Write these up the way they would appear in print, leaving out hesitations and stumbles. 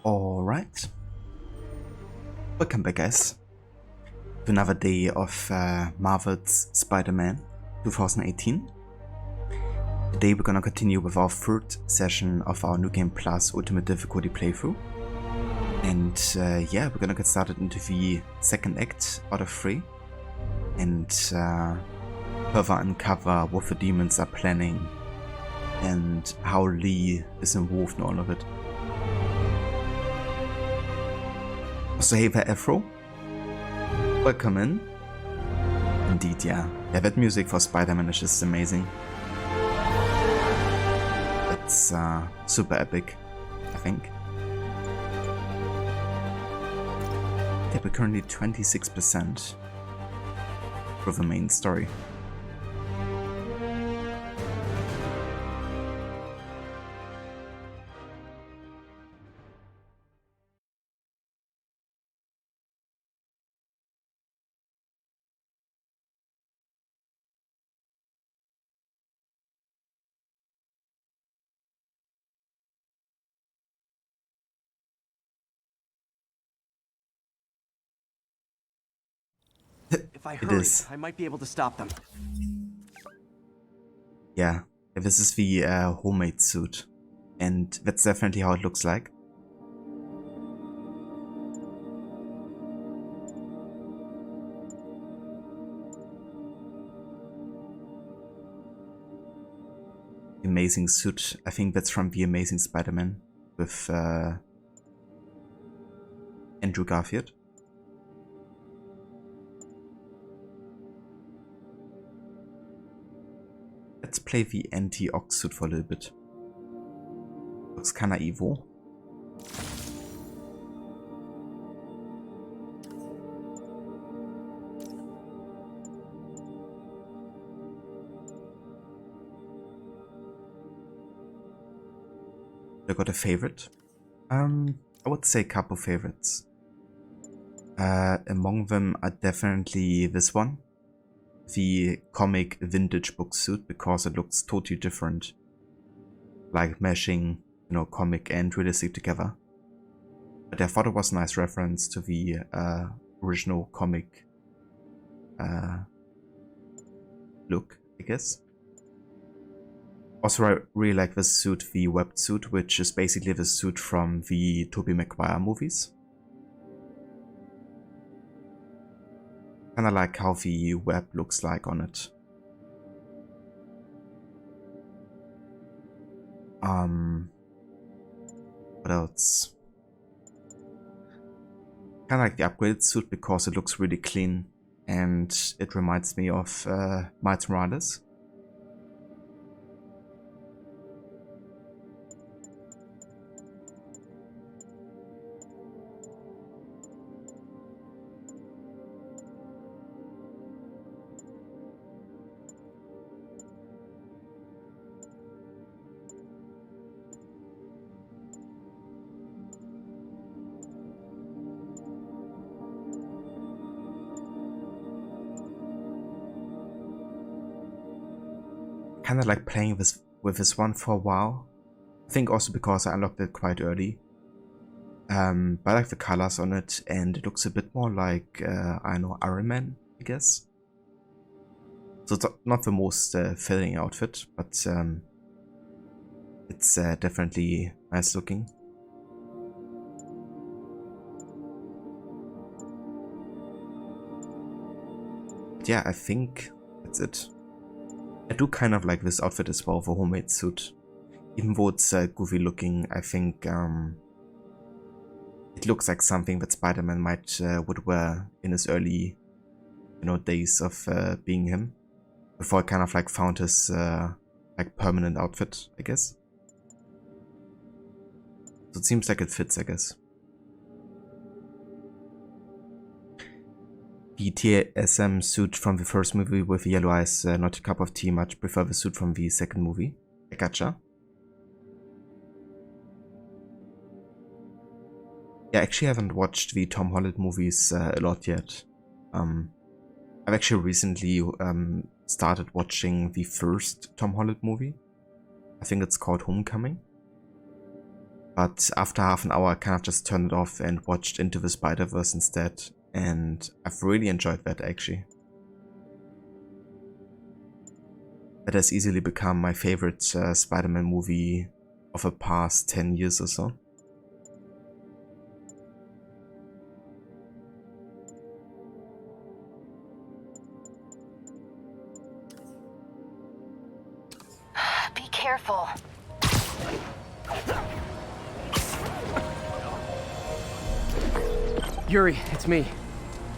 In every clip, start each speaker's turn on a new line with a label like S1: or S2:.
S1: Alright, welcome back guys to another day of Marvel's Spider-Man 2018. Today we're gonna continue with our third session of our New Game Plus Ultimate Difficulty playthrough. And yeah, we're gonna get started into the second act out of 3 and further uncover what the demons are planning and how Lee is involved in all of it. So hey there, Afro. Welcome in. Indeed, yeah. Yeah, that music for Spider-Man is just amazing. It's super epic, I think. Yeah, we're currently 26% for the main story.
S2: If I hurry, I might be able to stop them.
S1: Yeah, this is the homemade suit, and that's definitely how it looks like. Amazing suit. I think that's from The Amazing Spider-Man with Andrew Garfield. Let's play the anti-Ox suit for a little bit. Looks kinda evil. I got a favorite. I would say a couple favorites. Among them are definitely this one. The comic vintage book suit, because it looks totally different. Like meshing, you know, comic and realistic together. But I thought it was a nice reference to the original comic look, I guess. Also, I really like this suit, the webbed suit, which is basically the suit from the Tobey Maguire movies. Kinda like how the web looks like on it. What else? Kinda like the upgraded suit because it looks really clean and it reminds me of Miles Morales. Kind of like playing with this one for a while. I think also because I unlocked it quite early. But I like the colors on it, and it looks a bit more like, I know, Iron Man, I guess. So it's not the most fitting outfit, but it's definitely nice looking. But yeah, I think that's it. I do kind of like this outfit as well, the homemade suit. Even though it's goofy looking, I think it looks like something that Spider-Man would wear in his early, you know, days of being him. Before I kind of like found his like permanent outfit, I guess. So it seems like it fits, I guess. The TSM suit from the first movie with the yellow eyes, not a cup of tea. Much prefer the suit from the second movie. I gotcha. Yeah, I actually haven't watched the Tom Holland movies a lot yet. I've actually recently started watching the first Tom Holland movie. I think it's called Homecoming. But after half an hour, I kind of just turned it off and watched Into the Spider-Verse instead. And I've really enjoyed that, actually. That has easily become my favorite Spider-Man movie of the past 10 years or so.
S3: Be careful.
S2: Yuri, it's me.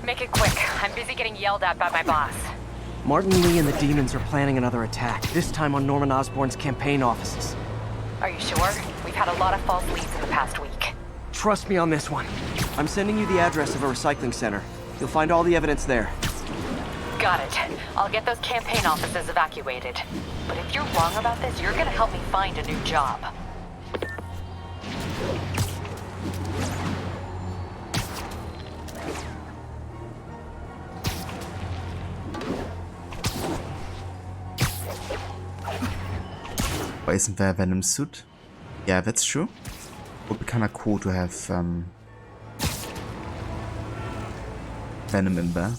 S3: Make it quick. I'm busy getting yelled at by my boss.
S2: Martin Lee and the demons are planning another attack, this time on Norman Osborn's campaign offices.
S3: Are you sure? We've had a lot of false leads in the past week.
S2: Trust me on this one. I'm sending you the address of a recycling center. You'll find all the evidence there.
S3: Got it. I'll get those campaign offices evacuated. But if you're wrong about this, you're gonna help me find a new job.
S1: Why isn't there a Venom suit? Yeah, that's true. Would be kinda cool to have Venom in there.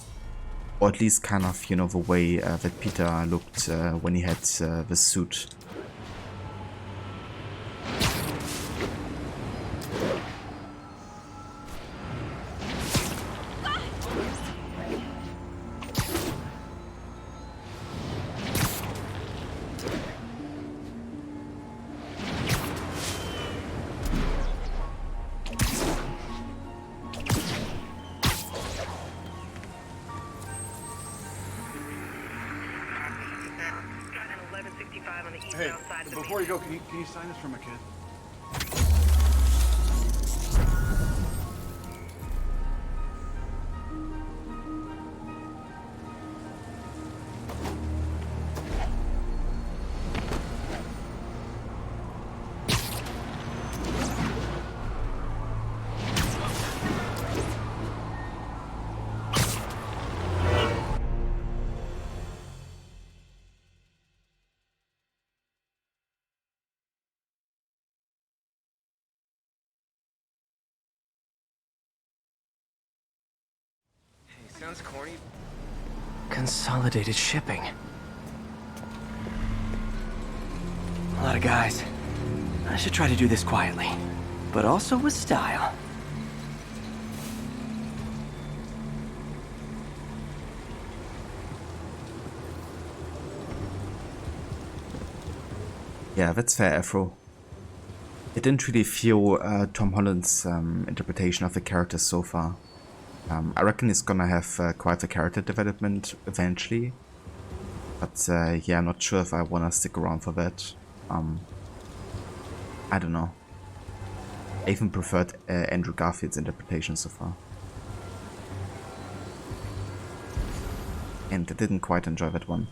S1: Or at least kind of, you know, the way that Peter looked when he had the suit.
S4: Hey, before you go, can you sign this for my kid?
S2: Sounds corny. Consolidated shipping. A lot of guys. I should try to do this quietly, but also with style.
S1: Yeah, that's fair, Afro. It didn't really feel Tom Holland's interpretation of the characters so far. I reckon he's gonna have quite a character development eventually. But yeah, I'm not sure if I wanna stick around for that. I don't know. I even preferred Andrew Garfield's interpretation so far. And I didn't quite enjoy that one.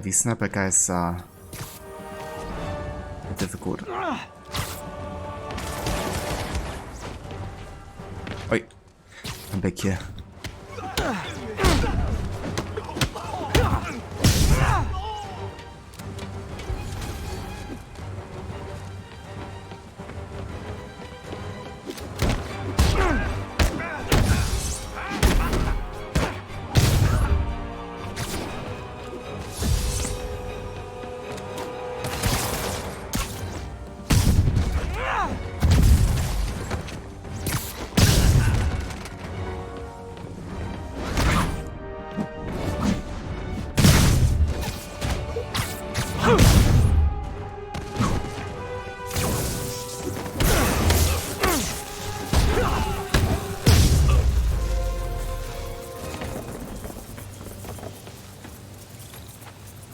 S1: these sniper guys are difficult. Oi, I'm back here.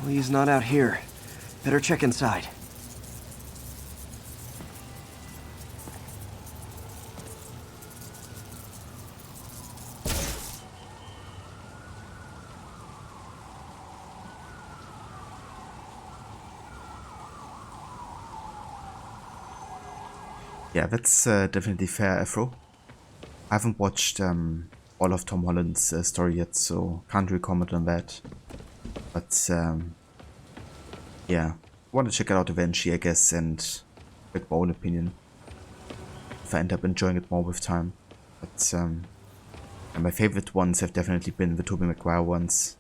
S2: Lee's not out here. Better check inside.
S1: Yeah, that's definitely fair, Afro. I haven't watched all of Tom Holland's story yet, so can't really comment on that. But yeah, I want to check it out eventually, I guess, and get my own opinion if I end up enjoying it more with time. But and my favorite ones have definitely been the Tobey Maguire ones.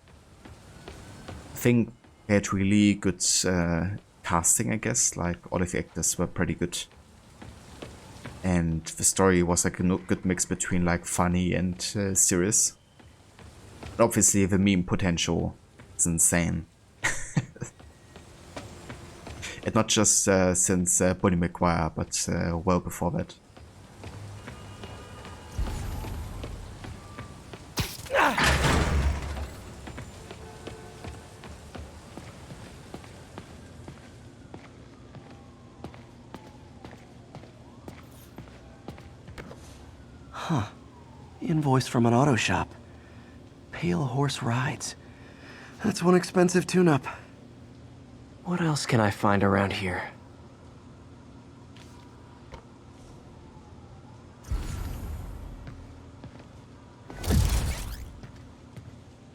S1: I think they had really good casting, I guess. Like, all of the actors were pretty good. And the story was like a good mix between like funny and serious. But obviously the meme potential is insane. And not just since Bonnie Maguire, but well before that.
S2: Huh. Invoice from an auto shop. Pale Horse Rides. That's one expensive tune-up. What else can I find around here?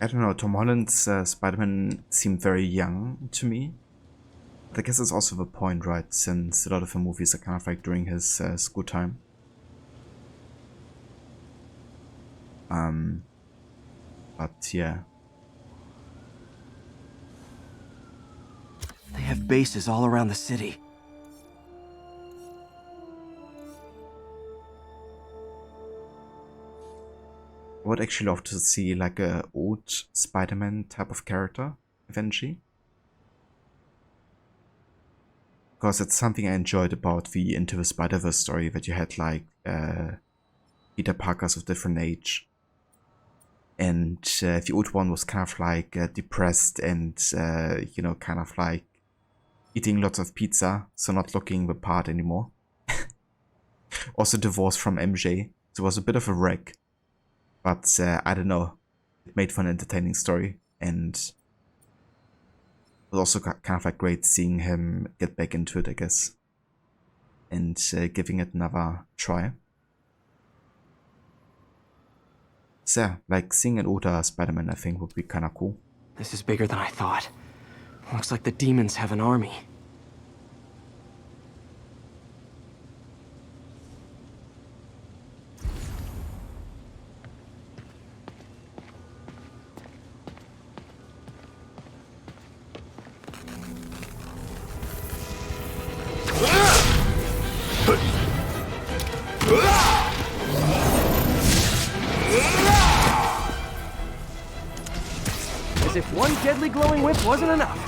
S1: I don't know, Tom Holland's Spider-Man seemed very young to me. But I guess that's also the point, right? Since a lot of the movies are kind of like during his school time. But yeah.
S2: They have bases all around the city.
S1: I would actually love to see like a old Spider-Man type of character eventually. Because it's something I enjoyed about the Into the Spider-Verse story, that you had like Peter Parkers of different age. And the old one was kind of like depressed and, you know, kind of like eating lots of pizza, so not looking the part anymore. Also divorced from MJ, so it was a bit of a wreck. But I don't know, it made for an entertaining story, and it was also kind of like great seeing him get back into it, I guess, and giving it another try. So yeah, like seeing an older Spider-Man, I think, would be kind of cool.
S2: This is bigger than I thought. Looks like the demons have an army. As if one deadly glowing whip wasn't enough.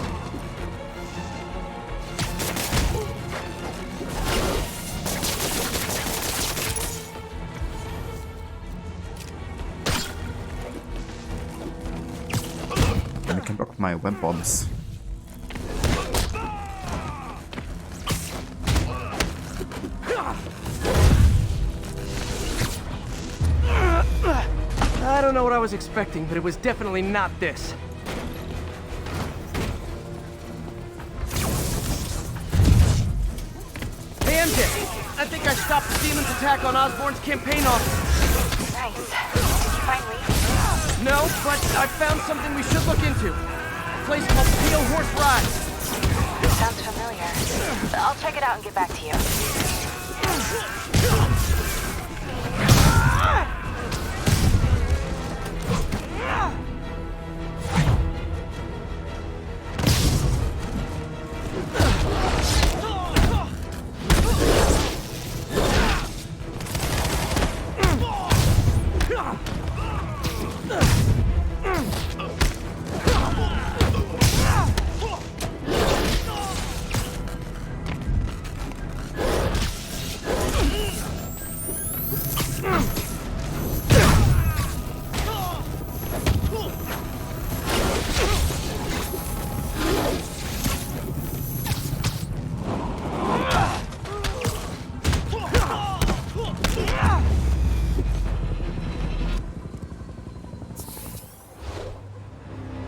S1: Then I can block my web bombs.
S2: I don't know what I was expecting, but it was definitely not this. stop the demon's attack on Osborn's campaign office.
S3: Nice. Did you find Lee?
S2: No, but I found something we should look into. A place called Pale Horse Rise.
S3: Sounds familiar. I'll check it out and get back to you.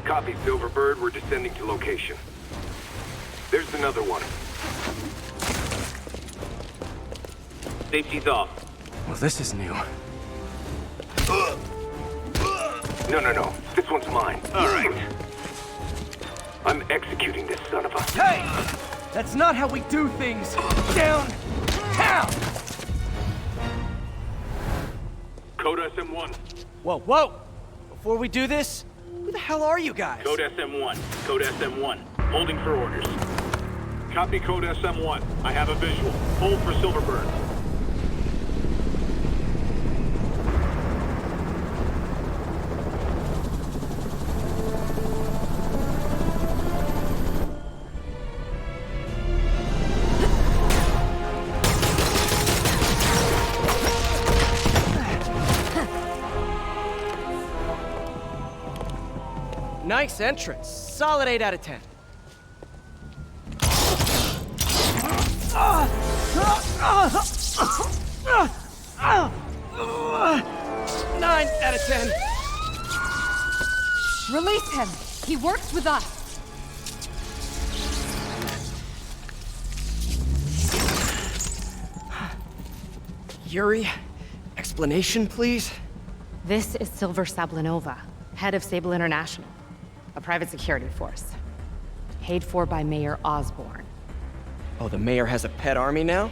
S5: Copy, Silverbird. We're descending to location. There's another one. Safety's off.
S2: Well, this is new.
S5: No. This one's mine. All right. I'm executing this son of a...
S2: Hey! That's not how we do things! Downtown!
S5: Code SM-1.
S2: Whoa! Before we do this, who the hell are you guys?
S5: Code SM-1. Code SM-1. Holding for orders. Copy Code SM-1. I have a visual. Hold for Silverbird.
S2: Nice entrance. Solid 8 out of 10. 9 out of 10.
S6: Release him! He works with us!
S2: Yuri, explanation, please?
S6: This is Silver Sablinova, head of Sable International, a private security force. Paid for by Mayor Osborn.
S2: Oh, the mayor has a pet army now?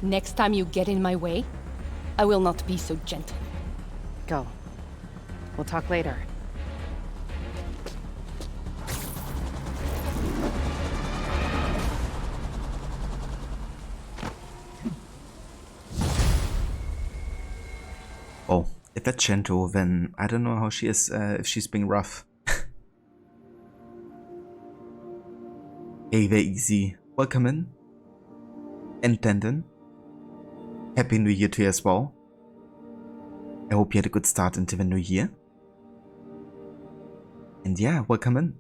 S7: Next time you get in my way, I will not be so gentle.
S6: Go. We'll talk later.
S1: Oh, if that's gentle, then I don't know how she is, if she's being rough. Hey there, Easy. Welcome in. And Tendon. Happy New Year to you as well. I hope you had a good start into the new year. And yeah, welcome in.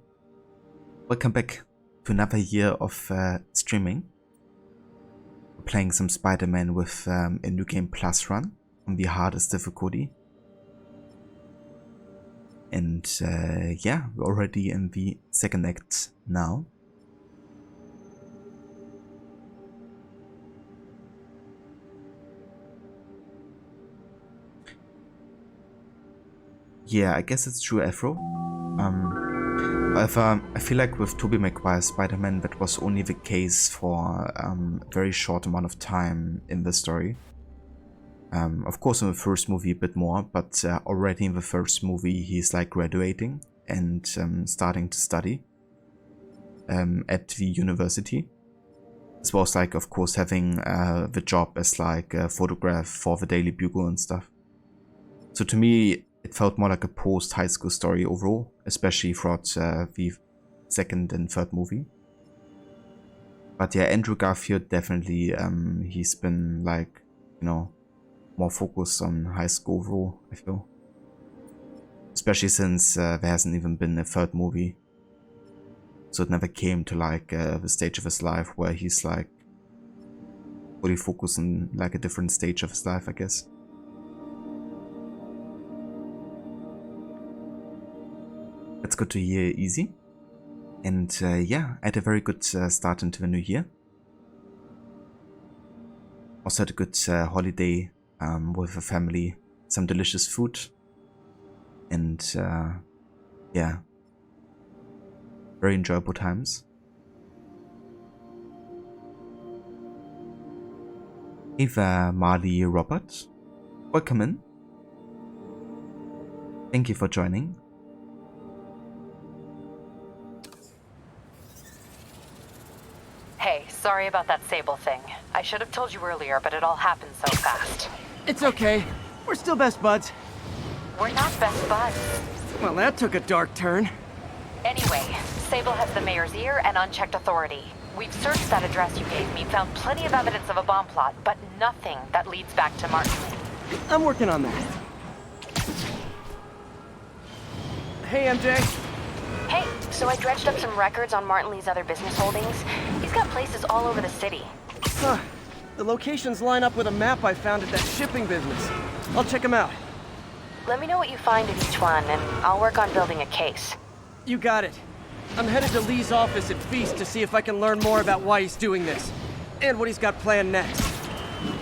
S1: Welcome back to another year of streaming. We're playing some Spider-Man with a New Game Plus run on the hardest difficulty. And yeah, we're already in the second act now. Yeah, I guess it's true, Afro. However, I feel like with Tobey Maguire's Spider-Man, that was only the case for a very short amount of time in the story. Of course, in the first movie a bit more, but already in the first movie he's like graduating and starting to study at the university. As well as like, of course, having the job as like a photograph for the Daily Bugle and stuff. So to me, it felt more like a post-high school story overall, especially throughout the second and third movie. But yeah, Andrew Garfield definitely, he's been like, you know, more focused on high school overall, I feel. Especially since there hasn't even been a third movie. So it never came to like the stage of his life where he's like fully focused on like a different stage of his life, I guess. That's good to hear, Easy. And yeah, I had a very good start into the new year. Also had a good holiday with a family, some delicious food, and yeah, very enjoyable times. Hey there, Marley Robert. Welcome in. Thank you for joining.
S3: Hey, sorry about that Sable thing. I should have told you earlier, but it all happened so fast.
S2: It's okay. We're still best buds.
S3: We're not best buds.
S2: Well, that took a dark turn.
S3: Anyway, Sable has the mayor's ear and unchecked authority. We've searched that address you gave me, found plenty of evidence of a bomb plot, but nothing that leads back to Martin Lee.
S2: I'm working on that. Hey, MJ.
S8: Hey, so I dredged up some records on Martin Lee's other business holdings. He's got places all over the city.
S2: Huh. The locations line up with a map I found at that shipping business. I'll check them out.
S8: Let me know what you find at each one, and I'll work on building a case.
S2: You got it. I'm headed to Lee's office at Feast to see if I can learn more about why he's doing this. And what he's got planned next.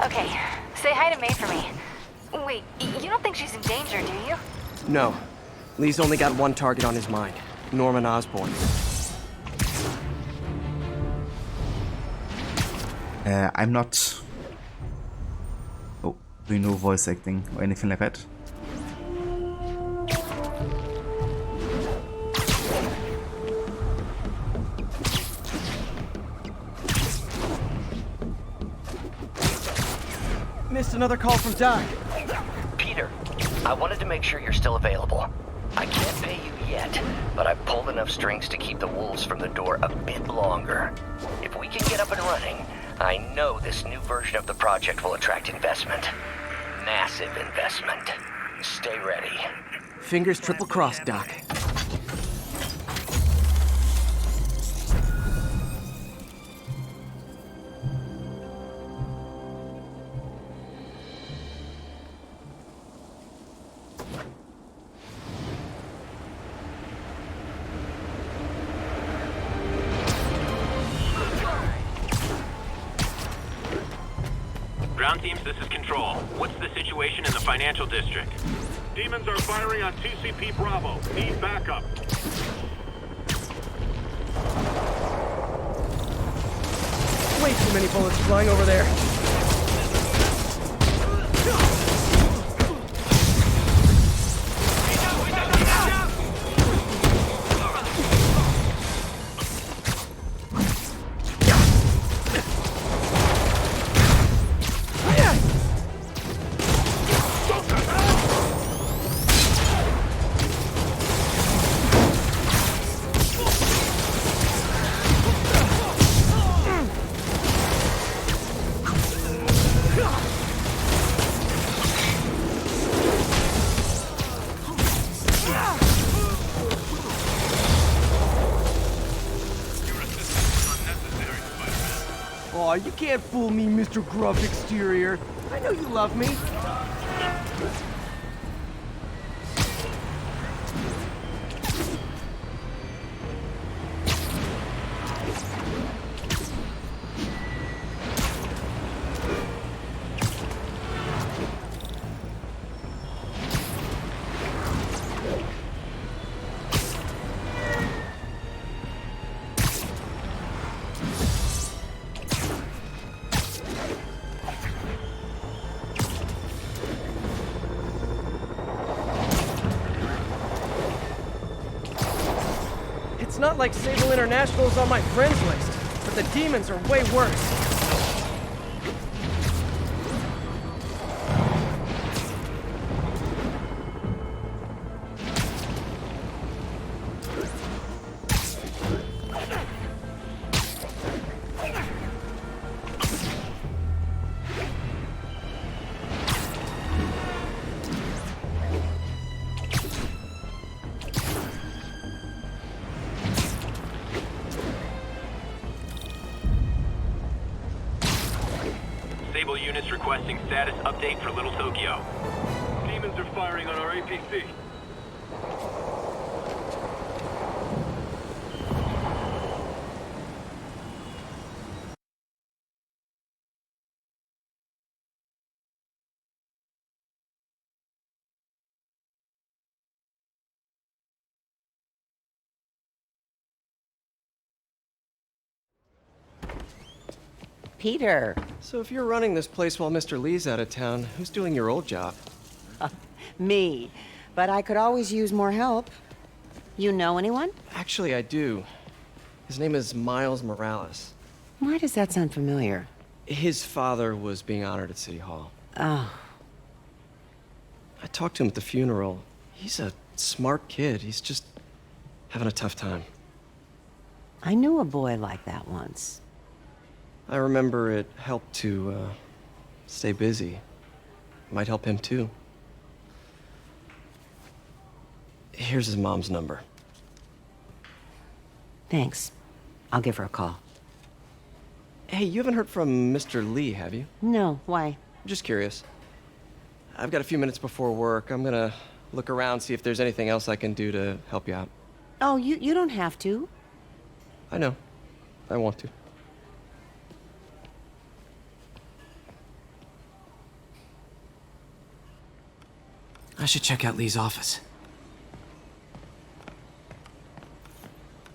S8: Okay, say hi to May for me. Wait, you don't think she's in danger, do you?
S2: No. Lee's only got one target on his mind. Norman Osborn.
S1: I'm not doing no voice acting or anything like that.
S2: Missed another call from Doc.
S9: Peter, I wanted to make sure you're still available. I can't pay you yet, but I've pulled enough strings to keep the wolves from the door a bit longer. If we can get up and running, I know this new version of the project will attract investment. Massive investment. Stay ready.
S2: Fingers triple crossed, Doc.
S5: Ground teams, this is Control. What's the situation in the financial district? Demons are firing on TCP Bravo. Need backup.
S2: Way too many bullets flying over there. Aw, you can't fool me, Mr. Gruff Exterior. I know you love me. It's not like Sable International's on my friends list, but the demons are way worse.
S5: Sable units requesting status update for Little Tokyo. Demons are firing on our APC.
S10: Peter.
S2: So if you're running this place while Mr. Lee's out of town, who's doing your old job?
S10: Me. But I could always use more help. You know anyone?
S2: Actually, I do. His name is Miles Morales.
S10: Why does that sound familiar?
S2: His father was being honored at City Hall.
S10: Oh.
S2: I talked to him at the funeral. He's a smart kid. He's just having a tough time.
S10: I knew a boy like that once.
S2: I remember it helped to, stay busy. Might help him, too. Here's his mom's number.
S10: Thanks. I'll give her a call.
S2: Hey, you haven't heard from Mr. Lee, have you?
S10: No, why?
S2: I'm just curious. I've got a few minutes before work. I'm gonna look around, see if there's anything else I can do to help you out.
S10: Oh, you don't have to.
S2: I know. I want to. I should check out Lee's office.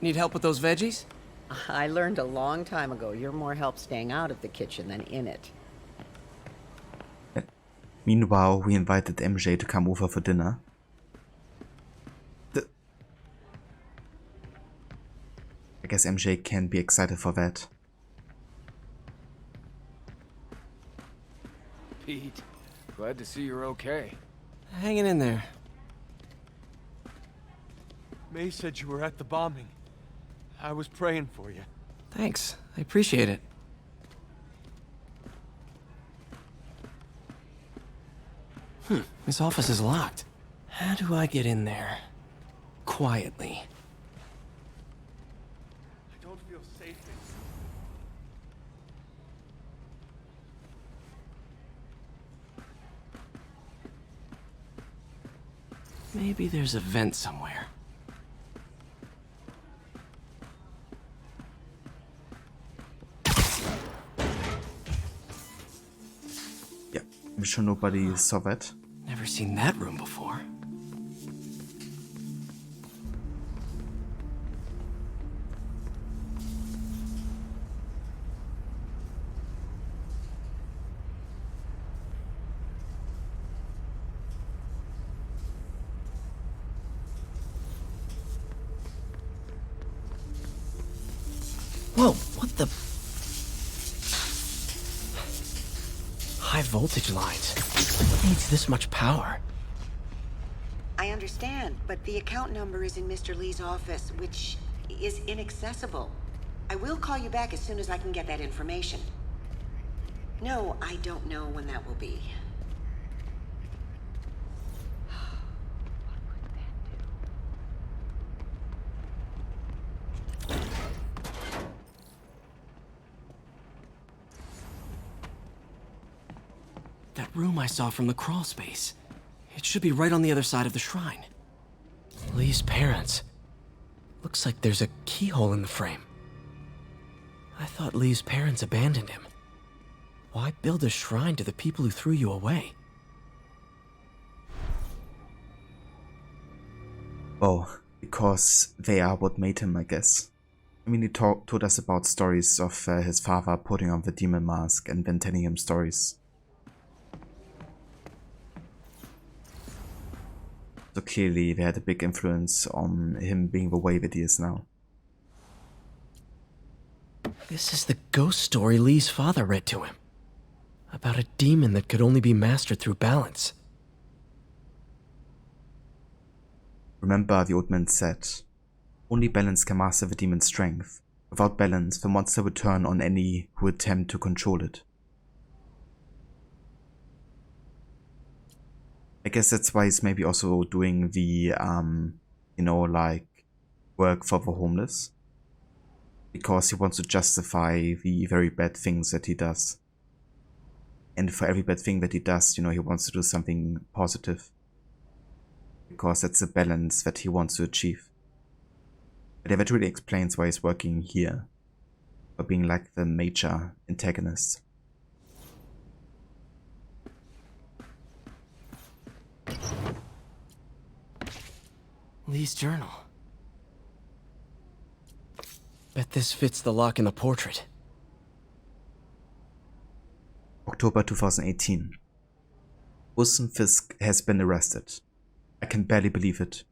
S2: Need help with those veggies?
S10: I learned a long time ago you're more help staying out of the kitchen than in it.
S1: Meanwhile, we invited MJ to come over for dinner. I guess MJ can be excited for that.
S11: Pete, glad to see you're okay.
S2: Hanging in there.
S4: May said you were at the bombing. I was praying for you.
S2: Thanks. I appreciate it. This office is locked. How do I get in there? Quietly.
S4: I don't feel safe.
S2: Maybe there's a vent somewhere.
S1: Yeah, I'm sure nobody saw that.
S2: Never seen that room before. Whoa, what the? High voltage lines. What needs this much power?
S10: I understand, but the account number is in Mr. Lee's office, which is inaccessible. I will call you back as soon as I can get that information. No, I don't know when that will be.
S2: That room I saw from the crawl space. It should be right on the other side of the shrine. Lee's parents. Looks like there's a keyhole in the frame. I thought Lee's parents abandoned him. Why build a shrine to the people who threw you away?
S1: Oh, because they are what made him, I guess. I mean, he told us about stories of his father putting on the demon mask and then telling him stories. So clearly they had a big influence on him being the way that he is now.
S2: This is the ghost story Lee's father read to him. About a demon that could only be mastered through balance.
S1: Remember, the old man said, only balance can master the demon's strength. Without balance, the monster will turn on any who attempt to control it. I guess that's why he's maybe also doing the, you know, like, work for the homeless. Because he wants to justify the very bad things that he does. And for every bad thing that he does, you know, he wants to do something positive. Because that's the balance that he wants to achieve. But that really explains why he's working here. For being like the major antagonist.
S2: Lee's journal. Bet this fits the lock in the portrait.
S1: October 2018. Wilson Fisk has been arrested. I can barely believe it.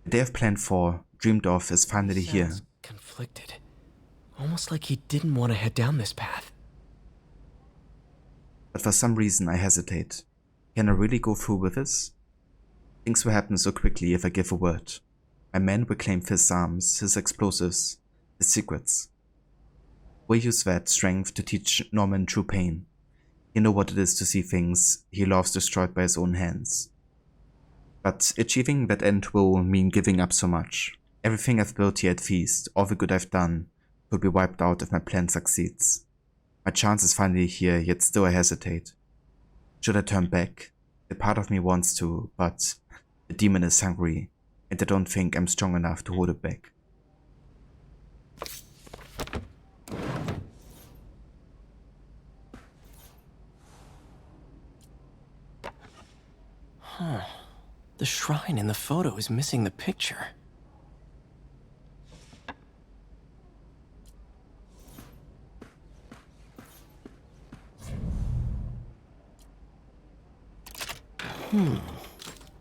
S1: The day I've planned for, dreamed of, is finally here.
S2: Sounds conflicted. Almost like he didn't want to head down this path.
S1: But for some reason I hesitate. Can I really go through with this? Things will happen so quickly if I give a word. My men will claim Fisk's arms, his explosives, his secrets. We'll use that strength to teach Norman true pain. You know what it is to see things he loves destroyed by his own hands. But achieving that end will mean giving up so much. Everything I've built here at Feast, all the good I've done, will be wiped out if my plan succeeds. My chance is finally here, yet still I hesitate. Should I turn back? A part of me wants to, but the demon is hungry, and I don't think I'm strong enough to hold it back.
S2: Huh. The shrine in the photo is missing the picture.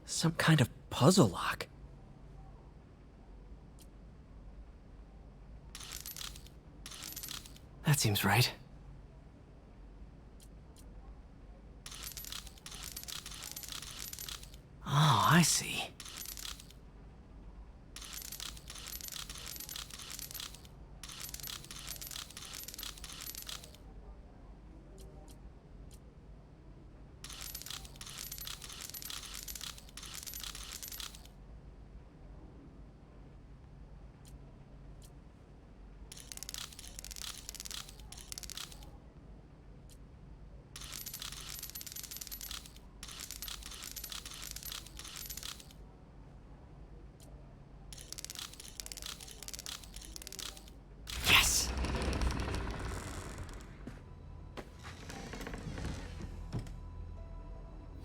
S2: Some kind of puzzle lock. That seems right. Oh, I see.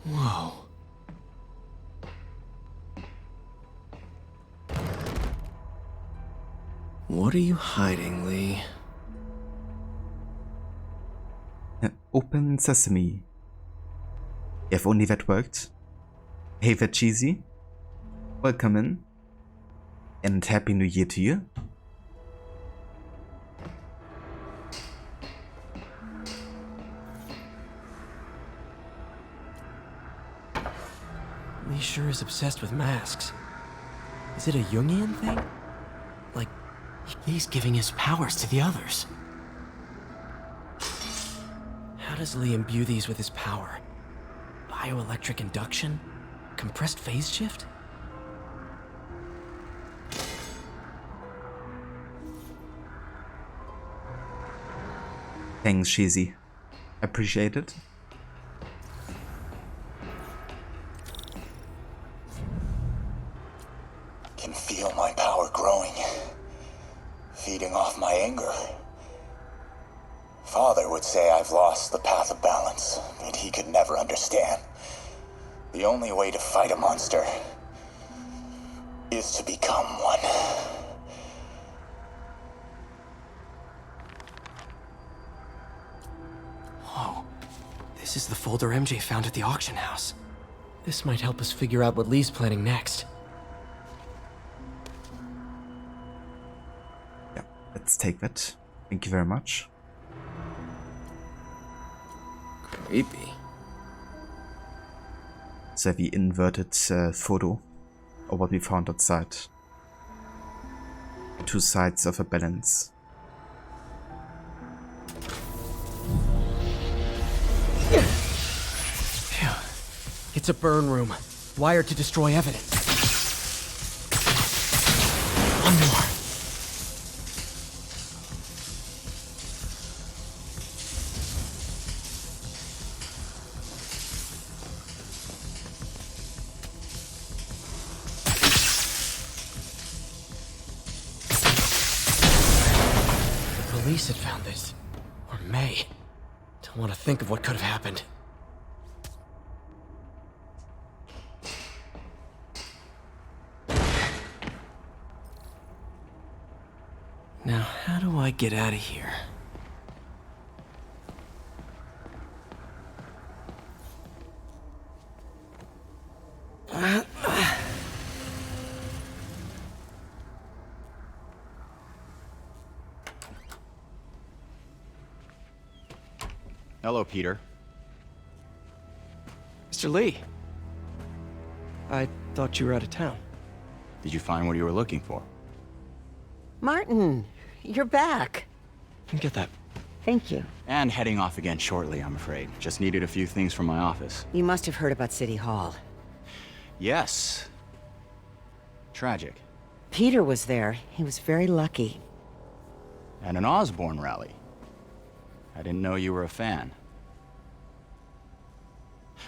S2: Whoa. What are you hiding, Lee?
S1: Open sesame. If only that worked. Hey, that cheesy. Welcome in. And Happy New Year to you.
S2: Lee sure is obsessed with masks. Is it a Jungian thing? Like, he's giving his powers to the others. How does Lee imbue these with his power? Bioelectric induction? Compressed phase shift?
S1: Thanks, Cheesy. Appreciate it.
S12: Can feel my power growing, feeding off my anger. Father would say I've lost the path of balance, but he could never understand. The only way to fight a monster is to become one.
S2: Whoa. This is the folder MJ found at the auction house. This might help us figure out what Lee's planning next.
S1: Yeah, let's take that. Thank you very much.
S2: Creepy.
S1: So the inverted photo of what we found outside. Two sides of a balance.
S2: Phew. It's a burn room, wired to destroy evidence. One more. Police had found this. Or May. Don't want to think of what could have happened. Now, how do I get out of here?
S13: Hello, Peter.
S2: Mr. Lee. I thought you were out of town.
S13: Did you find what you were looking for?
S10: Martin, you're back.
S2: Get that.
S10: Thank you.
S13: And heading off again shortly, I'm afraid. Just needed a few things from my office.
S10: You must have heard about City Hall.
S13: Yes. Tragic.
S10: Peter was there. He was very lucky.
S13: And an Osborn rally. I didn't know you were a fan.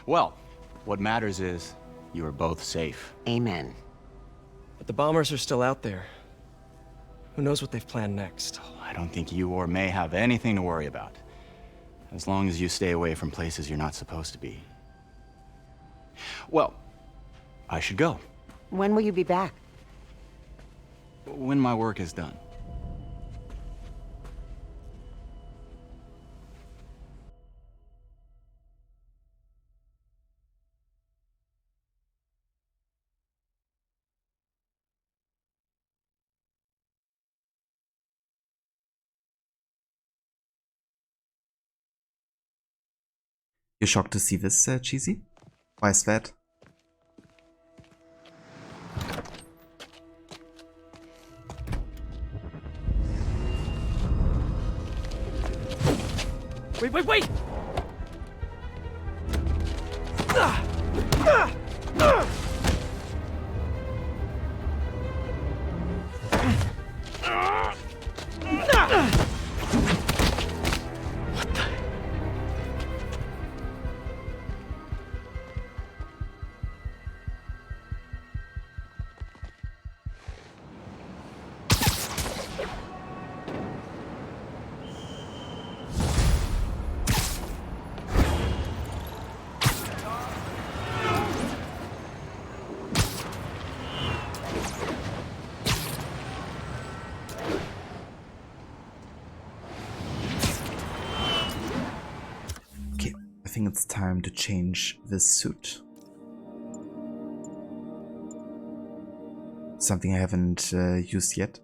S13: Well, what matters is you are both safe.
S10: Amen.
S2: But the bombers are still out there. Who knows what they've planned next?
S13: I don't think you or May have anything to worry about. As long as you stay away from places you're not supposed to be. Well, I should go.
S10: When will you be back?
S13: When my work is done.
S1: You're shocked to see this, Cheesy? Why is that?
S2: Wait!
S1: I think it's time to change this suit. Something I haven't used yet.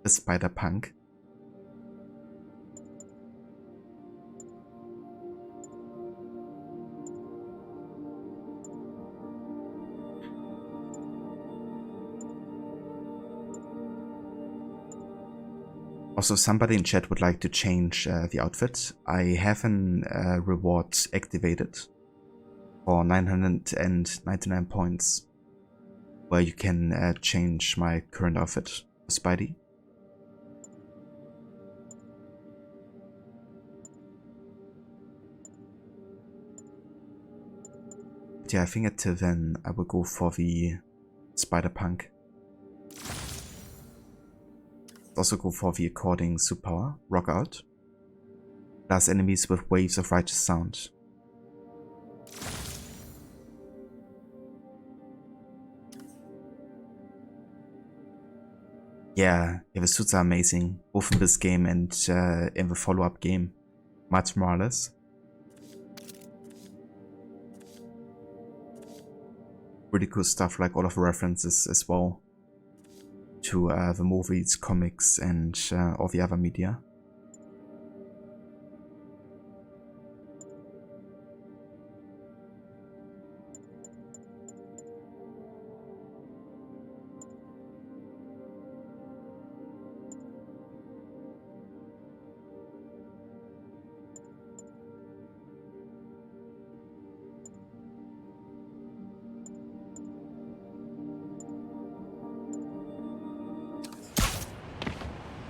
S1: The Spider-Punk. Also, somebody in chat would like to change the outfit. I have an reward activated for 999 points, where you can change my current outfit for Spidey. But yeah, I think until then I will go for the Spider-Punk. Also go for the according superpower, Rock Out. Blast enemies with waves of righteous sound. Yeah, the suits are amazing, both in this game and in the follow-up game, Miles Morales. Really cool stuff, like all of the references as well to the movies, comics, and all the other media.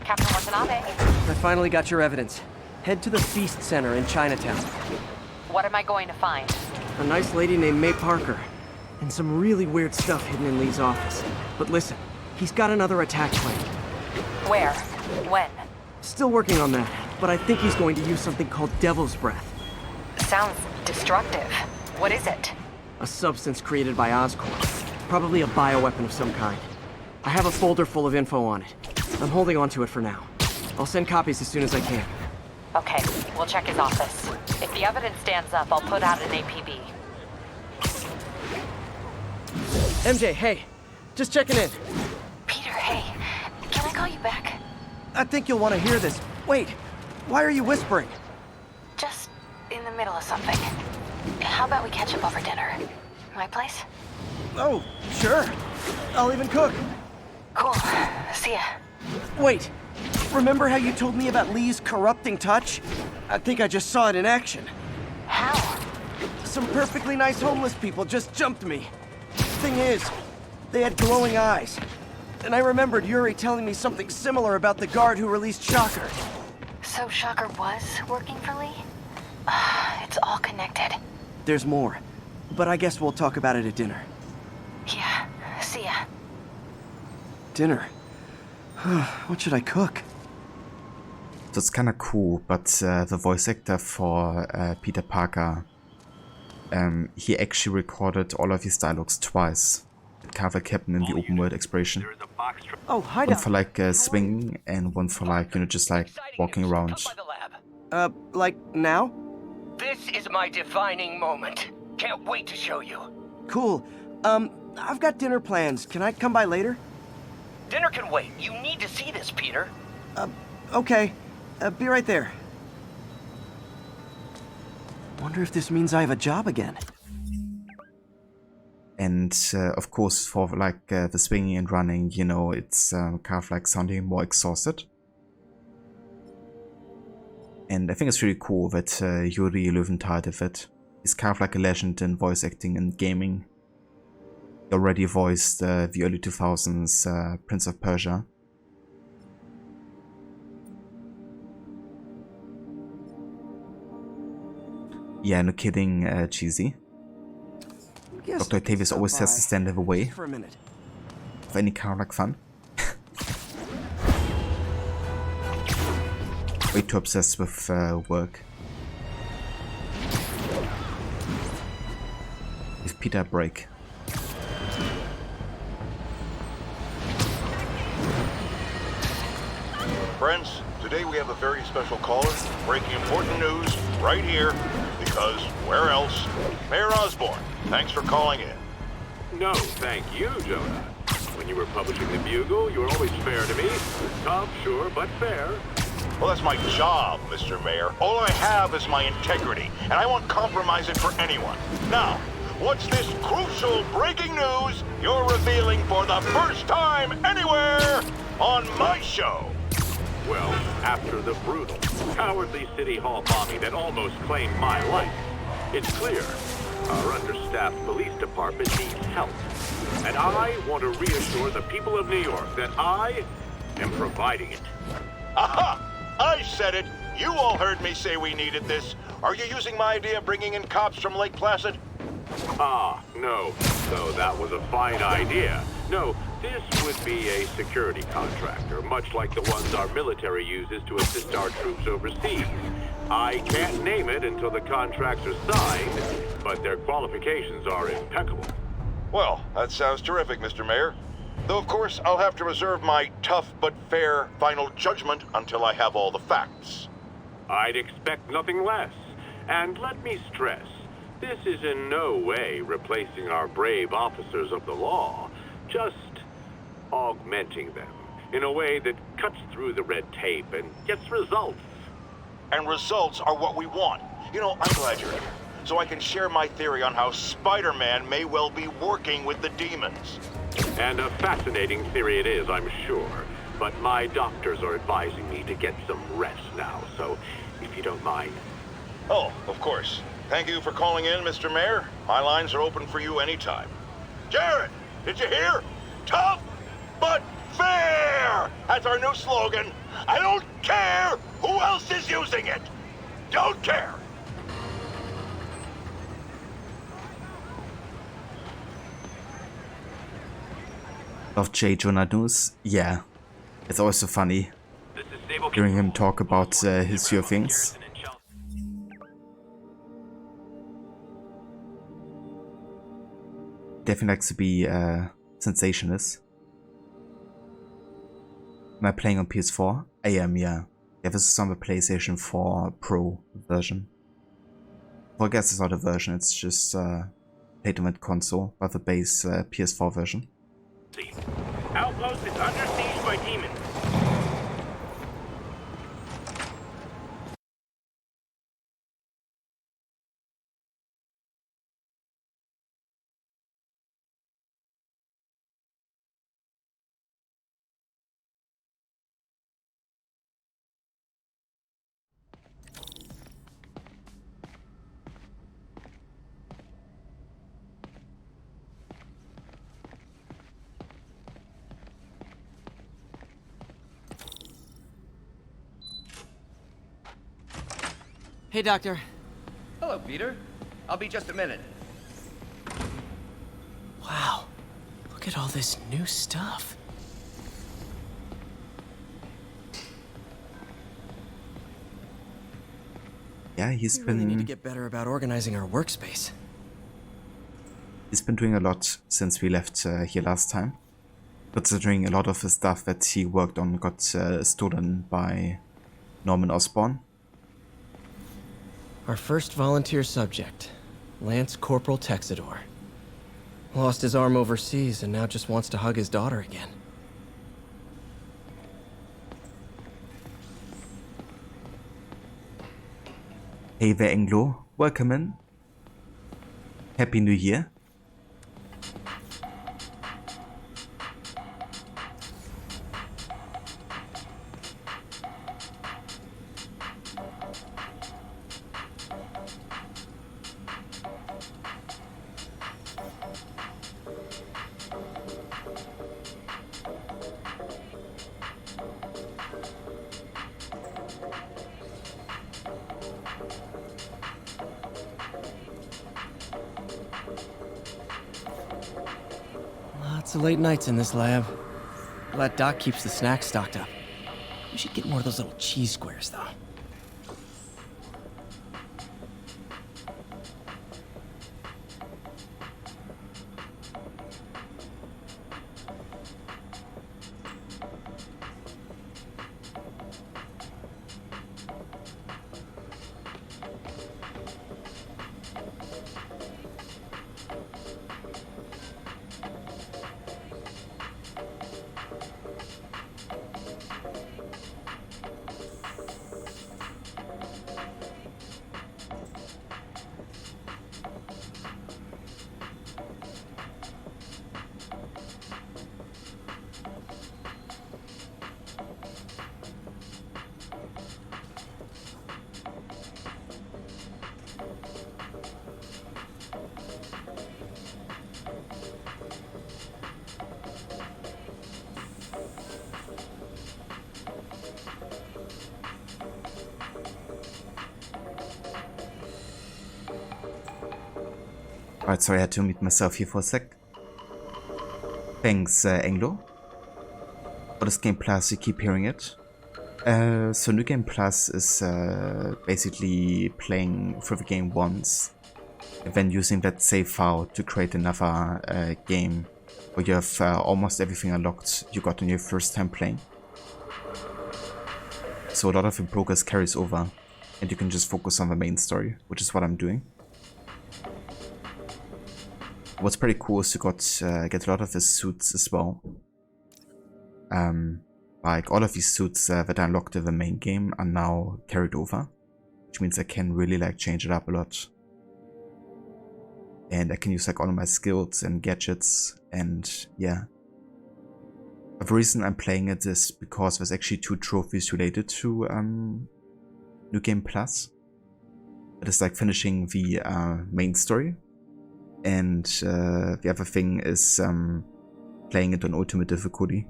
S3: Captain Watanabe.
S2: I finally got your evidence. Head to the Feast Center in Chinatown.
S3: What am I going to find?
S2: A nice lady named May Parker. And some really weird stuff hidden in Lee's office. But listen, he's got another attack planned.
S3: Where? When?
S2: Still working on that, but I think he's going to use something called Devil's Breath.
S3: Sounds destructive. What is it?
S2: A substance created by Oscorp. Probably a bioweapon of some kind. I have a folder full of info on it. I'm holding on to it for now. I'll send copies as soon as I can.
S3: Okay, we'll check his office. If the evidence stands up, I'll put out an APB.
S2: MJ, hey. Just checking in.
S8: Peter, hey. Can I call you back?
S2: I think you'll want to hear this. Wait, why are you whispering?
S8: Just in the middle of something. How about we catch up over dinner? My place?
S2: Oh, sure. I'll even cook.
S8: Cool. See ya.
S2: Wait, remember how you told me about Lee's corrupting touch? I think I just saw it in action.
S8: How?
S2: Some perfectly nice homeless people just jumped me. Thing is, they had glowing eyes. And I remembered Yuri telling me something similar about the guard who released Shocker.
S8: So Shocker was working for Lee? It's all connected.
S2: There's more, but I guess we'll talk about it at dinner.
S8: Yeah, see ya.
S2: Dinner? What should I cook?
S1: So it's kind of cool, but the voice actor for Peter Parker, he actually recorded all of his dialogues twice. It kind of like happened in the open world exploration.
S2: Oh, hi,
S1: one for like swinging and one for like, you know, just like walking around.
S2: Like now?
S9: This is my defining moment. Can't wait to show you.
S2: Cool. I've got dinner plans. Can I come by later?
S9: Dinner can wait. You need to see this, Peter.
S2: Okay. Be right there. Wonder if this means I have a job again.
S1: And of course, for like the swinging and running, you know, it's kind of like sounding more exhausted. And I think it's really cool that Yuri Lowenthal did it. He's kind of like a legend in voice acting and gaming. He already voiced the early 2000s Prince of Persia. Yeah, no kidding, cheesy. Dr. Octavius always has to stand in the way of any kind of like fun. Way too obsessed with work. Give Peter a break.
S14: Friends, today we have a very special caller, breaking important news right here, because where else? Mayor Osborn, thanks for calling in.
S5: No, thank you, Jonah. When you were publishing the Bugle, you were always fair to me. Tough, sure, but fair.
S14: Well, that's my job, Mr. Mayor. All I have is my integrity, and I won't compromise it for anyone. Now, what's this crucial breaking news you're revealing for the first time anywhere on my show?
S5: Well, after the brutal, cowardly City Hall bombing that almost claimed my life, it's clear our understaffed police department needs help. And I want to reassure the people of New York that I am providing it.
S14: Aha! I said it! You all heard me say we needed this. Are you using my idea of bringing in cops from Lake Placid?
S5: Ah, no. So that was a fine idea. No, this would be a security contractor, much like the ones our military uses to assist our troops overseas. I can't name it until the contracts are signed, but their qualifications are impeccable.
S14: Well, that sounds terrific, Mr. Mayor. Though, of course, I'll have to reserve my tough but fair final judgment until I have all the facts.
S5: I'd expect nothing less. And let me stress, this is in no way replacing our brave officers of the law, just augmenting them in a way that cuts through the red tape and gets results.
S14: And results are what we want. You know, I'm glad you're here, so I can share my theory on how Spider-Man may well be working with the demons.
S5: And a fascinating theory it is, I'm sure. But my doctors are advising me to get some rest now, so if you don't mind.
S14: Oh, of course. Thank you for calling in, Mr. Mayor. My lines are open for you anytime. Jared, did you hear? Tough but fair! That's our new slogan. I don't care who else is using it. Don't care.
S1: Of J. Jonah News, yeah. It's always so funny hearing him talk about his few things. Definitely likes to be sensationalist. Am I playing on PS4? I am, yeah. Yeah, this is on the PlayStation 4 Pro version. Well, I guess it's not a version, it's just played on that console, but the base PS4 version.
S5: Outpost is under siege by demons.
S2: Hey, Doctor.
S9: Hello, Peter. I'll be just a minute.
S2: Wow. Look at all this new stuff.
S1: Yeah, he's
S2: We
S1: been...
S2: really need to get better about organizing our workspace.
S1: He's been doing a lot since we left here last time. Considering a lot of the stuff that he worked on got stolen by Norman Osborn.
S2: Our first volunteer subject, Lance Corporal Texidor. Lost his arm overseas and now just wants to hug his daughter again.
S1: Hey there, Anglo. Welcome in. Happy New Year.
S2: Lots of late nights in this lab. Glad Doc keeps the snacks stocked up. We should get more of those little cheese squares, though.
S1: Alright, sorry, I had to mute myself here for a sec. Thanks, Anglo. For this Game Plus, you keep hearing it. So New Game Plus is basically playing through the game once, and then using that save file to create another game where you have almost everything unlocked you got on your first time playing. So a lot of the progress carries over, and you can just focus on the main story, which is what I'm doing. What's pretty cool is you get a lot of the suits as well. Like all of these suits that I unlocked in the main game are now carried over, which means I can really like change it up a lot. And I can use like all of my skills and gadgets, and yeah. But the reason I'm playing it is because there's actually 2 trophies related to New Game Plus. It is like finishing the main story. And the other thing is playing it on ultimate difficulty.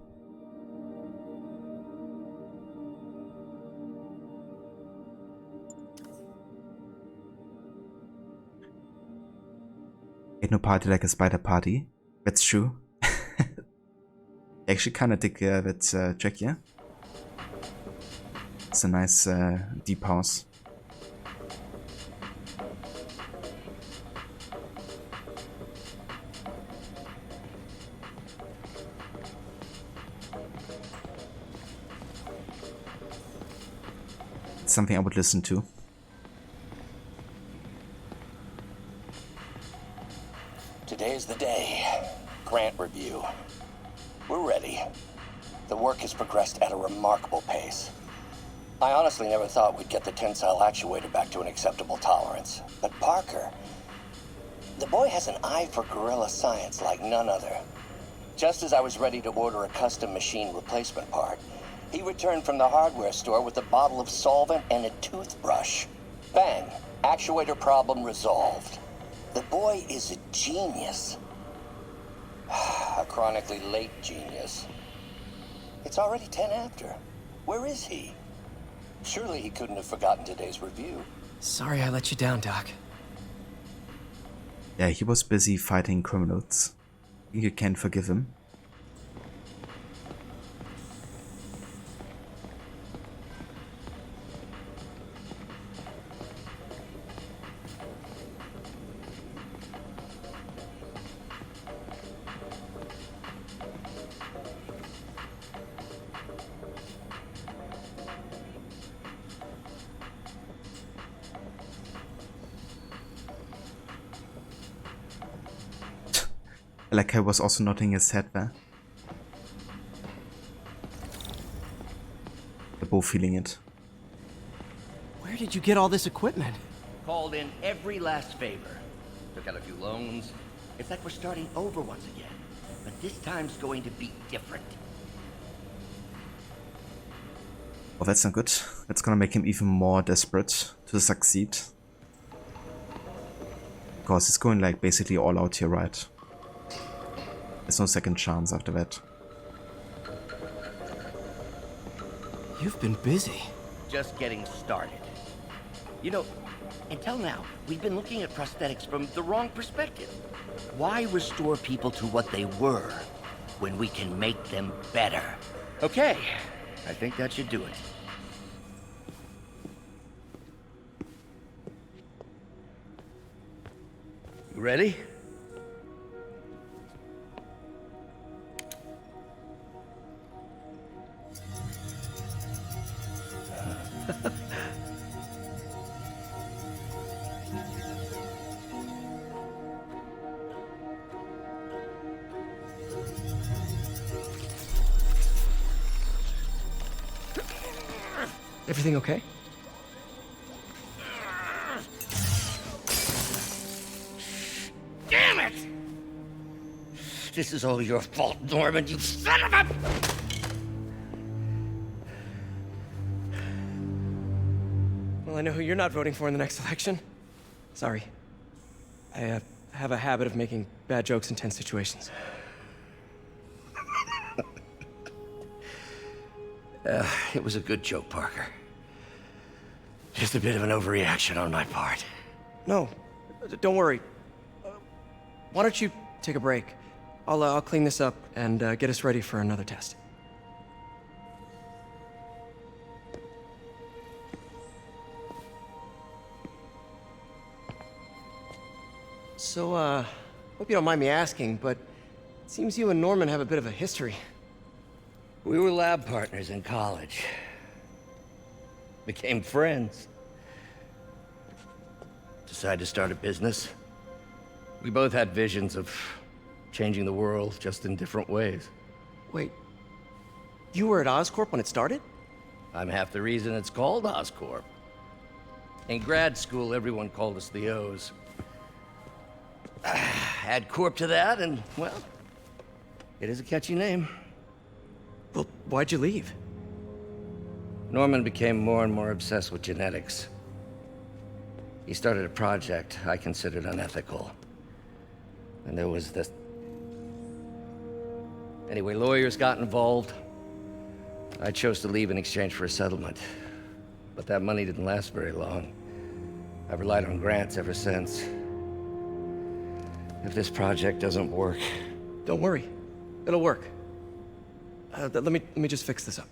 S1: Ain't no party like a spider party. That's true. I actually kinda dig that track, yeah? It's a nice deep house. Something I would listen to.
S9: We're ready. The work has progressed at a remarkable pace. I honestly never thought we'd get the tensile actuator back to an acceptable tolerance. But Parker, the boy has an eye for guerrilla science like none other. Just as I was ready to order a custom machine replacement part, he returned from the hardware store with a bottle of solvent and a toothbrush. Bang! Actuator problem resolved. The boy is a genius. A chronically late genius. It's already 10 after. Where is he? Surely he couldn't have forgotten today's review.
S2: Sorry I let you down, Doc.
S1: Yeah, he was busy fighting criminals. You can't forgive him. Like I was also nodding his head there. They're both feeling it.
S2: Where did you get all this equipment?
S9: Called in every last favor. Took out a few loans. It's like we're starting over once again. But this time's going to be different.
S1: Oh, that's not good. That's gonna make him even more desperate to succeed. Because it's going like basically all out here, right? There's no second chance after that.
S2: You've been busy.
S9: Just getting started. You know, until now, we've been looking at prosthetics from the wrong perspective. Why restore people to what they were when we can make them better? Okay, I think that should do it. You ready?
S2: Everything okay?
S9: Damn it! This is all your fault, Norman, you son of a...
S2: Well, I know who you're not voting for in the next election. Sorry. I have a habit of making bad jokes in tense situations.
S9: It was a good joke, Parker. Just a bit of an overreaction on my part.
S2: No, don't worry. Why don't you take a break? I'll clean this up and get us ready for another test. So, hope you don't mind me asking, but it seems you and Norman have a bit of a history.
S9: We were lab partners in college. Became friends. Decided to start a business. We both had visions of changing the world, just in different ways.
S2: Wait, you were at Oscorp when it started?
S9: I'm half the reason it's called Oscorp. In grad school, everyone called us the O's. Add Corp to that, and, well, it is a catchy name.
S2: Well, why'd you leave?
S9: Norman became more and more obsessed with genetics. He started a project I considered unethical. And there was this... Anyway, lawyers got involved. I chose to leave in exchange for a settlement. But that money didn't last very long. I've relied on grants ever since. If this project doesn't work...
S2: Don't worry. It'll work. Let me just fix this up.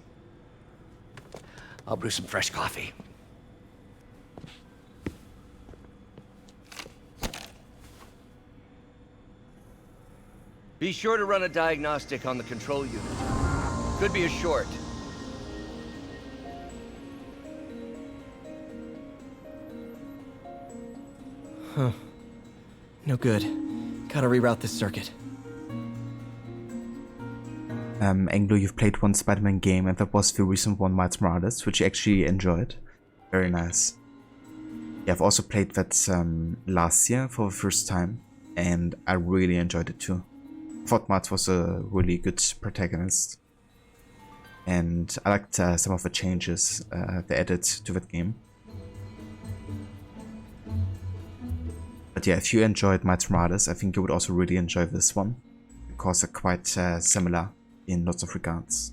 S9: I'll brew some fresh coffee. Be sure to run a diagnostic on the control unit. Could be a short.
S2: Huh. No good. Gotta reroute this circuit.
S1: Anglo, you've played one Spider-Man game, and that was the recent one, Miles Morales, which you actually enjoyed. Very nice. Yeah, I've also played that last year for the first time, and I really enjoyed it too. I thought Miles was a really good protagonist, and I liked some of the changes they added to that game. But yeah, if you enjoyed Miles Morales, I think you would also really enjoy this one, because they're quite similar in lots of regards.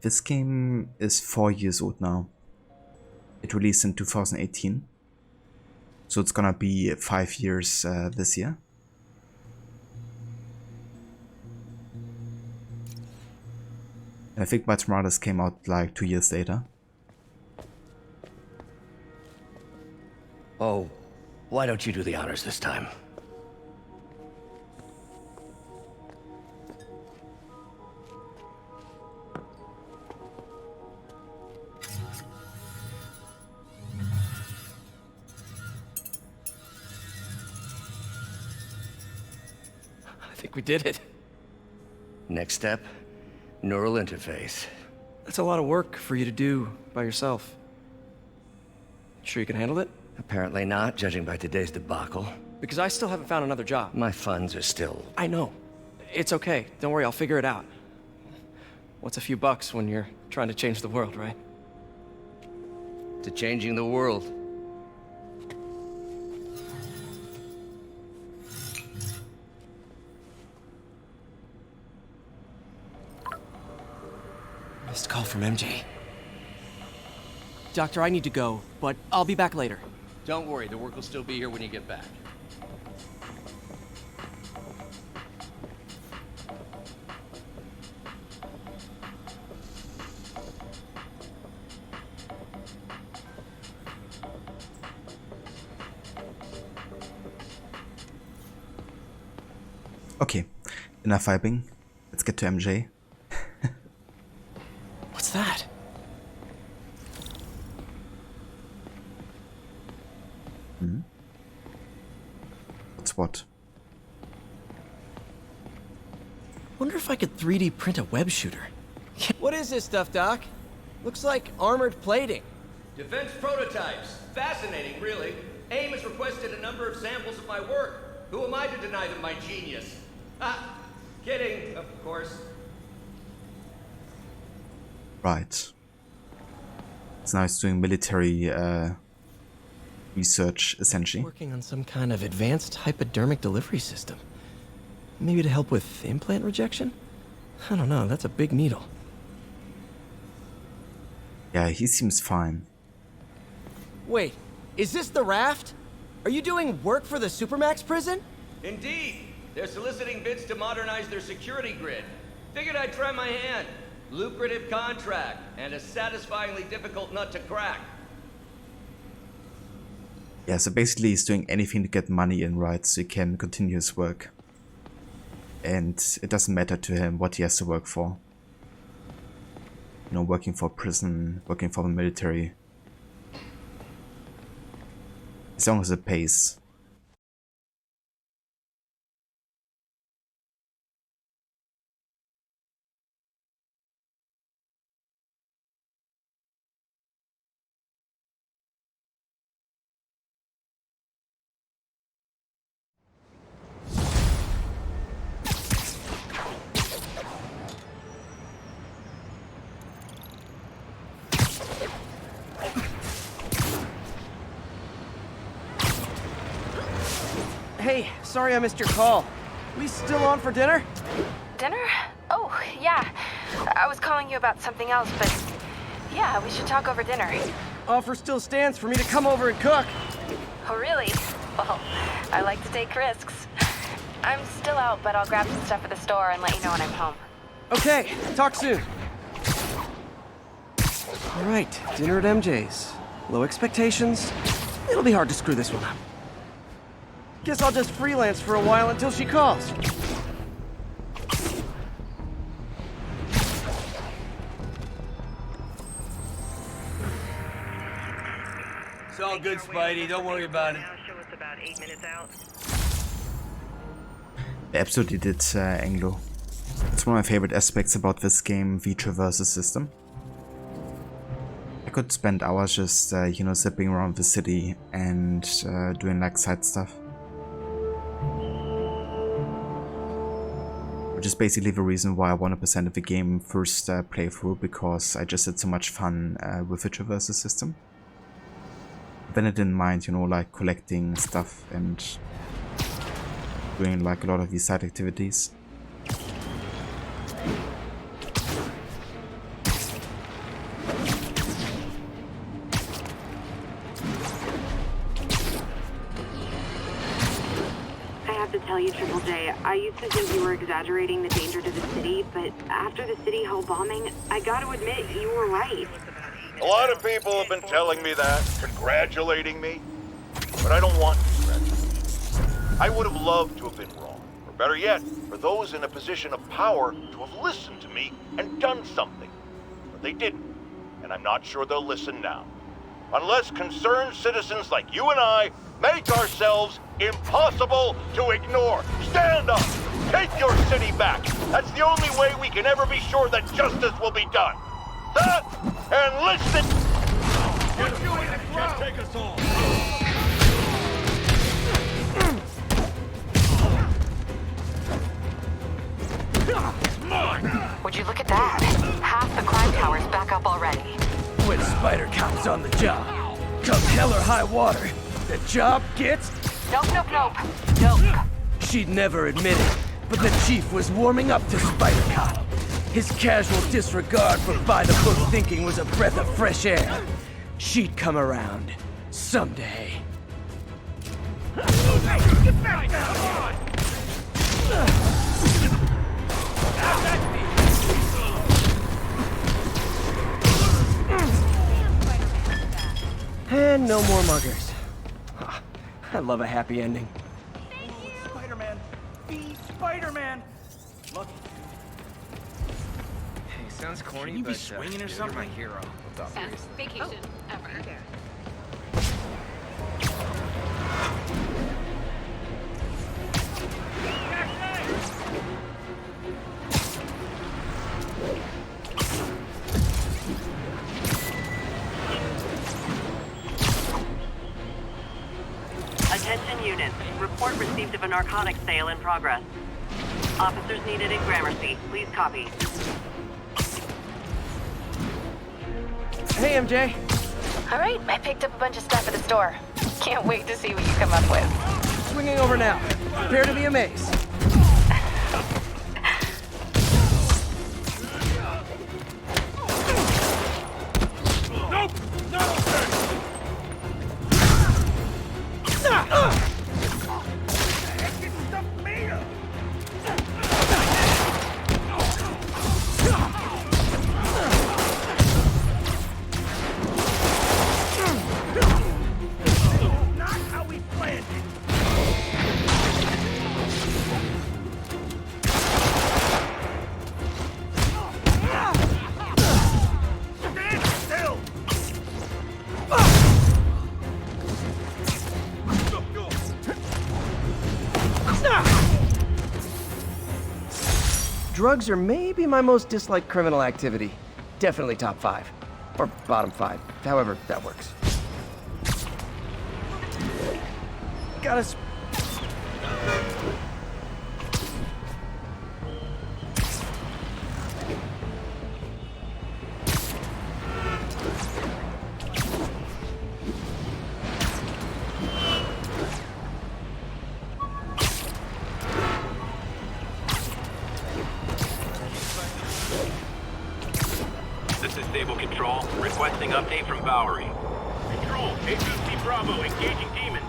S1: This game is 4 years old now. It released in 2018. So it's gonna be 5 years this year. And I think Miles Morales came out like 2 years later.
S9: Oh, why don't you do the honors this time?
S2: I think we did it.
S9: Next step, neural interface.
S2: That's a lot of work for you to do by yourself. Sure you can handle it?
S9: Apparently not, judging by today's debacle.
S2: Because I still haven't found another job.
S9: My funds are still...
S2: I know. It's okay. Don't worry, I'll figure it out. What's a few bucks when you're trying to change the world, right?
S9: To changing the world.
S2: Missed call from MJ. Doctor, I need to go, but I'll be back later.
S15: Don't worry, the work will still be here when you get back.
S1: Okay, enough vibing. Let's get to MJ.
S2: What's that?
S1: Hmm? What's what?
S2: Wonder if I could 3D print a web shooter. What is this stuff, Doc? Looks like armored plating.
S15: Defense prototypes. Fascinating, really. AIM has requested a number of samples of my work. Who am I to deny them my genius? Ah, kidding, of course.
S1: Right. So now it's doing military research, essentially.
S2: Working on some kind of advanced hypodermic delivery system. Maybe to help with implant rejection? I don't know, that's a big needle.
S1: Yeah, he seems fine.
S2: Wait, is this the raft? Are you doing work for the Supermax prison?
S15: Indeed. They're soliciting bids to modernize their security grid. Figured I'd try my hand. Lucrative contract, and a satisfyingly difficult nut to crack.
S1: Yeah, so basically he's doing anything to get money in, right, so he can continue his work. And it doesn't matter to him what he has to work for. You know, working for a prison, working for the military. As long as it pays.
S16: Hey, sorry I missed your call. We still on for dinner?
S8: Dinner? Oh, yeah. I was calling you about something else, but yeah, we should talk over dinner.
S16: Offer still stands for me to come over and cook.
S8: Oh, really? Well, I like to take risks. I'm still out, but I'll grab some stuff at the store and let you know when I'm home.
S16: Okay, talk soon. All right, dinner at MJ's. Low expectations. It'll be hard to screw this one up. Guess I'll just freelance for a while until she calls.
S4: It's all good, Spidey. Don't worry about it.
S1: I absolutely did, Anglo. It's one of my favorite aspects about this game, the traversal system. I could spend hours just, you know, zipping around the city and doing like side stuff. Which is basically the reason why I 100% of the game first playthrough, because I just had so much fun with the traversal system. Then I didn't mind, you know, like collecting stuff and doing like a lot of these side activities.
S17: Tell you, Triple J, I used to think you were exaggerating the danger to the city, but after the City Hall bombing, I gotta admit, you were right.
S14: A lot of people have been telling me that, congratulating me, but I don't want congratulations. I would have loved to have been wrong, or better yet, for those in a position of power to have listened to me and done something. But they didn't, and I'm not sure they'll listen now. Unless concerned citizens like you and I make ourselves impossible to ignore. Stand up! Take your city back! That's the only way we can ever be sure that justice will be done. That, and listen!
S4: Can't take us all.
S3: Would you look at that? Half the crime tower's back up already.
S16: When Spider Cop's on the job, come hell or high water, the job gets...
S3: Nope.
S16: She'd never admit it, but the chief was warming up to Spider Cop. His casual disregard for by-the-book thinking was a breath of fresh air. She'd come around someday.
S4: Get back there! Come on!
S16: And no more muggers. I love a happy ending.
S11: Spider-Man! Be Spider-Man! Look.
S18: Hey, sounds corny,
S11: Can you be
S18: but
S11: swinging or
S18: you're
S11: something?
S18: my hero.
S6: Best vacation ever.
S19: Attention units. Report received of a narcotics sale in progress. Officers needed in Gramercy. Please copy.
S16: Hey, MJ.
S8: All right, I picked up a bunch of stuff at the store. Can't wait to see what you come up with.
S16: Swinging over now. Prepare to be amazed.
S4: Nope! Not okay!
S11: Not
S16: drugs are maybe my most disliked criminal activity. Definitely top 5. Or bottom 5. However that works. Gotta...
S5: This is Stable Control, requesting update from Bowery. Control, A2C Bravo, engaging demon.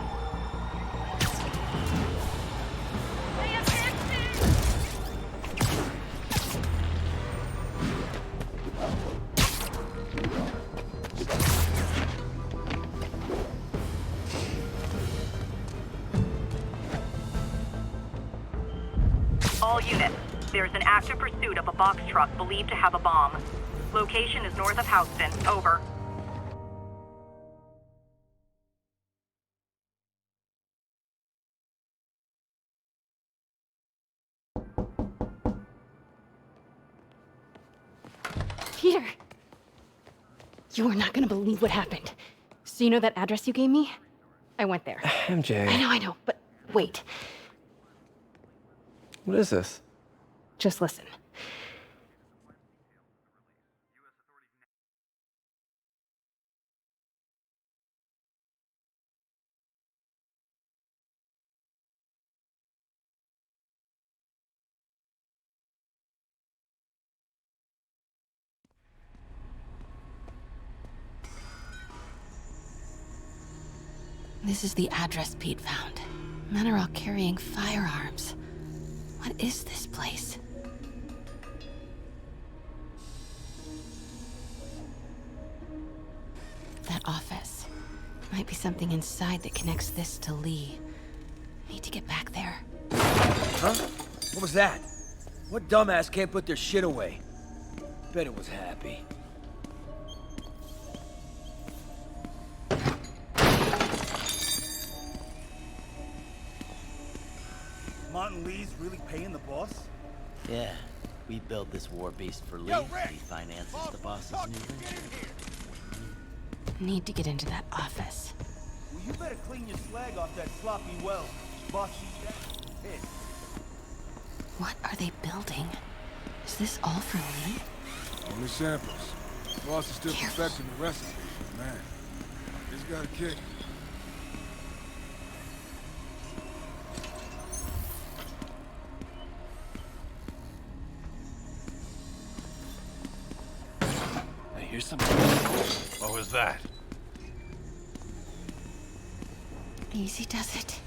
S19: All units, there's an active pursuit of a box truck believed to have a bomb. Location is north of Houston. Over.
S6: Peter! You are not gonna believe what happened. So you know that address you gave me? I went there.
S16: MJ.
S6: I know, but wait.
S16: What is this?
S6: Just listen.
S7: This is the address Pete found. Men are all carrying firearms. What is this place? That office. Might be something inside that connects this to Lee. Need to get back there.
S16: Huh? What was that? What dumbass can't put their shit away? Bet it was Happy.
S11: Martin Lee's really paying the boss?
S18: Yeah, we built this war beast for Lee. He finances the boss's new venture.
S7: Need to get into that office.
S11: Well, you better clean your slag off that sloppy well. Boss sees that. Hey.
S7: What are they building? Is this all for Lee?
S20: Only samples. Boss is still perfecting the recipe. Man, he's got a kick.
S4: Here's something. What was that?
S7: Easy does it.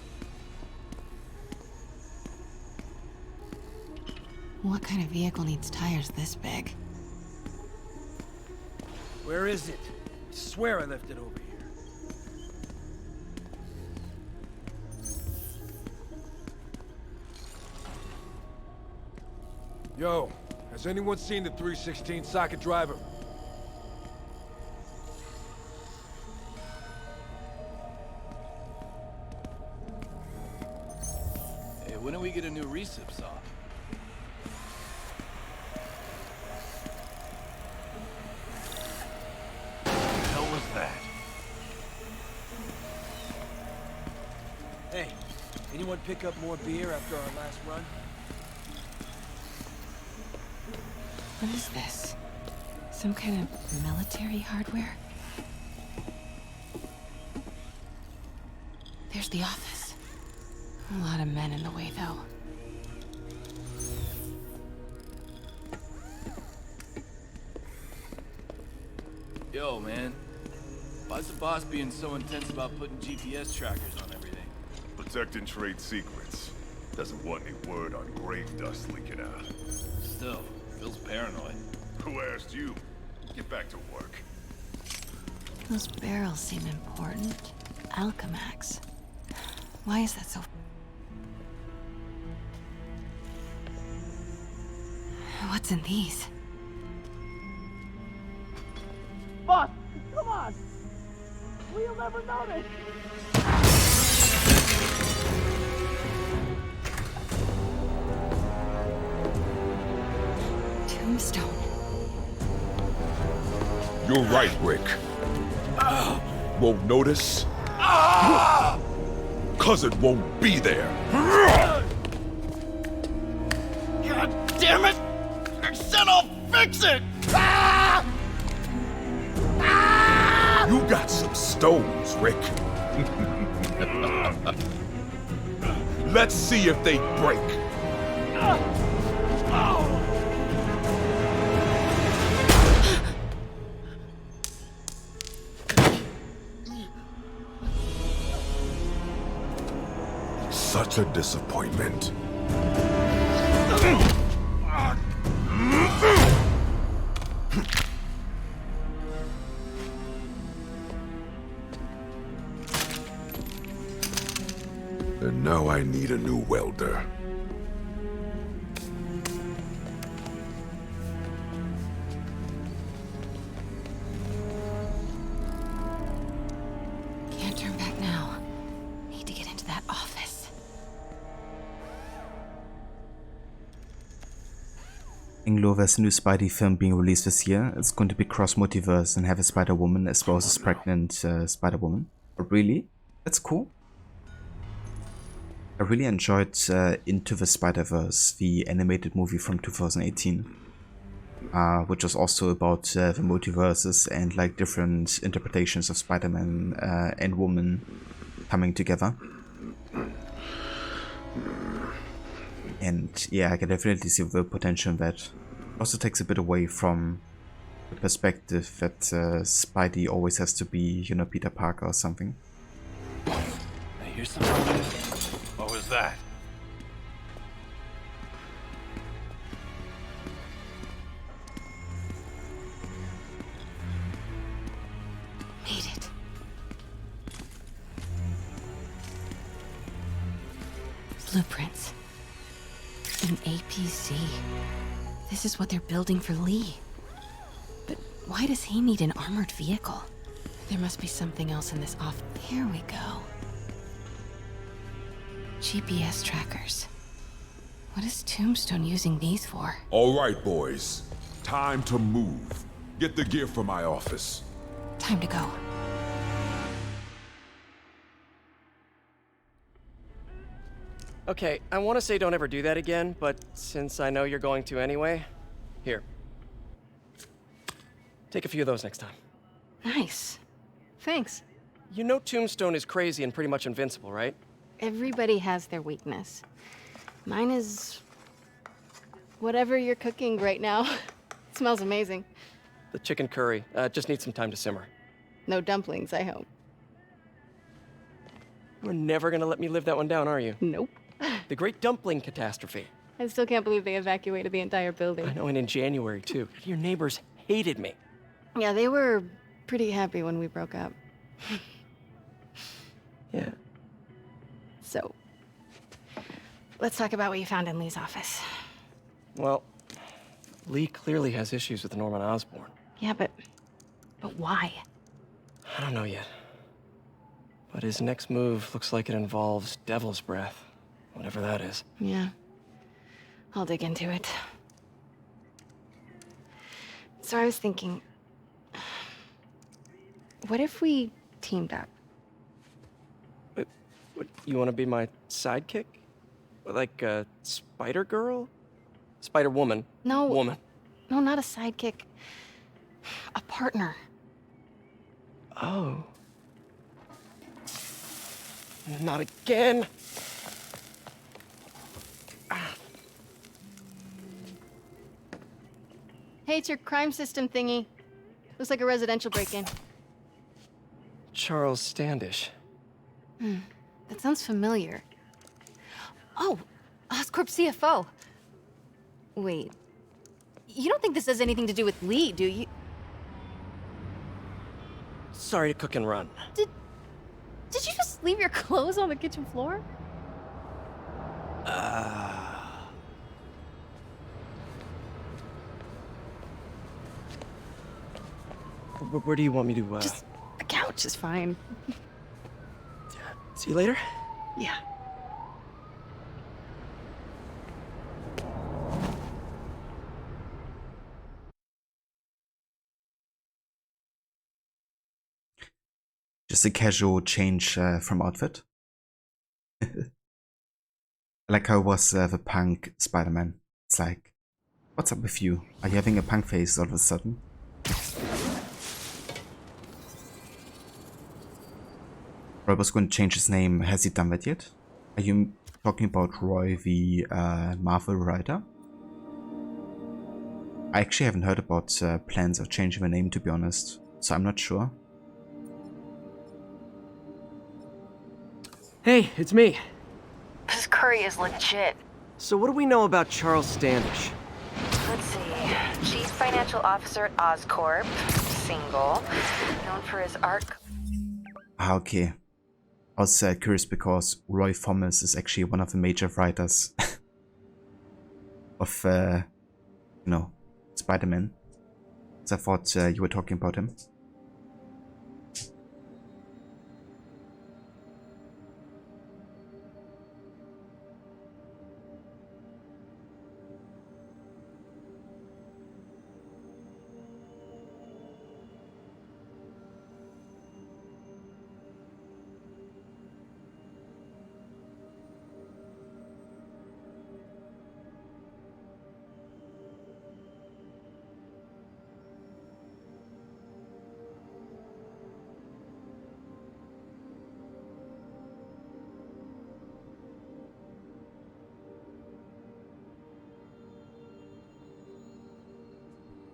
S7: What kind of vehicle needs tires this big?
S16: Where is it? I swear I left it over here.
S20: Yo, has anyone seen the 316 socket driver?
S4: Hey, when do we get a new recip saw? That.
S16: Hey, anyone pick up more beer after our last run?
S7: What is this? Some kind of military hardware? There's the office. A lot of men in the way, though.
S4: Yo, man. Why's the boss being so intense about putting GPS trackers on everything?
S21: Protecting trade secrets. Doesn't want any word on grave dust leaking out.
S4: Still, feels paranoid.
S21: Who asked you? Get back to work.
S7: Those barrels seem important. Alchemax. Why is that so... What's in these?
S11: Boss, come on! We'll never notice!
S21: You're right, Rick. Won't notice? Cause it won't be there.
S18: God damn it! I said I'll fix it!
S21: You got some stones, Rick. Let's see if they break. Such a disappointment. And now I need a new welder.
S7: Can't turn back now. Need to get into that office.
S1: Inglourious new Spidey film being released this year. It's going to be cross-multiverse and have a Spider-Woman as well as a pregnant Spider-Woman. But really? That's cool. I really enjoyed Into the Spider-Verse, the animated movie from 2018, which was also about the multiverses and like different interpretations of Spider-Man and Woman coming together. And yeah, I can definitely see the potential in that. Also takes a bit away from the perspective that Spidey always has to be, you know, Peter Parker or something.
S4: I hear something. What was that?
S7: Made it. Blueprints. An APC. This is what they're building for Lee. But why does he need an armored vehicle? There must be something else in this off. Here we go. GPS trackers. What is Tombstone using these for?
S21: All right, boys. Time to move. Get the gear from my office.
S7: Time to go.
S2: Okay, I want to say don't ever do that again, but since I know you're going to anyway, here. Take a few of those next time.
S6: Nice. Thanks.
S2: You know Tombstone is crazy and pretty much invincible, right?
S6: Everybody has their weakness. Mine is... whatever you're cooking right now. It smells amazing.
S2: The chicken curry. Just needs some time to simmer.
S6: No dumplings, I hope.
S2: You're never gonna let me live that one down, are you?
S6: Nope.
S2: The Great Dumpling Catastrophe.
S6: I still can't believe they evacuated the entire building.
S2: I know, and in January, too. Your neighbors hated me.
S6: Yeah, they were pretty happy when we broke up.
S2: Yeah.
S6: So, let's talk about what you found in Lee's office.
S2: Well, Lee clearly has issues with Norman Osborn.
S6: Yeah, but why?
S2: I don't know yet. But his next move looks like it involves Devil's Breath. Whatever that is.
S6: Yeah. I'll dig into it. So I was thinking, what if we teamed up?
S2: What, you want to be my sidekick? Like a Spider-Girl? Spider-Woman.
S6: No.
S2: Woman.
S6: No, not a sidekick. A partner.
S2: Oh. Not again.
S6: Hey, it's your crime system thingy. Looks like a residential break-in.
S2: Charles Standish.
S6: That sounds familiar. Oh, Oscorp CFO. Wait. You don't think this has anything to do with Lee, do you?
S2: Sorry to cook and run.
S6: Did you just leave your clothes on the kitchen floor?
S2: Where do you want me to,
S6: Just a couch is fine.
S2: See you later?
S6: Yeah.
S1: just a casual change from outfit. Like how it was the punk Spider-Man. It's like, what's up with you? Are you having a punk face all of a sudden? Roy was going to change his name. Has he done that yet? Are you talking about Roy the Marvel writer? I actually haven't heard about plans of changing the name, to be honest, so I'm not sure.
S2: Hey, it's me.
S3: This curry is legit.
S2: So what do we know about Charles Standish?
S3: Let's see. Chief Financial Officer at Oscorp. Single. Known for his art...
S1: Ah, okay. I was curious because Roy Thomas is actually one of the major writers of, you know, Spider-Man. So I thought you were talking about him.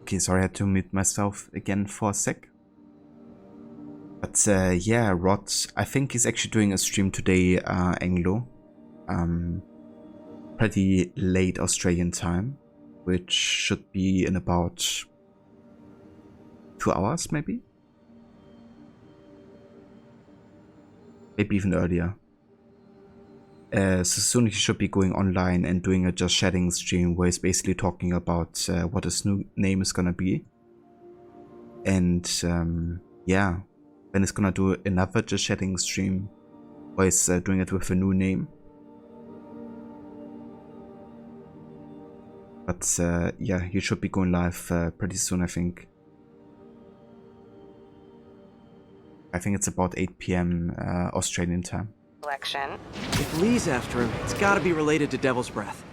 S1: Okay, sorry, I had to mute myself again for a sec. But yeah, Rod, I think he's actually doing a stream today, Anglo. Pretty late Australian time, which should be in about 2 hours, maybe? Maybe even earlier. So soon he should be going online and doing a Just Chatting stream where he's basically talking about what his new name is gonna be. And yeah, then he's gonna do another Just Chatting stream where he's doing it with a new name. But yeah, he should be going live pretty soon, I think. I think it's about 8 PM Australian time.
S2: If Lee's after him, it's gotta be related to Devil's Breath.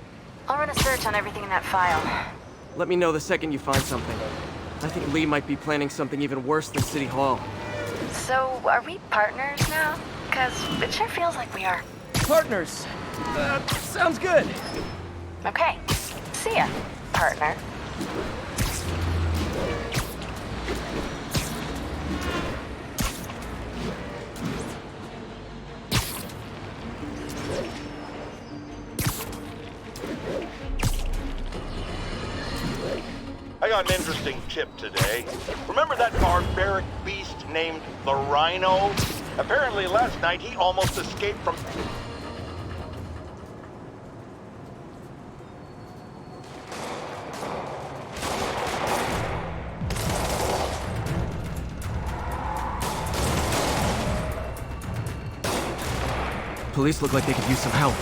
S3: I'll run a search on everything in that file.
S2: Let me know the second you find something. I think Lee might be planning something even worse than City Hall.
S3: So, are we partners now? Because it sure feels like we are.
S2: Partners! Sounds good!
S3: Okay. See ya, partner.
S14: I got an interesting tip today. Remember that barbaric beast named the Rhino? Apparently last night he almost escaped from...
S2: Police look like they could use some help.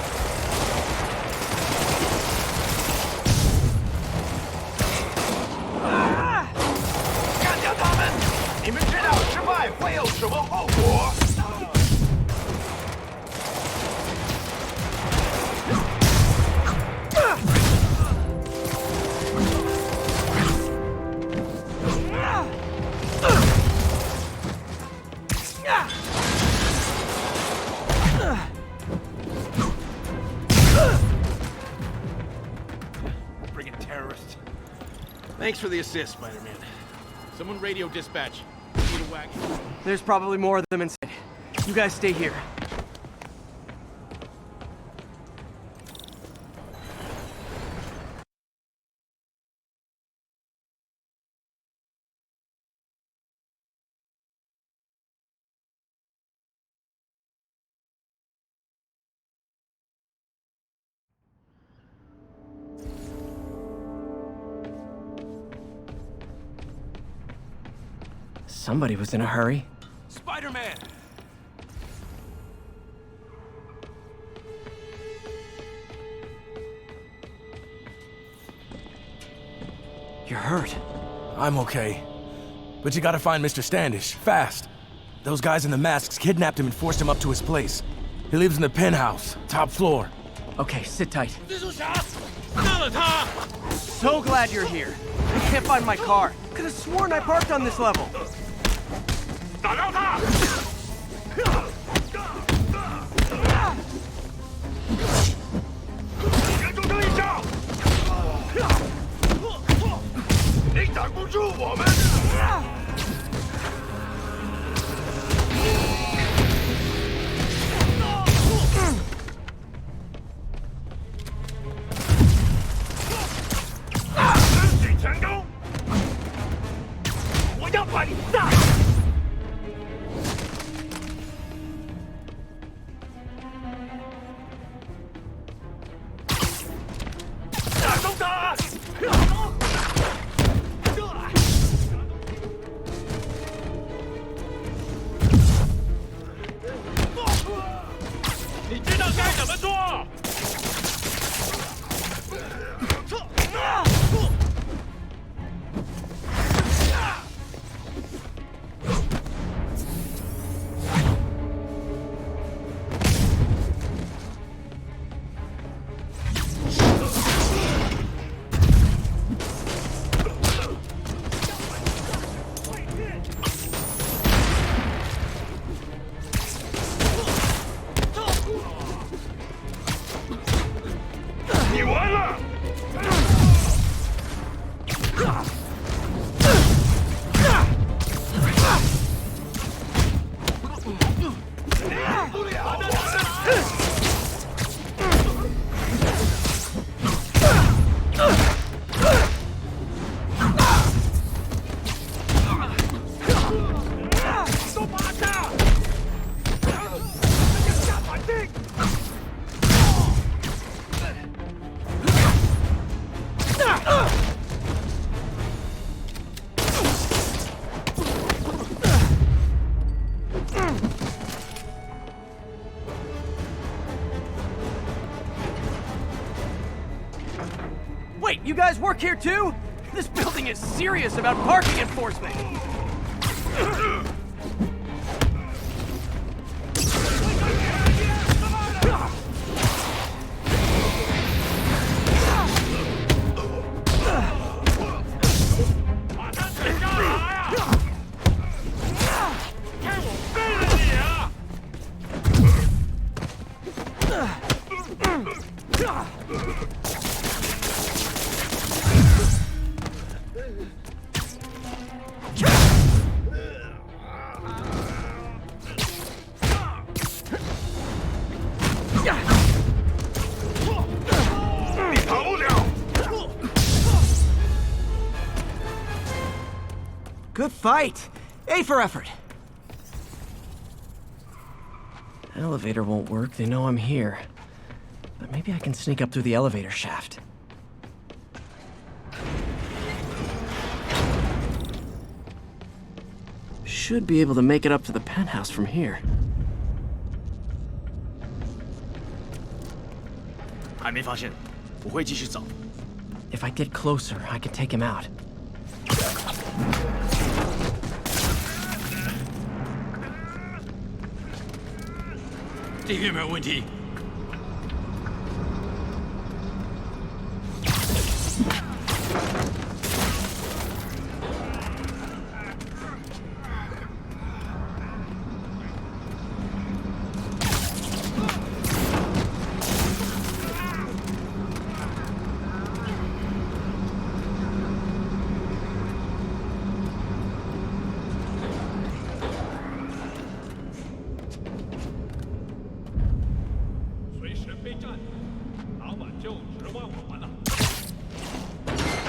S15: Thanks for the assist, Spider-Man. Someone radio dispatch. Need a wagon.
S2: There's probably more of them inside. You guys stay here. Somebody was in a hurry.
S15: Spider-Man!
S2: You're hurt.
S11: I'm okay. But you gotta find Mr. Standish, fast. Those guys in the masks kidnapped him and forced him up to his place. He lives in the penthouse, top floor.
S16: Okay, sit tight. So glad you're here. I can't find my car. Could have sworn I parked on this level. Wait, you guys work here too? This building is serious about parking enforcement. Good fight! A for effort!
S2: Elevator won't work, they know I'm here. But maybe I can sneak up through the elevator shaft. Should be able to make it up to the penthouse from here. If I get closer, I can take him out.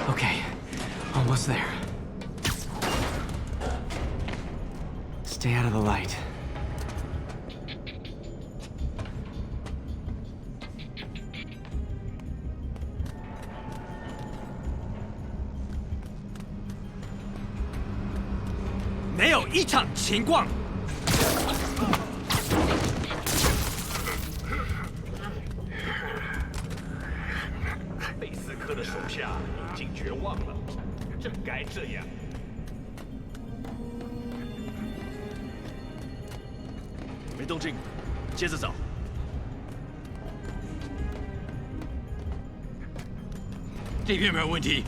S2: Okay, almost there. Stay out of the light.
S12: 没动静，接着找。
S22: 这边没有问题。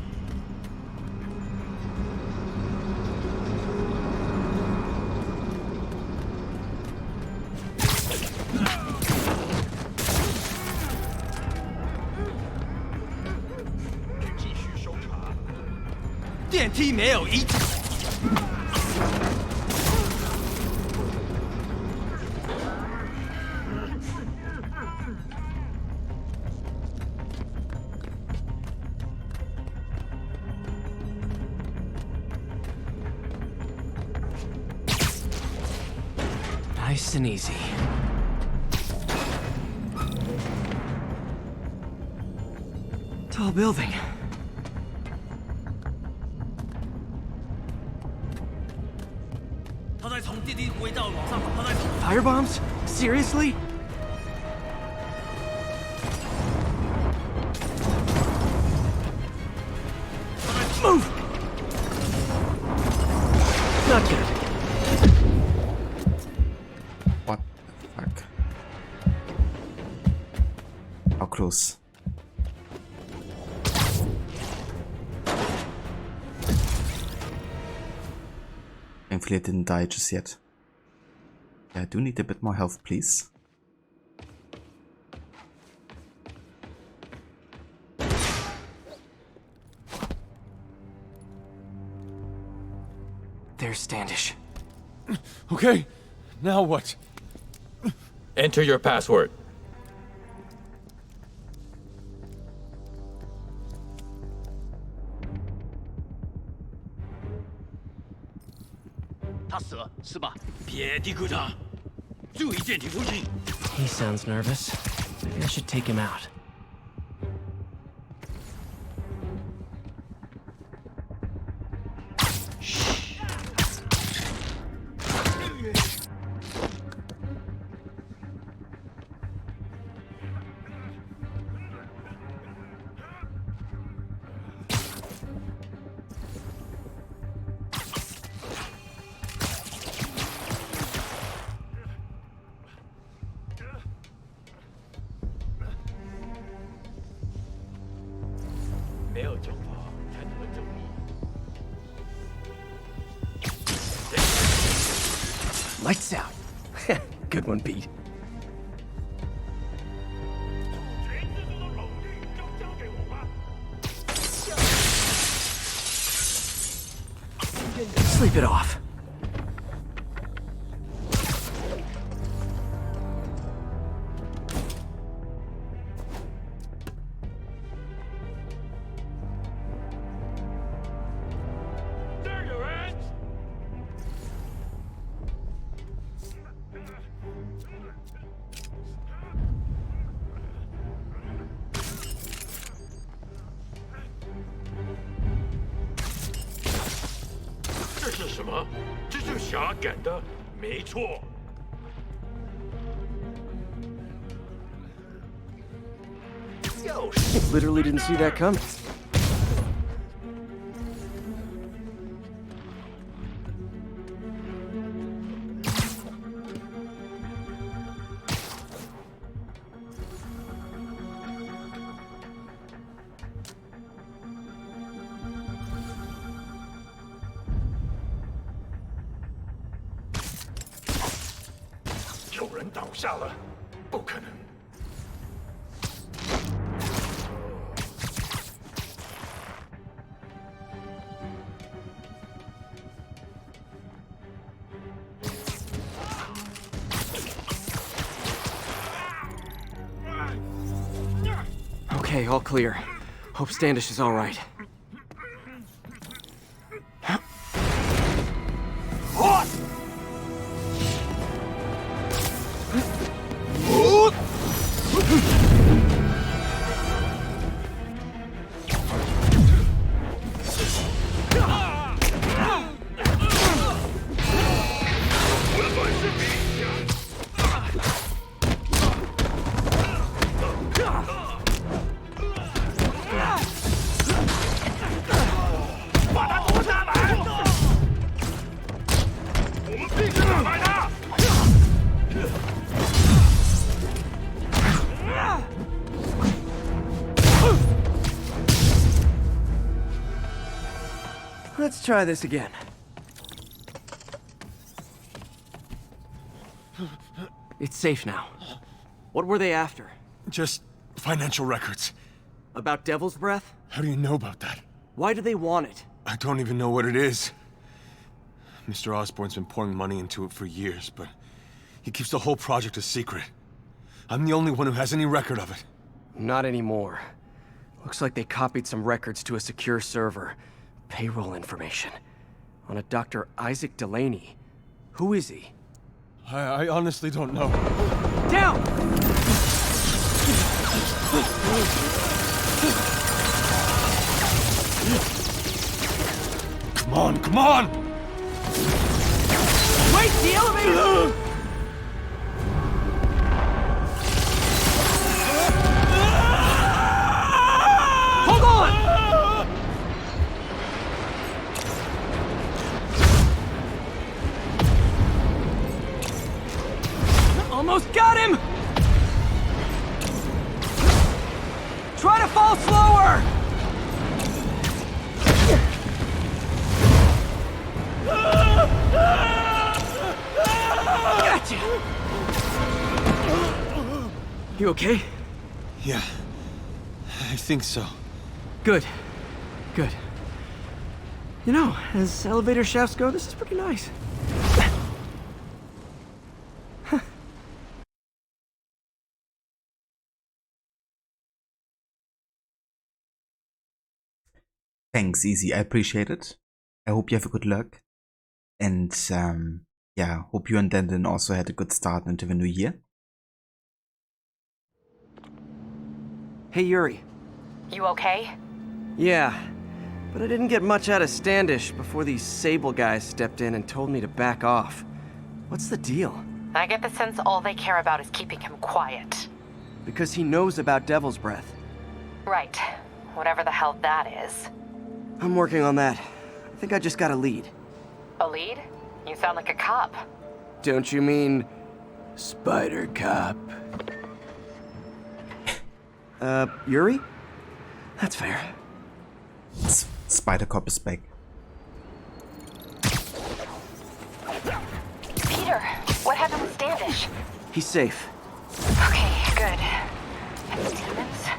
S12: 继续搜查。电梯没有遗址。
S2: Nice and easy. Tall building. Firebombs? Seriously? Move! Not good.
S1: What the fuck? How close? Thankfully I didn't die just yet. Yeah, I do need a bit more health, please.
S2: There's Standish.
S12: Okay, now what?
S23: Enter your password.
S2: He sounds nervous. Maybe I should take him out. Lights out. Good one, Pete. Sleep it off. Literally didn't see that coming. Okay, all clear. Hope Standish is all right.
S16: Let's try this again. It's safe now. What were they after?
S12: Just financial records.
S16: About Devil's Breath?
S12: How do you know about that?
S16: Why do they want it?
S12: I don't even know what it is. Mr. Osborn's been pouring money into it for years, but he keeps the whole project a secret. I'm the only one who has any record of it.
S16: Not anymore. Looks like they copied some records to a secure server. Payroll information. On a Dr. Isaac Delaney. Who is he?
S12: I honestly don't know.
S16: Down!
S12: Come on, come on!
S16: Wait, the elevator! Hold on! Almost got him! Try to fall slower! Gotcha! You okay?
S12: Yeah, I think so.
S16: Good. Good. You know, as elevator shafts go, this is pretty nice.
S1: Thanks, Easy. I appreciate it. I hope you have a good luck. And yeah, hope you and Dandon also had a good start into the new year.
S16: Hey, Yuri.
S3: You okay?
S16: Yeah, but I didn't get much out of Standish before these Sable guys stepped in and told me to back off. What's the deal?
S3: I get the sense all they care about is keeping him quiet.
S16: Because he knows about Devil's Breath.
S3: Right. Whatever the hell that is.
S16: I'm working on that. I think I just got a lead.
S3: A lead? You sound like a cop.
S16: Don't you mean... Spider Cop? Yuri? That's fair.
S1: Spider Cop is back.
S3: Peter, what happened with Standish?
S16: He's safe.
S3: Okay, good. And the demons?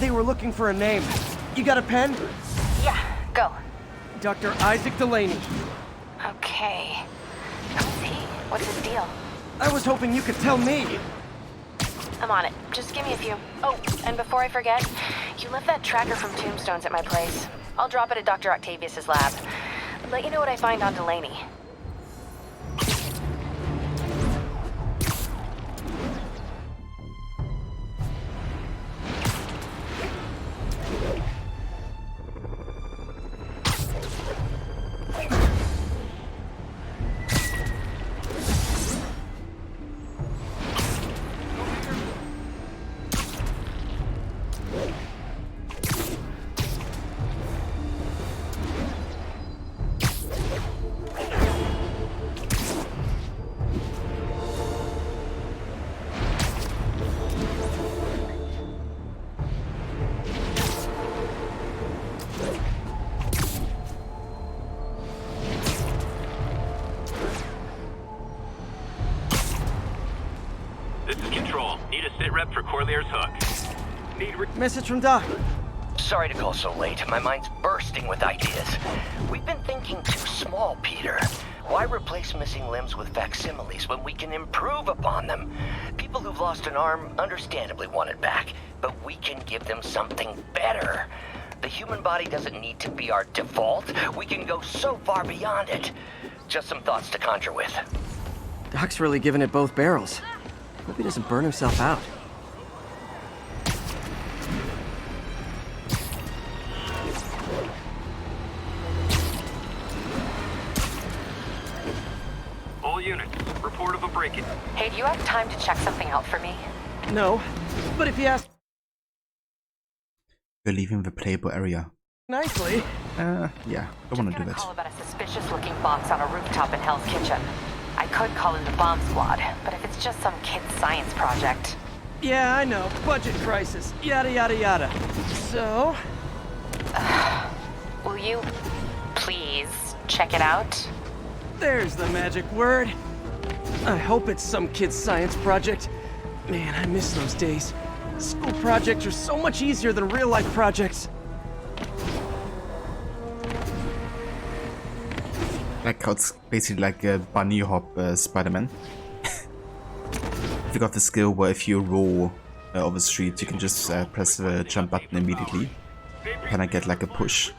S16: They were looking for a name. You got a pen?
S3: Yeah, go.
S16: Dr. Isaac Delaney.
S3: Okay. Who's he? What's his deal?
S16: I was hoping you could tell me.
S3: I'm on it. Just give me a few. Oh, and before I forget, you left that tracker from Tombstones at my place. I'll drop it at Dr. Octavius's lab. Let you know what I find on Delaney.
S9: For Corlear's Hook.
S16: Message from Doc.
S10: Sorry to call so late. My mind's bursting with ideas. We've been thinking too small, Peter. Why replace missing limbs with facsimiles when we can improve upon them? People who've lost an arm understandably want it back, but we can give them something better. The human body doesn't need to be our default. We can go so far beyond it. Just some thoughts to conjure with.
S16: Doc's really giving it both barrels. Hope he doesn't burn himself out.
S9: All units, report of a break-in.
S3: Hey, do you have time to check something out for me?
S16: No, but if you ask
S1: We're leaving the playable area.
S16: nicely.
S1: Yeah, don't want to do that.
S3: Call about a suspicious-looking box on a rooftop in Hell's Kitchen. I could call in the bomb squad, but if it's just some kid's science project...
S16: Yeah, I know. Budget crisis. Yada, yada, yada. So?
S3: Will you please check it out?
S16: There's the magic word. I hope it's some kid's science project. Man, I miss those days. School projects are so much easier than real-life projects.
S1: Like how it's basically like a bunny hop Spider-Man. If you got the skill where if you roll over the street, you can just press the jump button immediately. Kind of get like a push.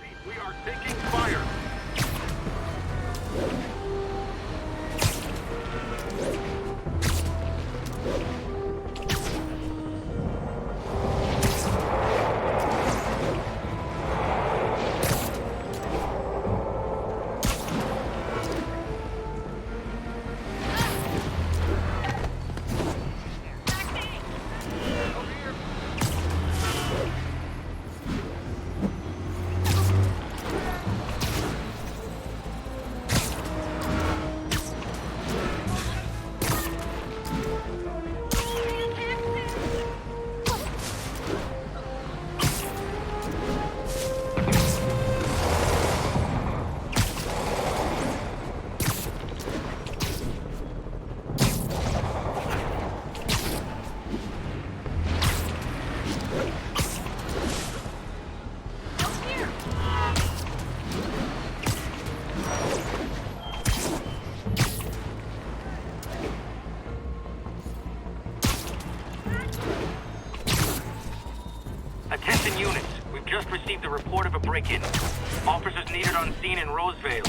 S9: Attention units, we've just received a report of a break-in. Officers needed on scene in Rosevale.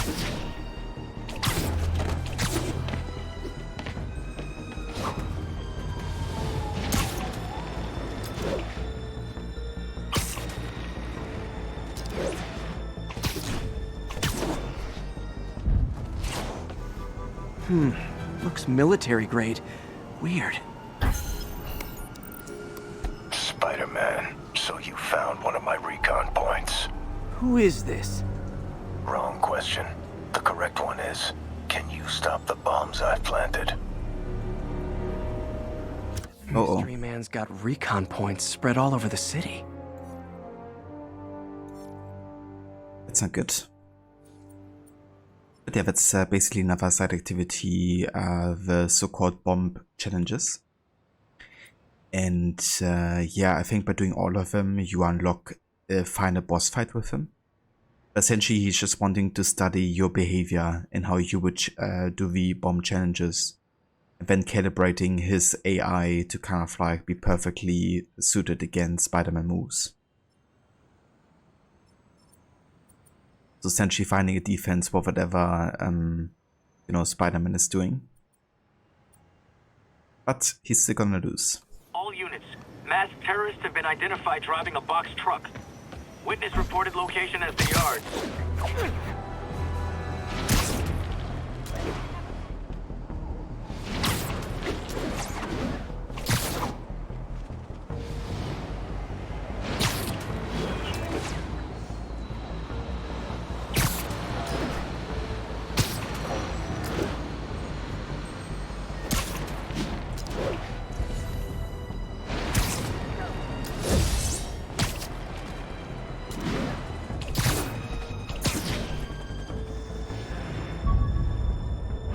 S16: Looks military grade. Weird.
S10: Spider-Man, so you found one of my recon points.
S16: Who is this?
S10: Wrong question. The correct one is, can you stop the bombs I've planted?
S16: Mystery Man's got recon points spread all over the city.
S1: That's not good. But yeah, that's basically another side activity, the so-called bomb challenges. And yeah, I think by doing all of them, you unlock a final boss fight with him. Essentially, he's just wanting to study your behavior and how you would do the bomb challenges. And then calibrating his AI to kind of like be perfectly suited against Spider-Man moves. So essentially finding a defense for whatever, you know, Spider-Man is doing. But he's still gonna lose.
S9: All units, masked terrorists have been identified driving a box truck. Witness reported location as the yards.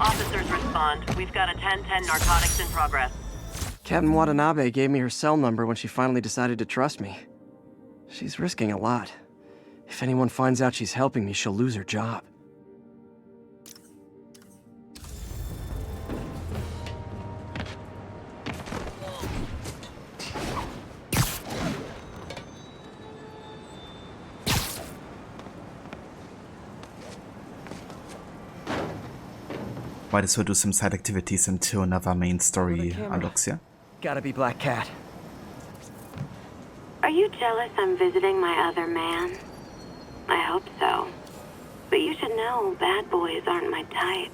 S19: Officers respond. We've got a 10-10 narcotics in progress.
S16: Captain Watanabe gave me her cell number when she finally decided to trust me. She's risking a lot. If anyone finds out she's helping me, she'll lose her job.
S1: Might as well do some side activities until another main story unlocks, yeah?
S16: Gotta be Black Cat.
S8: Are you jealous I'm visiting my other man? I hope so. But you should know bad boys aren't my type.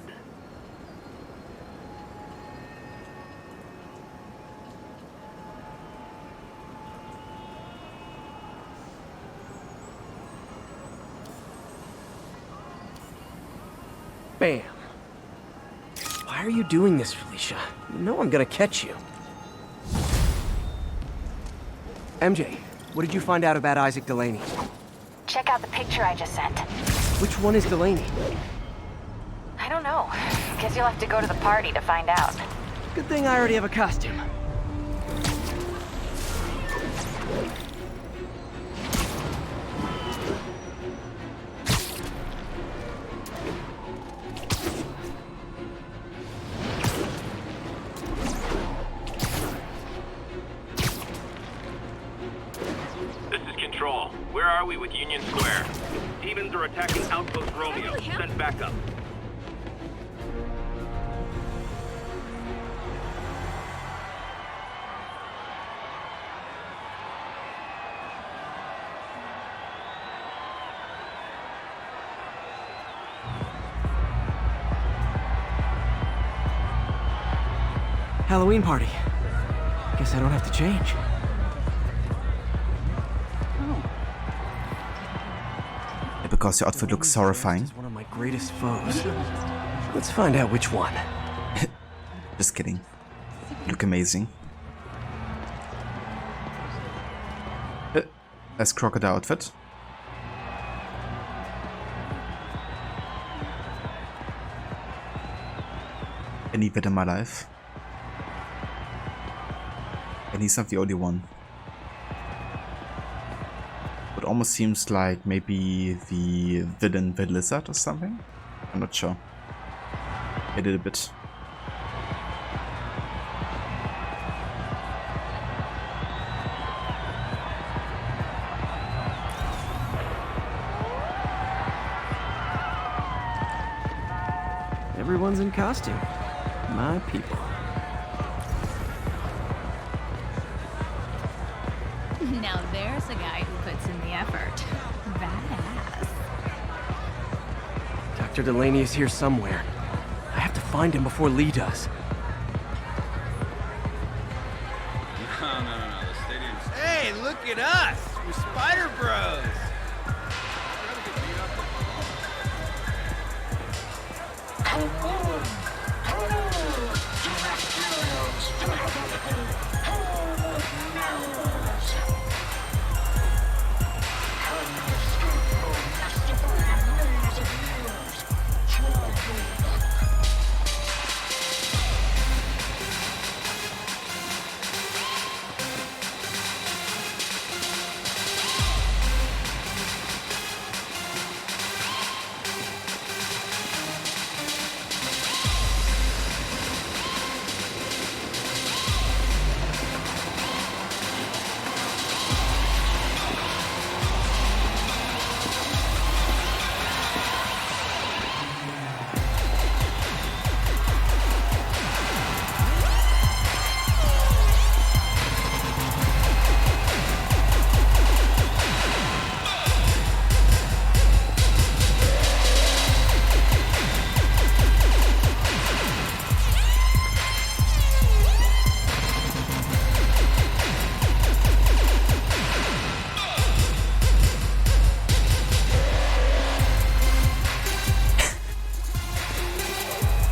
S16: Bam. Why are you doing this, Felicia? You know I'm gonna catch you. MJ, what did you find out about Isaac Delaney?
S3: Check out the picture I just sent.
S2: Which one is Delaney?
S3: I don't know. Guess you'll have to go to the party to find out.
S2: Good thing I already have a costume.
S9: This is Control. Where are we with Union Square? Demons are attacking Outpost Romeo. Send backup.
S2: Halloween party. Guess I don't have to change.
S1: Yeah, because your outfit looks horrifying.
S2: One of my greatest foes. Let's find out which one.
S1: Just kidding. You look amazing. That's crocodile outfit. Any bit in my life. And he's not the only one. It almost seems like maybe the villain Lizard or something. I'm not sure. I did a bit.
S2: Everyone's in costume. My people.
S5: Now there's a guy who puts in the effort. Badass.
S2: Dr. Delaney is here somewhere. I have to find him before Lee does.
S11: No. The stadium's... Hey, look at us! We're Spider Bros!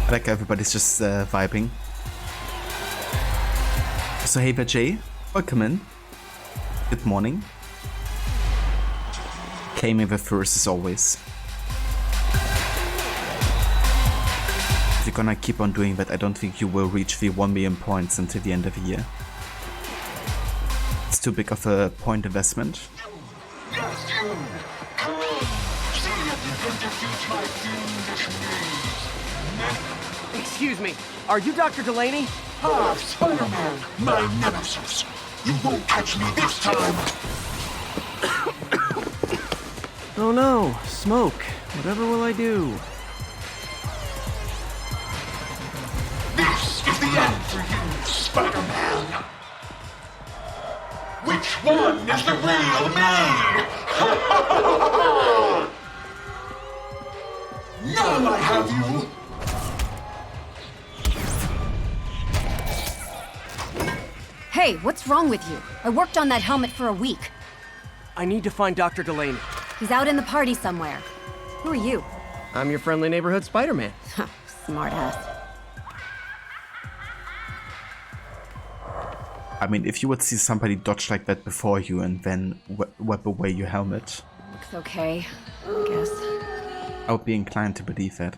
S1: I like everybody's just vibing. So hey Vijay, welcome in. Good morning. Came in the first as always. If you're gonna keep on doing that, I don't think you will reach the 1 million points until the end of the year. It's too big of a point investment.
S13: Yes, you! Come on! See if you can defeat my fiendish maze!
S2: Excuse me, are you Dr. Delaney?
S13: Ah, Spider-Man, my nemesis! You won't catch me this time!
S2: Oh no, smoke. Whatever will I do?
S13: This is the end for you, Spider-Man! Which one is the real me? Now I have you!
S17: Hey, what's wrong with you? I worked on that helmet for a week.
S2: I need to find Dr. Delaney.
S17: He's out in the party somewhere. Who are you?
S2: I'm your friendly neighborhood Spider-Man.
S17: Smartass.
S1: I mean, if you would see somebody dodge like that before you and then whip away your helmet.
S17: Looks okay, I guess.
S1: I would be inclined to believe that.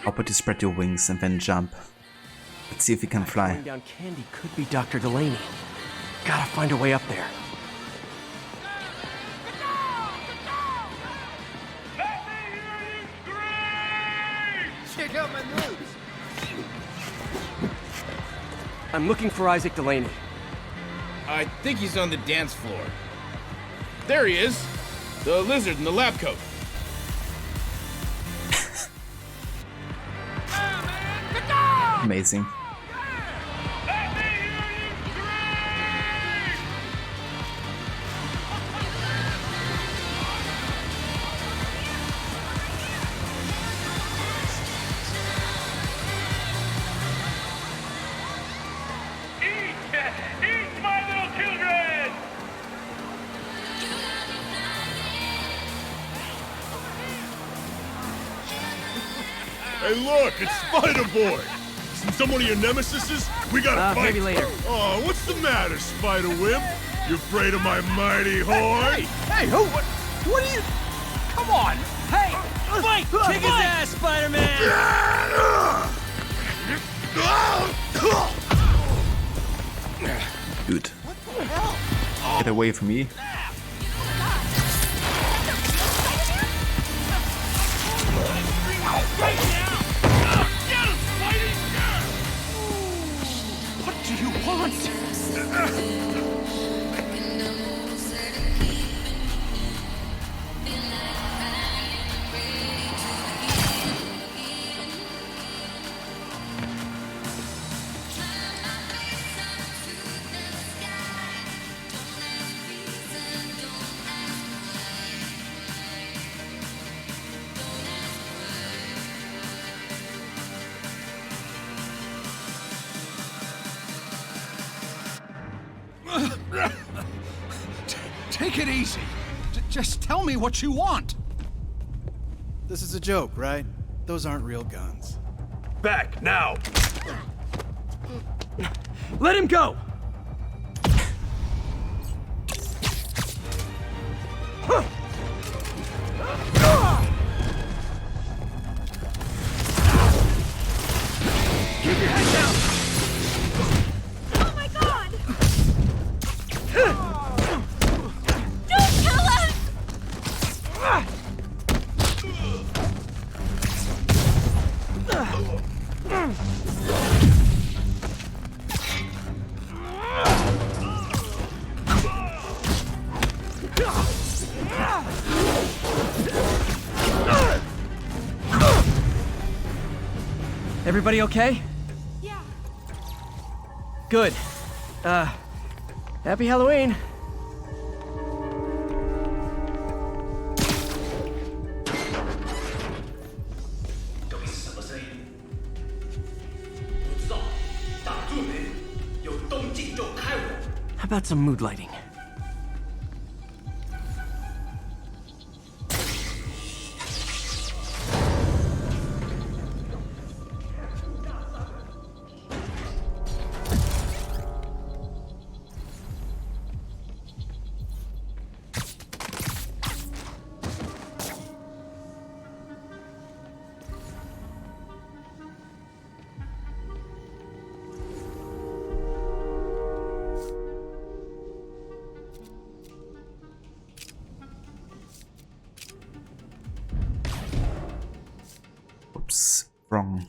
S1: How about you spread your wings and then jump? Let's see if you can fly.
S2: Going down Candy could be Dr. Delaney. Gotta find a way up there.
S11: Check out my moves.
S2: I'm looking for Isaac Delaney.
S4: I think he's on the dance floor. There he is. The lizard in the lab coat.
S1: Amazing.
S13: Eat, my little children!
S21: Hey, look, it's Spider-Boy. Seen someone of your nemesises? We gotta fight.
S2: Maybe later.
S21: Oh, what's the matter, Spider-Wimp? You afraid of my mighty horde?
S11: Hey, who? What are you? Come on! Hey! Fight!
S16: Kick his ass, Spider-Man!
S1: Dude. Get away from me.
S11: What do you want? Take it easy. Just tell me what you want.
S18: This is a joke, right? Those aren't real guns.
S21: Back, now!
S16: Let him go! Keep your head down!
S13: Oh my god! Don't kill us!
S2: Everybody okay?
S13: Yeah.
S2: Good. Happy Halloween. How about some mood lighting?
S1: Oops, wrong.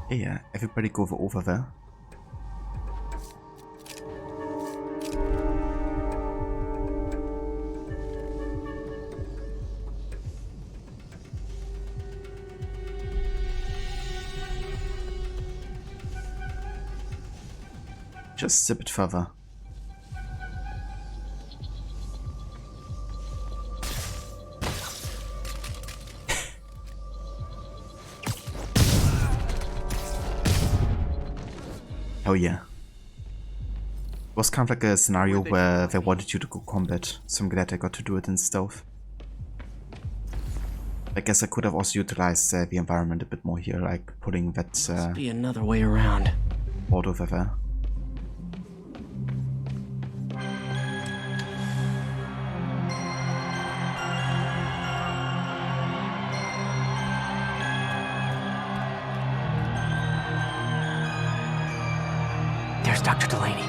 S1: Yeah, everybody go over there. Just a bit further. Oh yeah. It was kind of like a scenario where they wanted you to go combat, so I'm glad I got to do it in stealth. I guess I could have also utilized the environment a bit more here, like putting that
S2: Must be another way around.
S1: board over there.
S2: There's Dr. Delaney.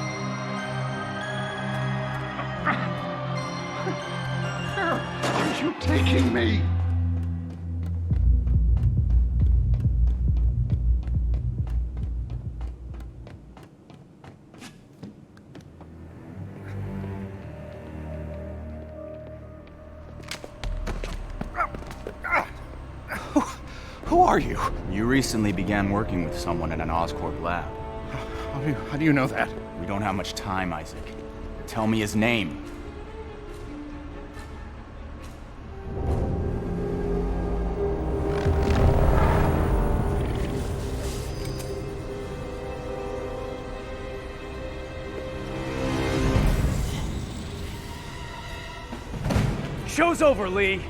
S13: Where are you taking me?
S6: Who are you? You recently began working with someone in an Oscorp lab. How do you know that? We don't have much time, Isaac. Tell me his name.
S16: Show's over, Lee.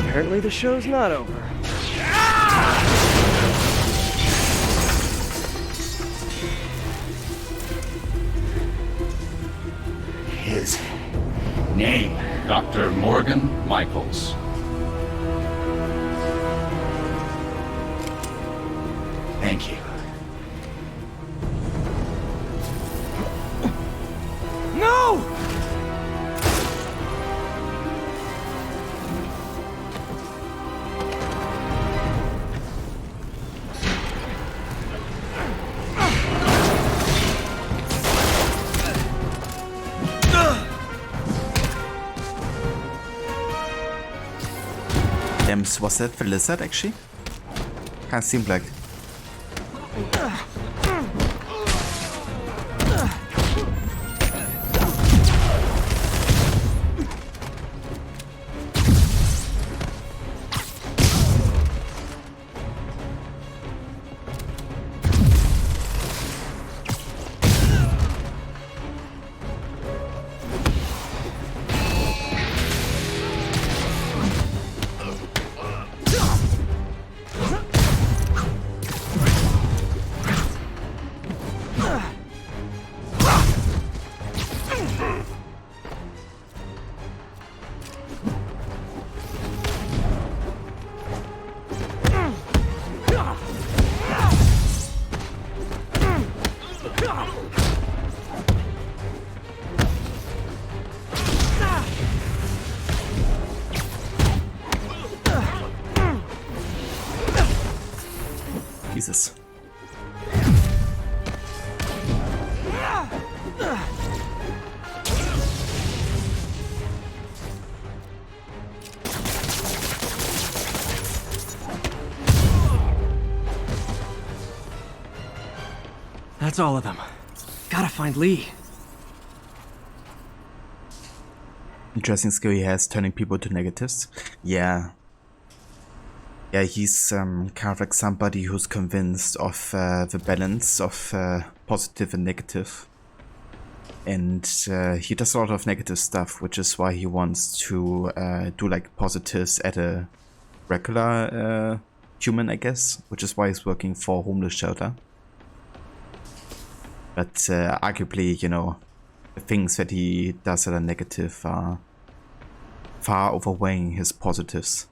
S16: Apparently the show's not over.
S7: His name, Dr. Morgan Michaels. Thank you.
S16: No!
S1: Was that the lizard actually? Kinda seemed like. Jesus.
S2: That's all of them. Gotta find Lee.
S1: Interesting skill he has, turning people to negatives. Yeah. Yeah, he's kind of like somebody who's convinced of the balance of positive and negative. And he does a lot of negative stuff, which is why he wants to do like positives at a regular human, I guess. Which is why he's working for a homeless shelter. But arguably, you know, the things that he does that are negative are far outweighing his positives.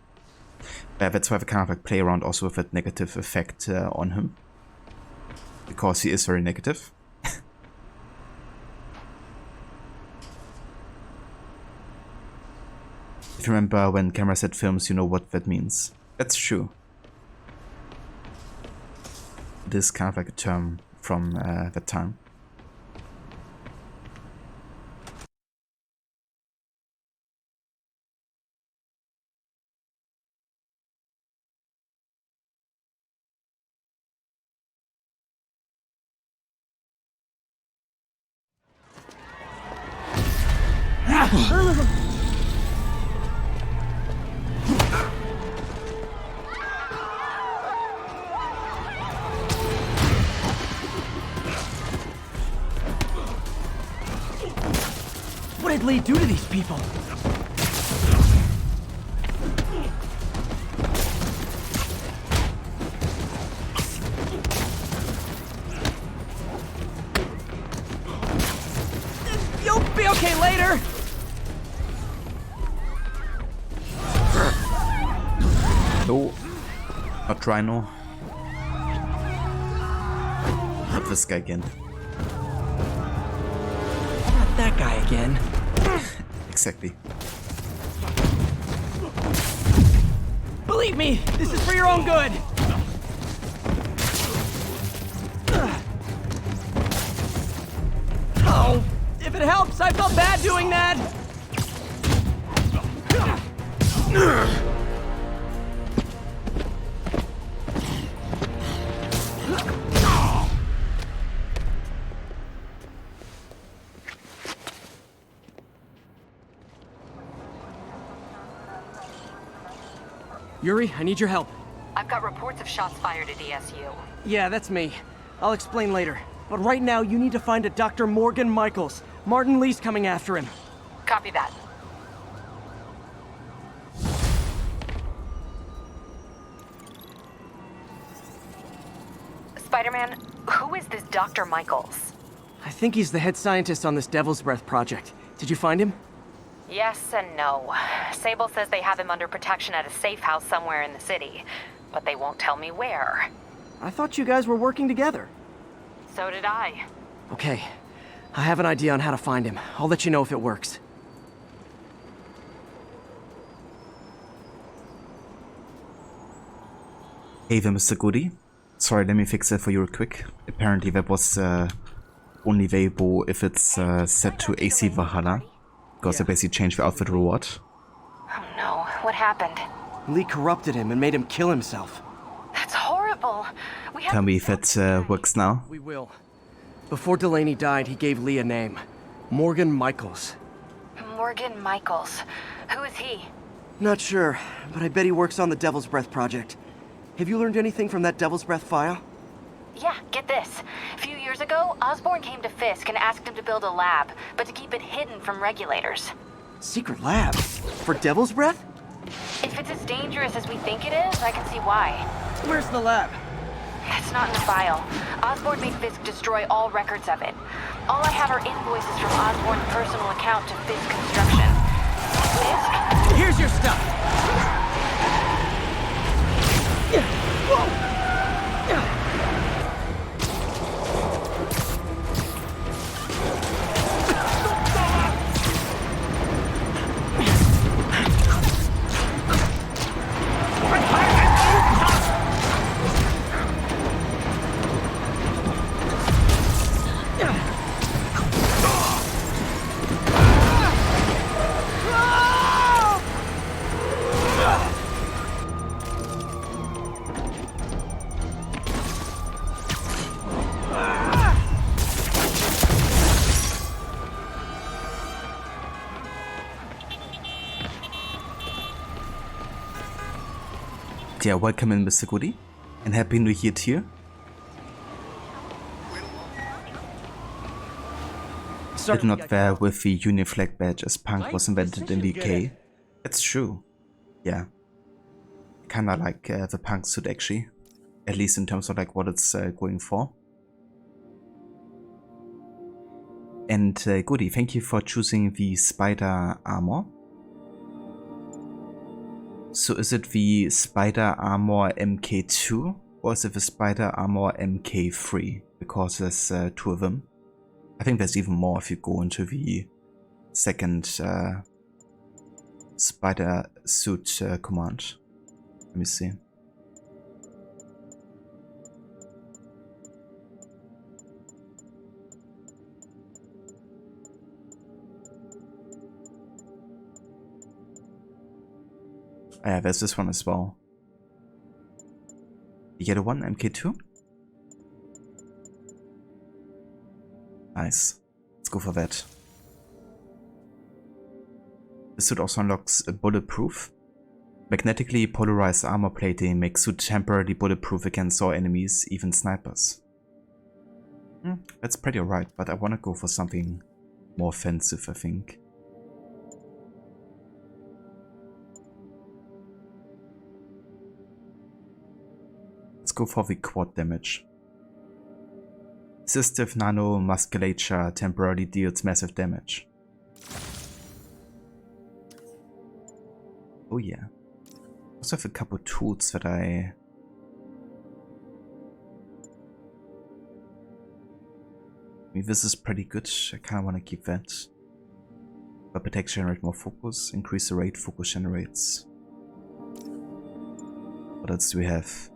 S1: That's why we kind of like play around also with that negative effect on him. Because he is very negative. If you remember when camera said films, you know what that means. That's true. It is kind of like a term from that time.
S16: did Lee do to these people? You'll be okay later!
S1: No. Not Rhino. Not this guy again.
S16: Not that guy again.
S1: Exactly.
S16: Believe me, this is for your own good! Oh, if it helps, I felt bad doing that! Yuri, I need your help.
S19: I've got reports of shots fired at ESU.
S16: Yeah, that's me. I'll explain later. But right now, you need to find a Dr. Morgan Michaels. Martin Lee's coming after him.
S19: Copy that. Spider-Man, who is this Dr. Michaels?
S16: I think he's the head scientist on this Devil's Breath project. Did you find him?
S3: Yes and no. Sable says they have him under protection at a safe house somewhere in the city, but they won't tell me where.
S16: I thought you guys were working together.
S3: So did I.
S16: Okay. I have an idea on how to find him. I'll let you know if it works.
S1: Hey there, Mr. Goody. Sorry, let me fix that for you real quick. Apparently that was only available if it's set to AC Valhalla. Because they basically changed the outfit reward.
S3: Oh no, what happened?
S16: Lee corrupted him and made him kill himself.
S3: That's horrible.
S1: Tell me if that works now.
S16: We will. Before Delaney died, he gave Lee a name. Morgan Michaels.
S3: Morgan Michaels. Who is he?
S16: Not sure, but I bet he works on the Devil's Breath project. Have you learned anything from that Devil's Breath file?
S3: Yeah, get this. A few years ago, Osborn came to Fisk and asked him to build a lab, but to keep it hidden from regulators.
S16: Secret lab? For Devil's Breath?
S3: If it's as dangerous as we think it is, I can see why.
S16: Where's the lab?
S3: It's not in the file. Osborn made Fisk destroy all records of it. All I have are invoices from Osborn's personal account to Fisk Construction. Fisk?
S16: Here's your stuff! Whoa!
S1: Yeah, welcome in, Mr. Goody, and Happy New Year to you. Did not wear with the Union flag badge as punk was invented in the UK. It's true. Yeah. Kinda like the punk suit actually. At least in terms of like what it's going for. And Goody, thank you for choosing the spider armor. So is it the Spider Armor MK2 or is it the Spider Armor MK3? Because there's two of them. I think there's even more if you go into the second Spider Suit command. Let me see. Oh yeah, there's this one as well. The yellow one, MK2. Nice. Let's go for that. This suit also unlocks a bulletproof. Magnetically polarized armor plating makes suit temporarily bulletproof against all enemies, even snipers. That's pretty alright, but I wanna go for something more offensive, I think. go for the quad damage. Resistive nano musculature temporarily deals massive damage. Oh yeah. I also have a couple tools that I... I mean, this is pretty good. I kind of want to keep that. But protect generate more focus. Increase the rate focus generates. What else do we have?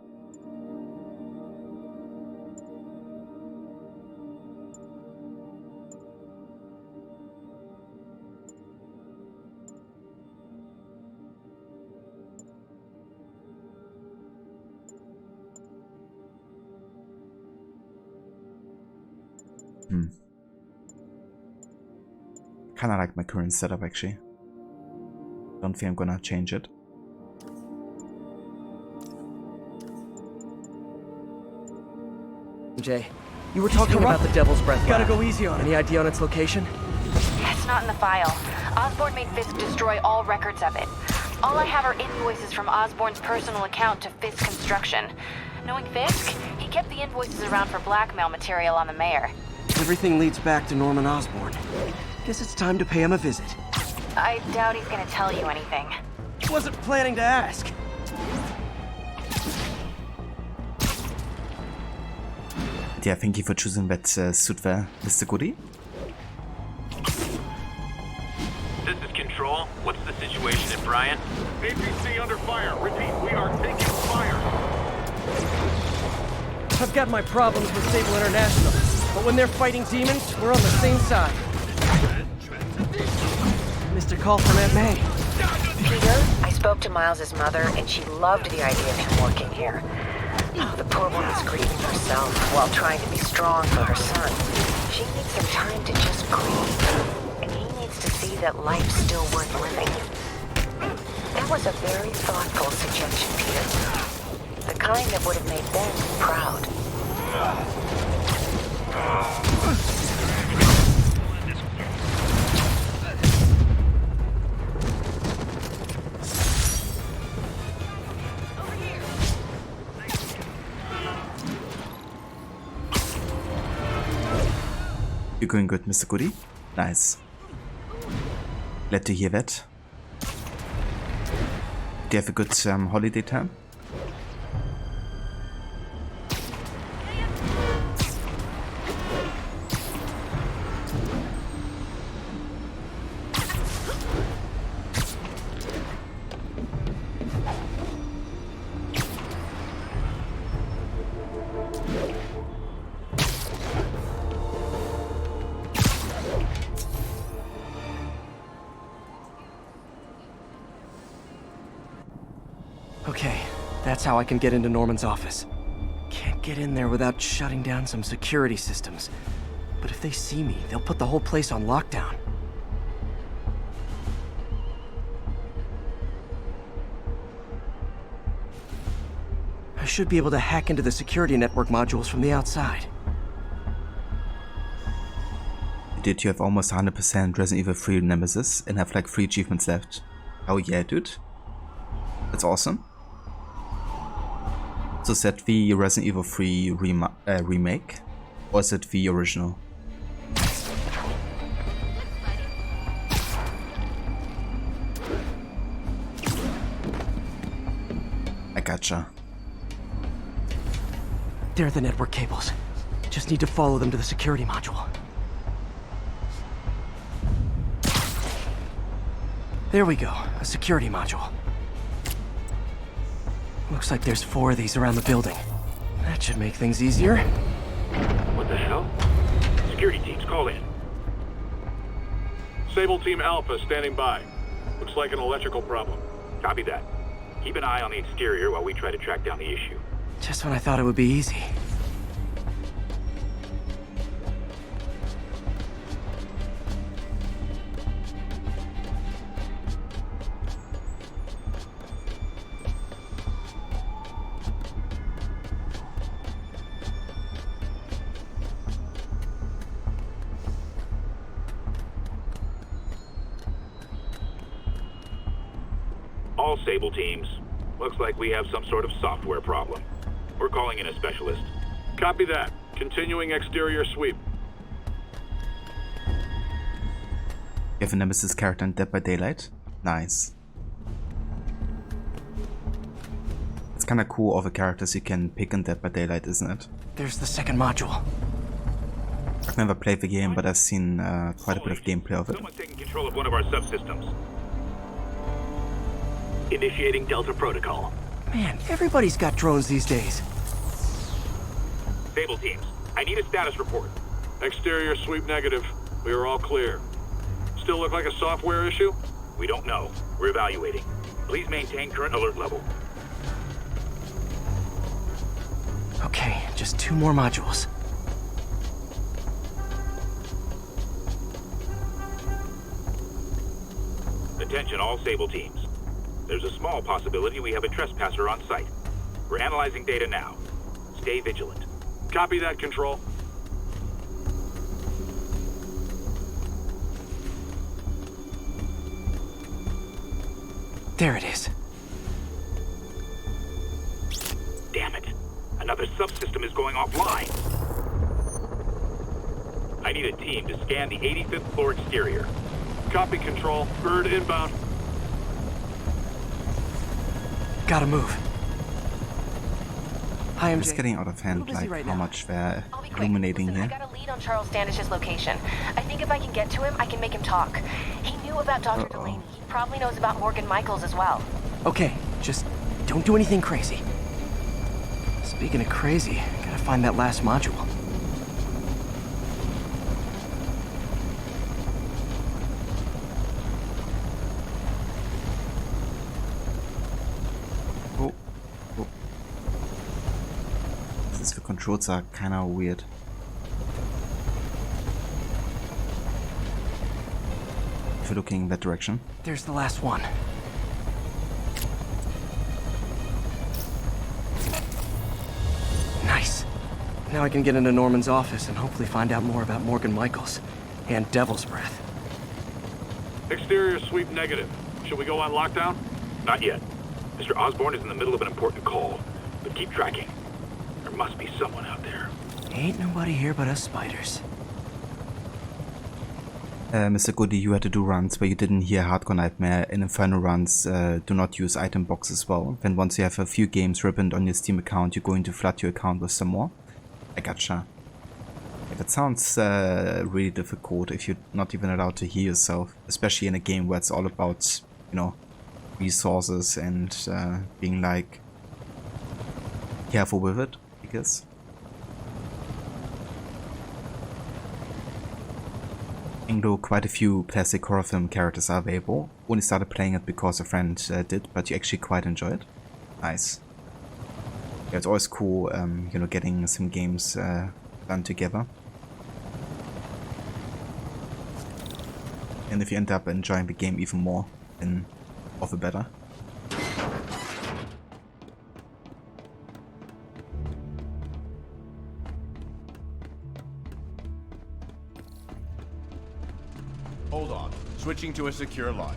S1: Kinda like my current setup actually. Don't think I'm gonna change it.
S2: Jay, you were talking about the Devil's Breath.
S16: Gotta go easy on it.
S2: Any idea on its location?
S3: It's not in the file. Osborn made Fisk destroy all records of it. All I have are invoices from Osborn's personal account to Fisk Construction. Knowing Fisk, he kept the invoices around for blackmail material on the mayor.
S2: Everything leads back to Norman Osborn. Guess it's time to pay him a visit.
S3: I doubt he's gonna tell you anything.
S16: Wasn't planning to ask.
S1: Yeah, thank you for choosing that suit there, Mr. Goody.
S9: This is Control. What's the situation at Bryant?
S21: APC under fire. Repeat, we are taking fire.
S16: I've got my problems with Sable International, but when they're fighting demons, we're on the same side. Mr. Call from Aunt May.
S3: Peter, I spoke to Miles's mother, and she loved the idea of him working here. Oh, the poor woman's grieving herself while trying to be strong for her son. She needs some time to just grieve, and he needs to see that life's still worth living. That was a very thoughtful suggestion, Peter. The kind that would have made Ben proud.
S1: You're going good, Mr. Goody. Nice. Glad to hear that. Do you have a good holiday time?
S2: Okay, that's how I can get into Norman's office. Can't get in there without shutting down some security systems. But if they see me, they'll put the whole place on lockdown. I should be able to hack into the security network modules from the outside.
S1: Did you have almost 100% Resident Evil 3 Nemesis and have like 3 achievements left? Oh yeah, dude. That's awesome. So is that the Resident Evil 3 remake? Or is it the original? I gotcha.
S2: There are the network cables. Just need to follow them to the security module. There we go, a security module. Looks like there's 4 of these around the building. That should make things easier.
S9: What the hell? Security teams, call in.
S21: Sable Team Alpha standing by. Looks like an electrical problem.
S9: Copy that. Keep an eye on the exterior while we try to track down the issue.
S2: Just when I thought it would be easy.
S9: All Sable teams. Looks like we have some sort of software problem.
S14: We're calling in a specialist. Copy that. Continuing exterior sweep.
S1: You have a Nemesis character in Dead by Daylight? Nice. It's kinda cool all the characters you can pick in Dead by Daylight, isn't it?
S2: There's the second module.
S1: I've never played the game, but I've seen quite a bit of gameplay of it.
S14: Someone's taking control of one of our subsystems. Initiating Delta Protocol.
S2: Man, everybody's got drones these days.
S14: Sable teams, I need a status report.
S21: Exterior sweep negative. We are all clear. Still look like a software issue?
S14: We don't know. We're evaluating. Please maintain current alert level.
S2: Okay, just 2 more modules.
S14: Attention all Sable teams. There's a small possibility we have a trespasser on site. We're analyzing data now. Stay vigilant.
S21: Copy that, Control.
S2: There it is.
S14: Damn it. Another subsystem is going offline. I need a team to scan the 85th floor exterior.
S21: Copy, Control. Bird inbound.
S2: Gotta move. Hi, MJ.
S1: It's getting out of hand, like how much they're illuminating here.
S3: I got a lead on Charles Standish's location. I think if I can get to him, I can make him talk. He knew about Dr. Delaney. He probably knows about Morgan Michaels as well.
S2: Okay, just don't do anything crazy. Speaking of crazy, gotta find that last module.
S1: The controls are kinda weird. If you're looking that direction.
S2: There's the last one. Nice. Now I can get into Norman's office and hopefully find out more about Morgan Michaels and Devil's Breath.
S21: Exterior sweep negative. Should we go on lockdown?
S14: Not yet. Mr. Osborn is in the middle of an important call, but keep tracking. There must be someone out there.
S2: Ain't nobody here but us spiders.
S1: Mr. Goody, you had to do runs where you didn't hear Hardcore Nightmare. In Inferno runs, do not use item boxes as well. Then once you have a few games ribboned on your Steam account, you're going to flood your account with some more. I gotcha. Yeah, that sounds really difficult if you're not even allowed to hear yourself. Especially in a game where it's all about, you know, resources and being like careful with it, I guess. Though quite a few classic horror film characters are available. Only started playing it because a friend did, but you actually quite enjoy it. Nice. Yeah, it's always cool, you know, getting some games done together. And if you end up enjoying the game even more, then all the better.
S15: Hold on. Switching to a secure line.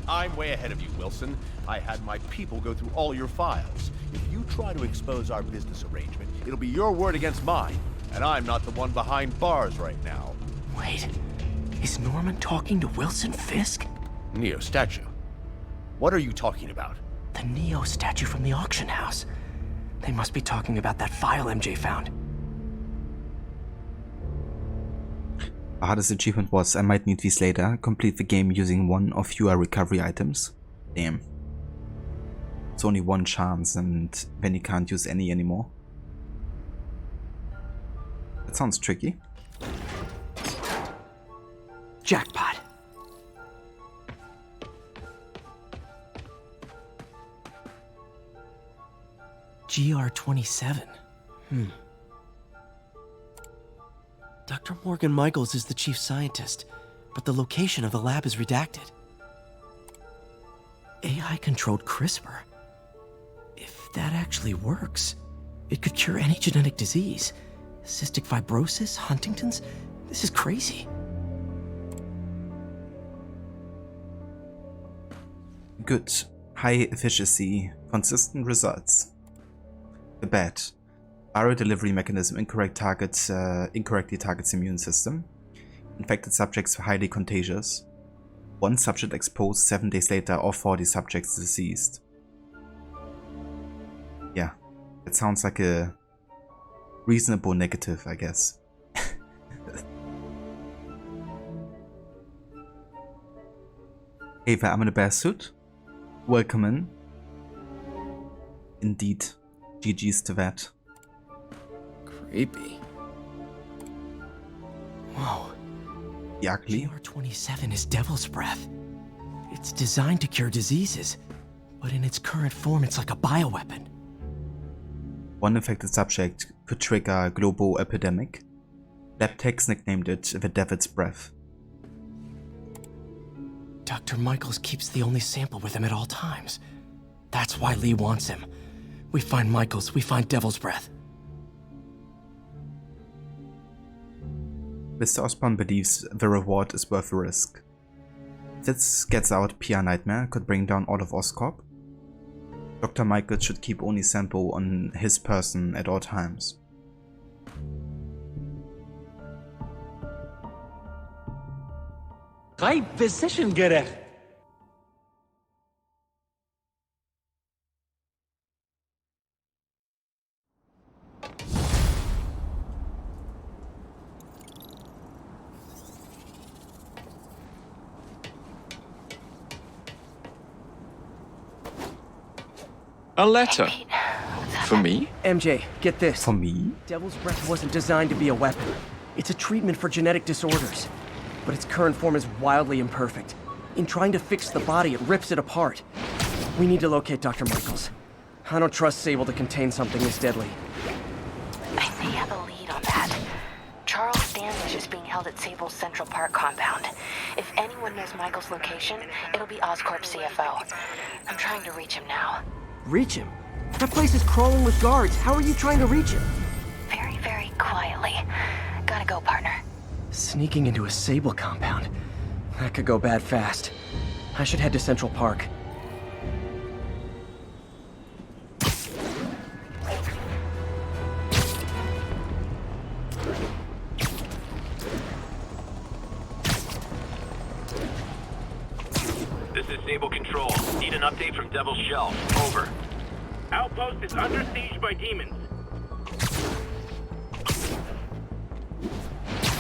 S15: I'm way ahead of you, Wilson. I had my people go through all your files. If you try to expose our business arrangement, it'll be your word against mine. And I'm not the one behind bars right now.
S2: Wait, is Norman talking to Wilson Fisk?
S15: Neo statue. What are you talking about?
S2: The Neo statue from the auction house. They must be talking about that file MJ found.
S1: The hardest achievement was, I might need these later, complete the game using one or fewer recovery items. Damn. It's only one chance and then you can't use any anymore. That sounds tricky.
S2: Jackpot. GR27. Dr. Morgan Michaels is the chief scientist, but the location of the lab is redacted. AI-controlled CRISPR. If that actually works, it could cure any genetic disease. Cystic fibrosis, Huntington's. This is crazy.
S1: Good. High efficiency. Consistent results. The bad. Viral delivery mechanism incorrectly targets immune system. Infected subjects are highly contagious. 1 subject exposed, 7 days later, all 40 subjects deceased. Yeah, it sounds like a reasonable negative, I guess. Ava, I'm in a bear suit. Welcome in. Indeed. GG's to that.
S2: Creepy. Whoa.
S1: Ugly.
S2: GR27 is Devil's Breath. It's designed to cure diseases, but in its current form, it's like a bioweapon.
S1: 1 infected subject could trigger a global epidemic. Lab techs nicknamed it the Devil's Breath.
S2: Dr. Michaels keeps the only sample with him at all times. That's why Lee wants him. We find Michaels, we find Devil's Breath.
S1: Mr. Osborn believes the reward is worth the risk. If this gets out, PR Nightmare could bring down all of Oscorp. Dr. Michaels should keep only sample on his person at all times.
S20: Right position gerecht.
S22: A letter. For me?
S16: MJ, get this.
S1: For me?
S16: Devil's Breath wasn't designed to be a weapon. It's a treatment for genetic disorders. But its current form is wildly imperfect. In trying to fix the body, it rips it apart. We need to locate Dr. Michaels. I don't trust Sable to contain something this deadly.
S3: I may have a lead on that. Charles Standish is being held at Sable's Central Park compound. If anyone knows Michael's location, it'll be Oscorp's CFO. I'm trying to reach him now.
S16: Reach him? That place is crawling with guards. How are you trying to reach him?
S3: Very, very quietly. Gotta go, partner.
S16: Sneaking into a Sable compound. That could go bad fast. I should head to Central Park.
S9: This is Sable Control. Need an update from Devil's Shelf. Over.
S14: Outpost is under siege by demons.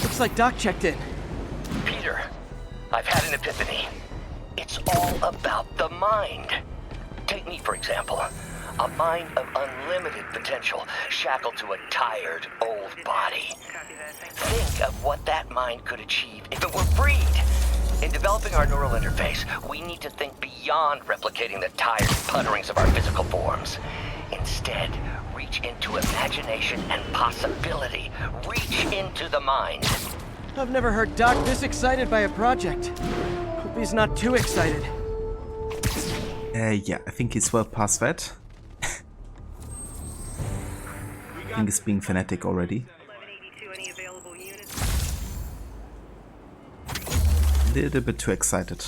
S16: Looks like Doc checked in.
S10: Peter, I've had an epiphany. It's all about the mind. Take me, for example. A mind of unlimited potential, shackled to a tired, old body. Think of what that mind could achieve if it were freed. In developing our neural interface, we need to think beyond replicating the tired putterings of our physical forms. Instead, reach into imagination and possibility. Reach into the mind.
S16: I've never heard Doc this excited by a project. Hope he's not too excited.
S1: Yeah, I think he's well past that. I think he's being fanatic already. A little bit too excited.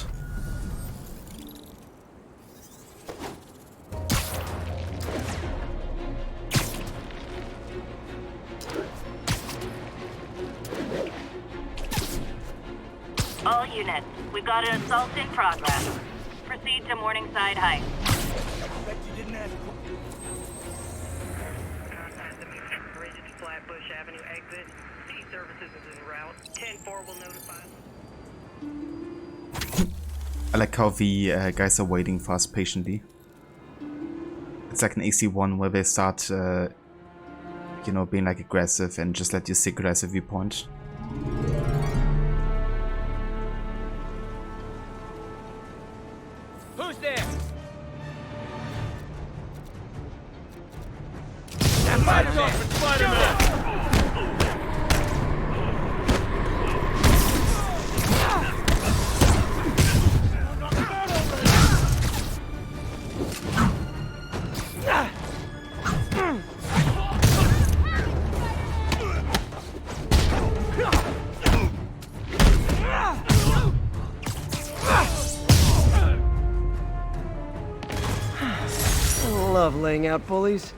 S19: All units, we've got an assault in progress. Proceed to Morningside Heights.
S9: Flatbush Avenue exit. City services is en route. 10-4 will notify.
S1: I like how the guys are waiting for us patiently. It's like an AC1 where they start, you know, being like aggressive and just let you see aggressive viewpoint.
S11: Who's there?
S21: Spider-Man! Spider-Man!
S16: Love laying out bullies.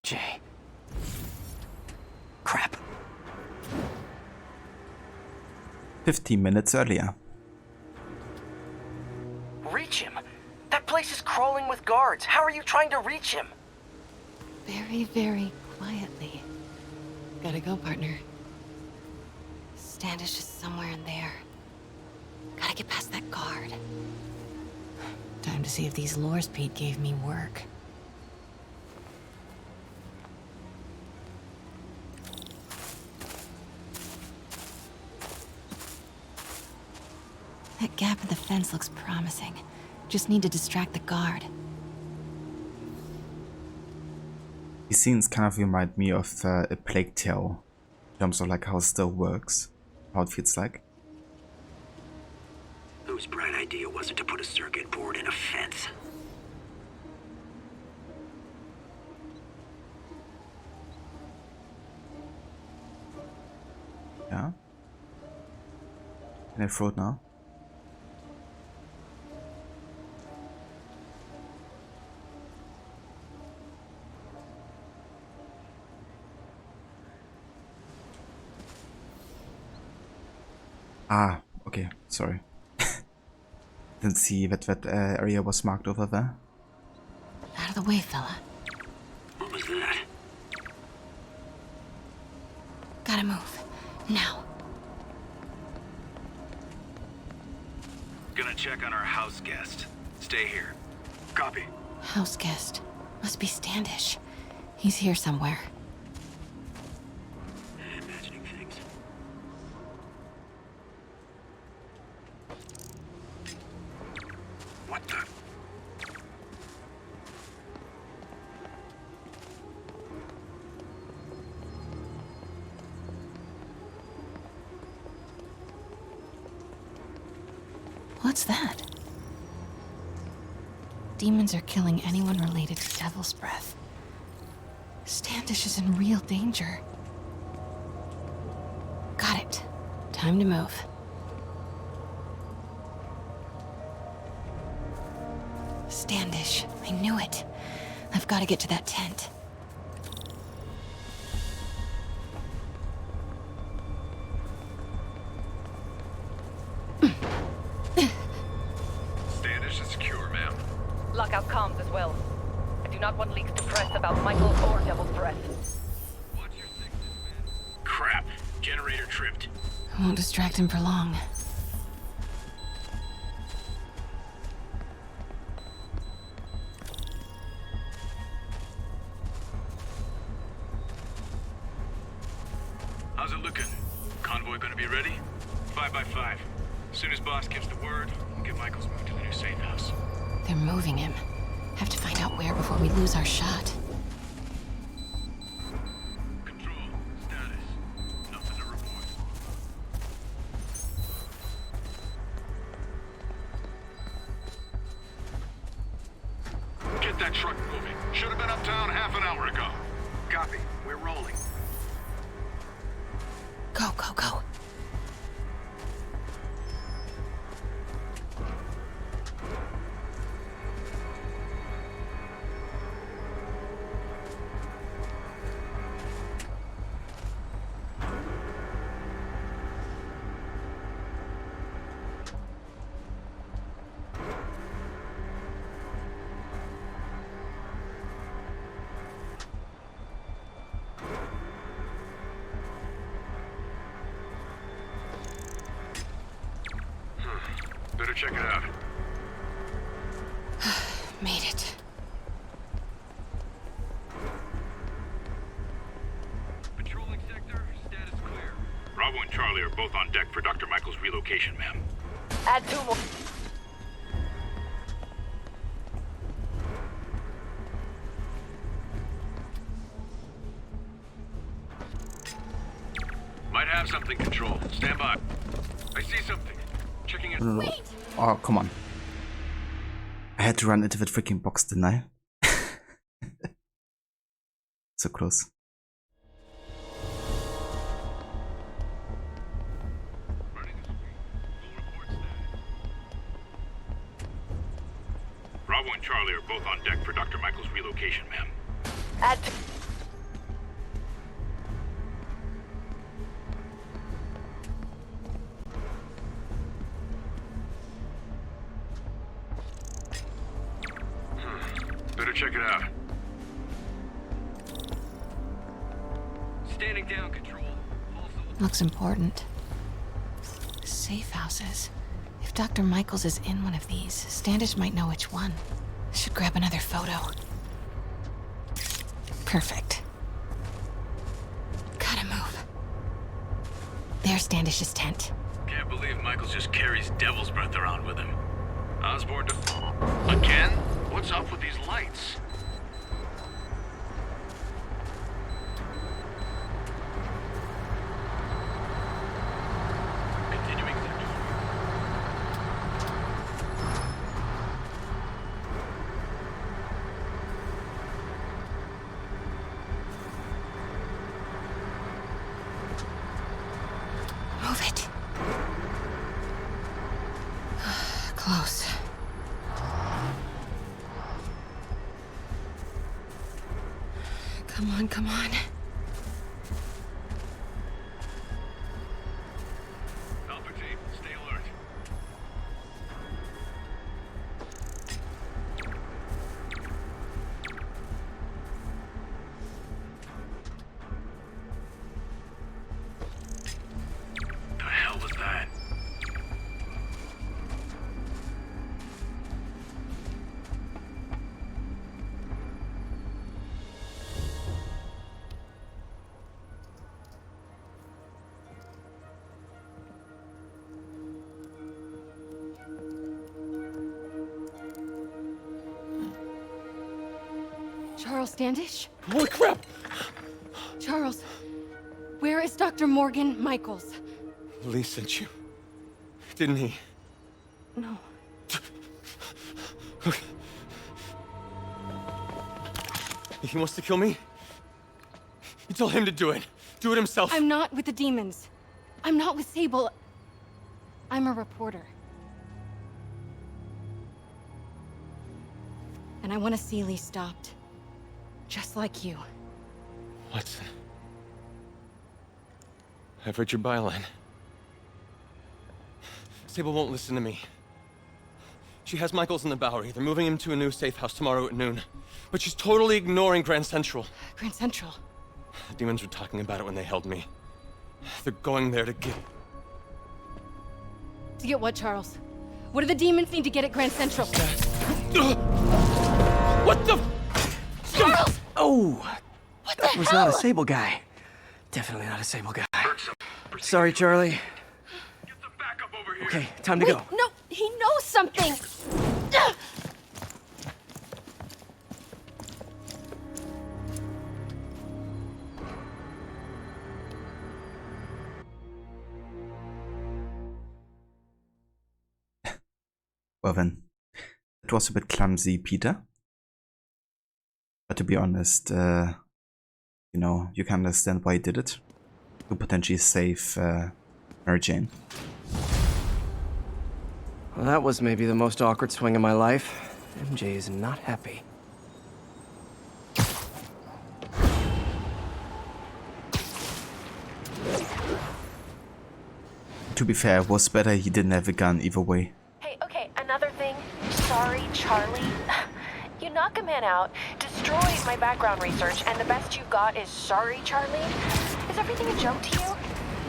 S2: Jay. Crap.
S1: 15 minutes earlier.
S10: Reach him? That place is crawling with guards. How are you trying to reach him?
S3: Very, very quietly. Gotta go, partner. Standish is somewhere in there. Gotta get past that guard. Time to see if these lures Pete gave me work. That gap in the fence looks promising. Just need to distract the guard.
S1: These scenes kind of remind me of a Plague Tale, in terms of like how it still works, how it feels like.
S10: Whose bright idea was it to put a circuit board in a fence?
S1: Yeah. Can I throw it now? Ah, okay, sorry. Didn't see that area was marked over there.
S3: Out of the way, fella.
S10: What was that?
S3: Gotta move. Now.
S9: Gonna check on our house guest. Stay here. Copy.
S3: House guest. Must be Standish. He's here somewhere.
S10: Imagining things. What the?
S3: What's that? Demons are killing anyone related to Devil's Breath. Standish is in real danger. Got it. Time to move. Standish. I knew it. I've got to get to that tent.
S9: Standish is secure, ma'am.
S19: Lockout comms as well. I do not want leaks to press about Michaels or Devil's Breath.
S9: Crap. Generator tripped.
S3: I won't distract him for long.
S9: How's it looking? Convoy gonna be ready? 5 by 5. As soon as boss gives the word, we'll get Michaels moved to the new safe house.
S3: They're moving him. Have to find out where before we lose our shot.
S9: Control. Status. Nothing to report. Get that truck moving. Should have been uptown half an hour ago. Copy. We're rolling.
S3: Go, go, go.
S9: Better check it out.
S3: Made it.
S9: Patrolling sector, status clear.
S14: Bravo and Charlie are both on deck for Dr. Michaels' relocation, ma'am.
S19: Add 2 more.
S9: Might have something, Control. Stand by. I see something. Checking it.
S1: No. Oh, come on. I had to run into that freaking box, didn't I? So close.
S14: Bravo and Charlie are both on deck for Dr. Michaels' relocation, ma'am.
S19: Add
S12: check it out.
S2: Standing down, Control.
S3: Looks important. Safe houses. If Dr. Michaels is in one of these, Standish might know which one. Should grab another photo. Perfect. Gotta move. There's Standish's tent.
S12: Can't believe Michaels just carries devil's breath around with him. Osborn again? What's up with these lights? Continuing sector.
S3: Move it. Close. Come on, come on.
S12: Alpha team, stay alert. The hell was that?
S17: Charles Standish?
S2: Holy crap!
S17: Charles, where is Dr. Morgan Michaels?
S2: Lee sent you. Didn't he?
S17: No.
S2: He wants to kill me? You tell him to do it. Do it himself.
S17: I'm not with the demons. I'm not with Sable. I'm a reporter. And I want to see Lee stopped. Just like you.
S2: Watson. I've read your byline. Sable won't listen to me. She has Michaels in the Bowery. They're moving him to a new safe house tomorrow at noon. But she's totally ignoring Grand Central.
S17: Grand Central?
S2: The demons were talking about it when they held me. They're going there to get...
S17: To get what, Charles? What do the demons need to get at Grand Central?
S2: What the...
S17: Charles!
S16: Oh!
S17: What
S16: That
S17: the
S16: was
S17: hell?
S16: not a Sable guy. Definitely not a Sable guy. Sorry, Charlie. Okay, time to
S17: Wait,
S16: go.
S17: no, he knows something!
S1: Well then, it was a bit clumsy, Peter. But to be honest, you know, you can understand why he did it. To potentially save Mary Jane.
S16: Well, that was maybe the most awkward swing of my life. MJ is not happy.
S1: To be fair, it was better he didn't have a gun either way.
S3: Hey, okay, another thing. Sorry, Charlie. You knock a man out, destroy my background research, and the best you got is sorry, Charlie? Is everything a joke to you?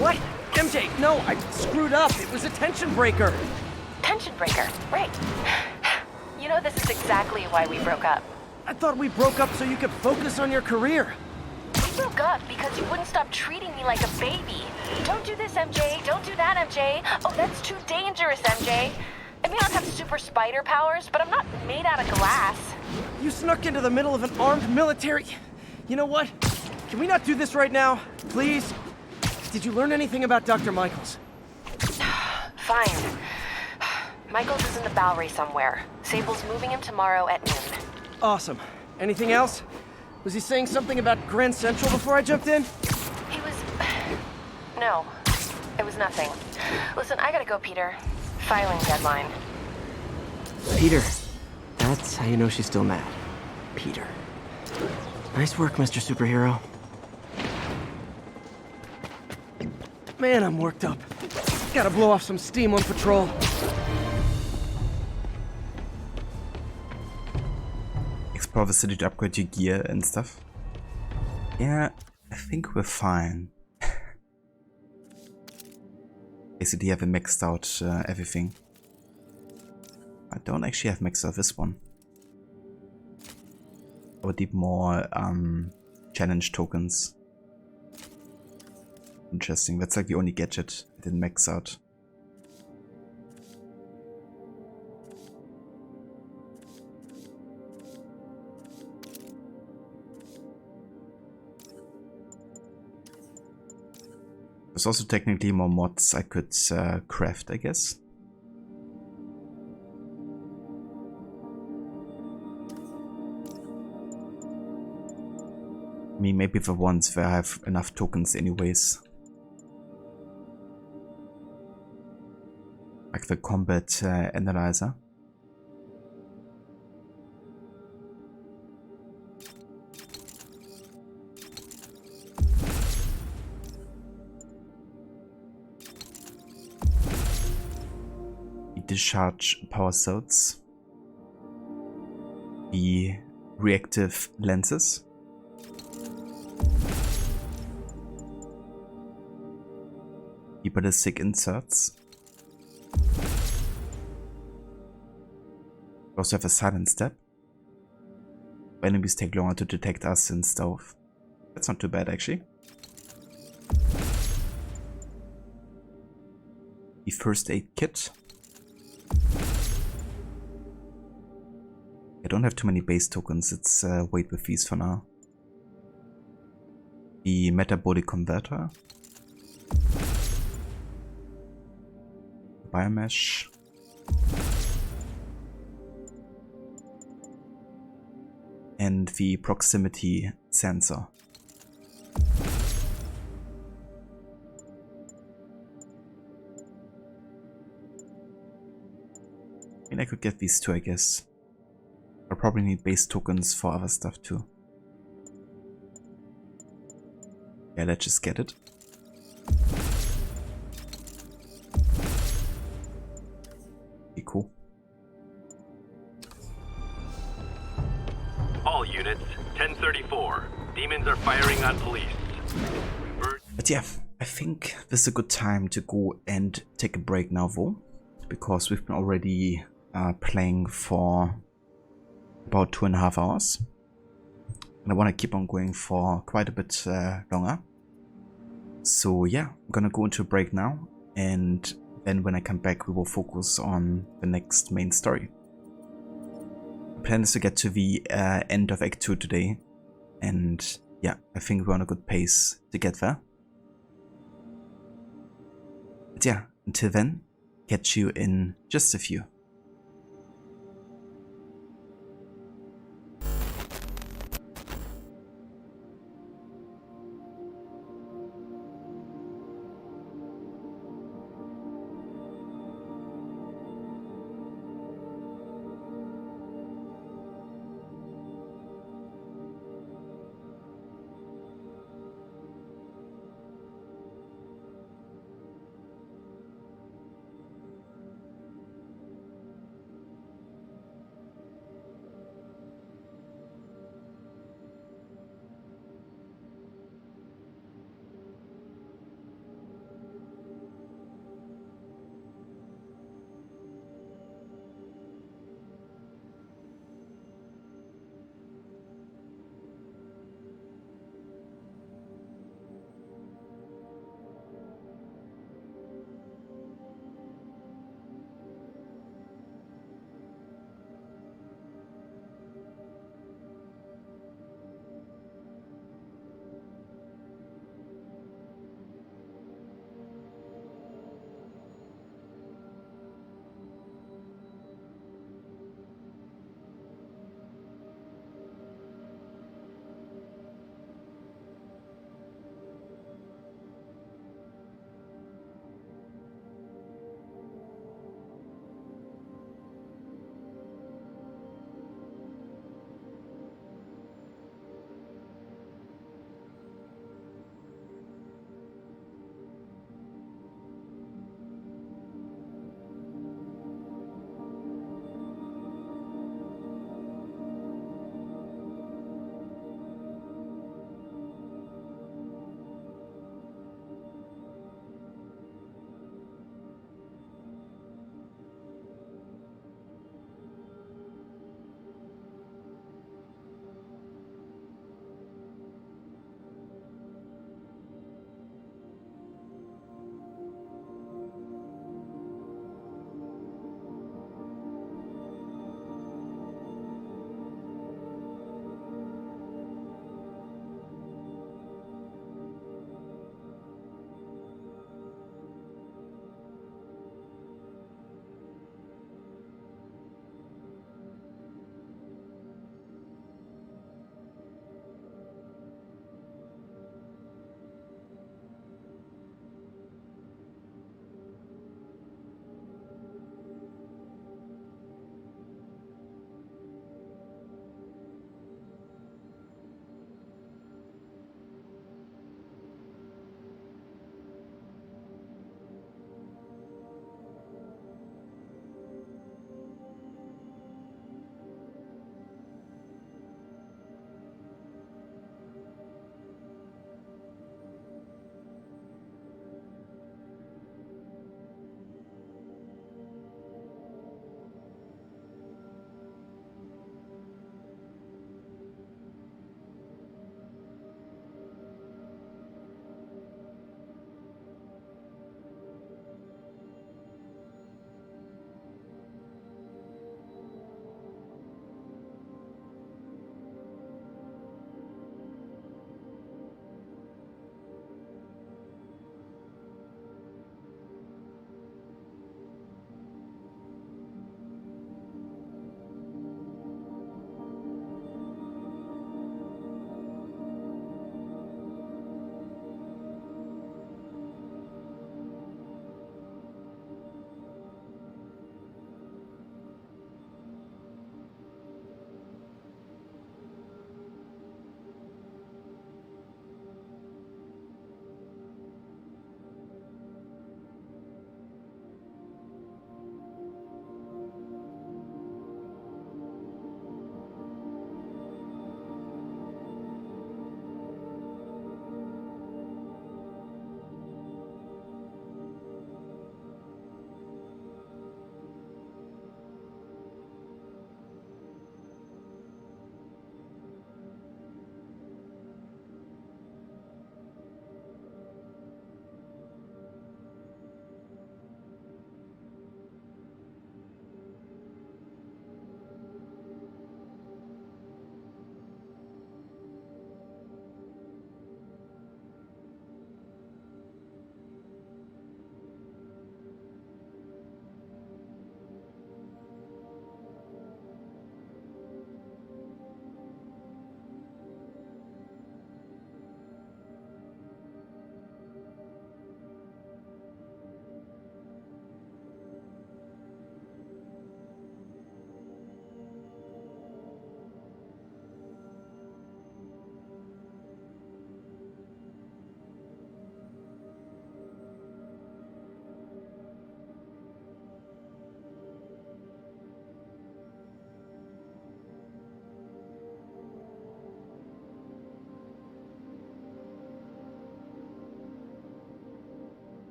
S16: What? MJ, no, I screwed up. It was a tension breaker.
S3: Tension breaker, right. You know this is exactly why we broke up.
S16: I thought we broke up so you could focus on your career.
S3: We broke up because you wouldn't stop treating me like a baby. Don't do this, MJ. Don't do that, MJ. Oh, that's too dangerous, MJ. I may not have super spider powers, but I'm not made out of glass.
S16: You snuck into the middle of an armed military... You know what? Can we not do this right now? Please? Did you learn anything about Dr. Michaels?
S3: Fine. Michaels is in the Bowery somewhere. Sable's moving him tomorrow at noon.
S16: Awesome. Anything else? Was he saying something about Grand Central before I jumped in?
S3: He was... No. It was nothing. Listen, I gotta go, Peter. Filing deadline.
S16: Peter. That's how you know she's still mad. Peter. Nice work, Mr. Superhero. Man, I'm worked up. Gotta blow off some steam on patrol.
S1: explore the city to upgrade your gear and stuff. Yeah, I think we're fine. Basically, haven't maxed out everything. I don't actually have maxed out this one. I would need more challenge tokens. Interesting, that's like the only gadget I didn't max out. There's also technically more mods I could craft, I guess. I mean, maybe the ones where I have enough tokens anyways. Like the combat analyzer. Discharge power cells, the reactive lenses, the ballistic inserts. We also have a silent step. Enemies take longer to detect us in stealth. That's not too bad actually. The first aid kit. I don't have too many base tokens, it's wait with these for now. The metabolic converter. Biomesh. And the proximity sensor. I mean, I could get these two, I guess. I'll probably need base tokens for other stuff too. Yeah, let's just get it. Be cool.
S12: All units, 1034. Demons are firing on police.
S1: But yeah, I think this is a good time to go and take a break now though. Because we've been already playing for about 2.5 hours. And I want to keep on going for quite a bit longer. So yeah, I'm gonna go into a break now, and then when I come back we will focus on the next main story. The plan is to get to the end of Act 2 today, and yeah, I think we're on a good pace to get there. But yeah, until then, catch you in just a few.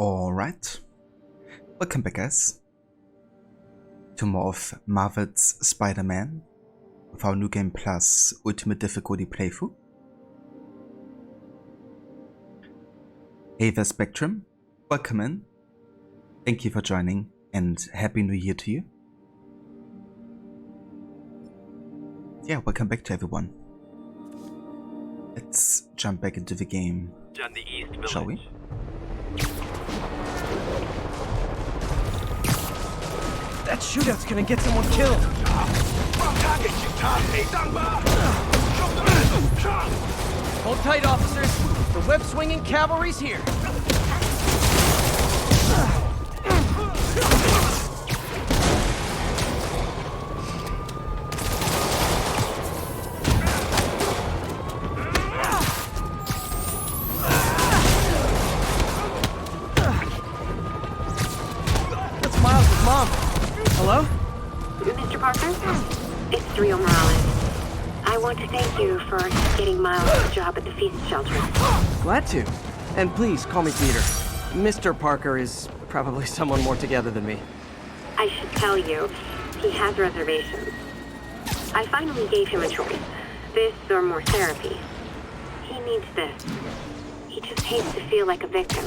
S1: Alright. Welcome back, guys, to more of Marvel's Spider-Man with our New Game Plus Ultimate Difficulty playthrough. Hey there, Spectrum. Welcome in. Thank you for joining, and Happy New Year to you. Yeah, welcome back to everyone. Let's jump back into the game,
S12: On the East Village.
S1: shall we?
S16: That shootout's gonna get someone killed. Hold tight, officers. The web-swinging cavalry's here. That's Miles' mom. Hello?
S8: Mr. Parker? It's Rio Morales. I want to thank you for getting Miles a job at the feast shelter.
S16: Glad to. And please, call me Peter. Mr. Parker is probably someone more together than me.
S8: I should tell you, he has reservations. I finally gave him a choice. This or more therapy. He needs this. He just hates to feel like a victim,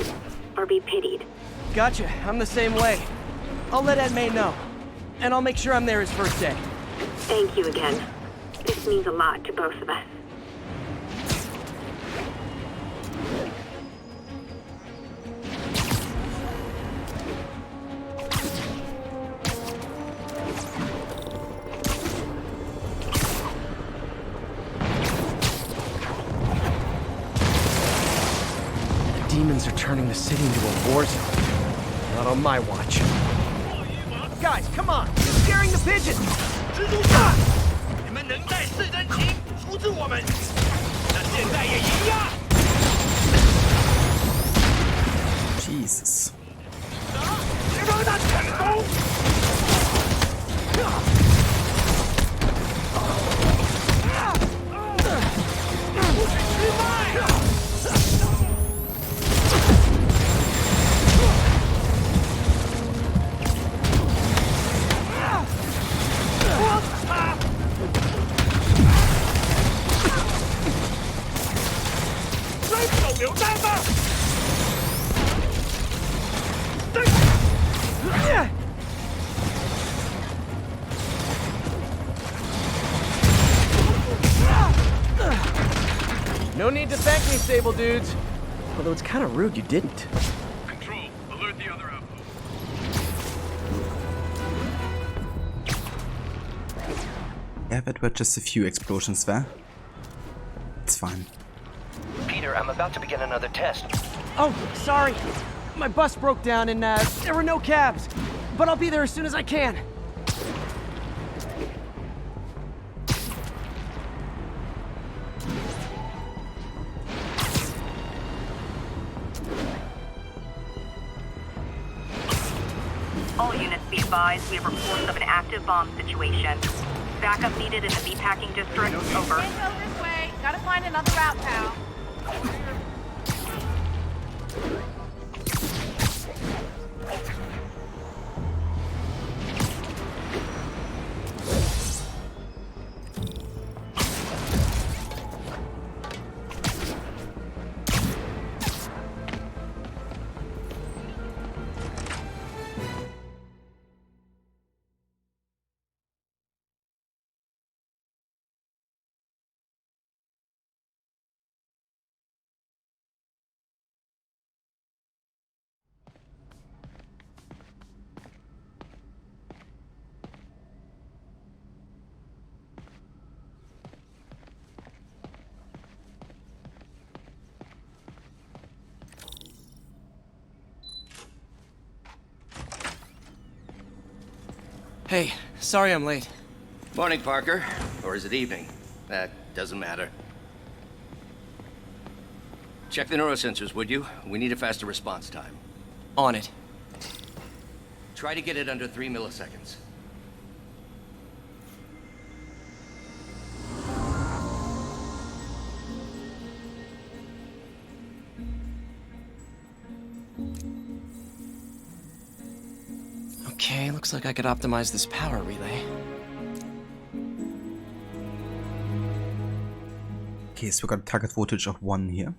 S8: or be pitied.
S16: Gotcha. I'm the same way. I'll let Aunt May know. And I'll make sure I'm there his first day.
S8: Thank you again. This means a lot to both of us.
S16: Demons are turning the city into a war zone. Not on my watch. Guys, come on! You're scaring the pigeons!
S1: Jesus.
S16: No need to thank me, Sable dudes. Although it's kind of rude you didn't.
S12: Control, alert the other outpost.
S1: Yeah, that were just a few explosions there. It's fine.
S10: Peter, I'm about to begin another test.
S16: Oh, sorry. My bus broke down and there were no cabs. But I'll be there as soon as I can.
S19: All units be advised, we have reports of an active bomb situation. Backup needed in the meatpacking district. Over.
S5: Can't go this way. Gotta find another route, pal.
S16: Hey, sorry I'm late.
S10: Morning, Parker. Or is it evening? That doesn't matter. Check the neurosensors, would you? We need a faster response time.
S16: On it.
S10: Try to get it under 3 milliseconds.
S2: Okay, looks like I could optimize this power relay.
S1: Okay, so we got a target voltage of 1 here.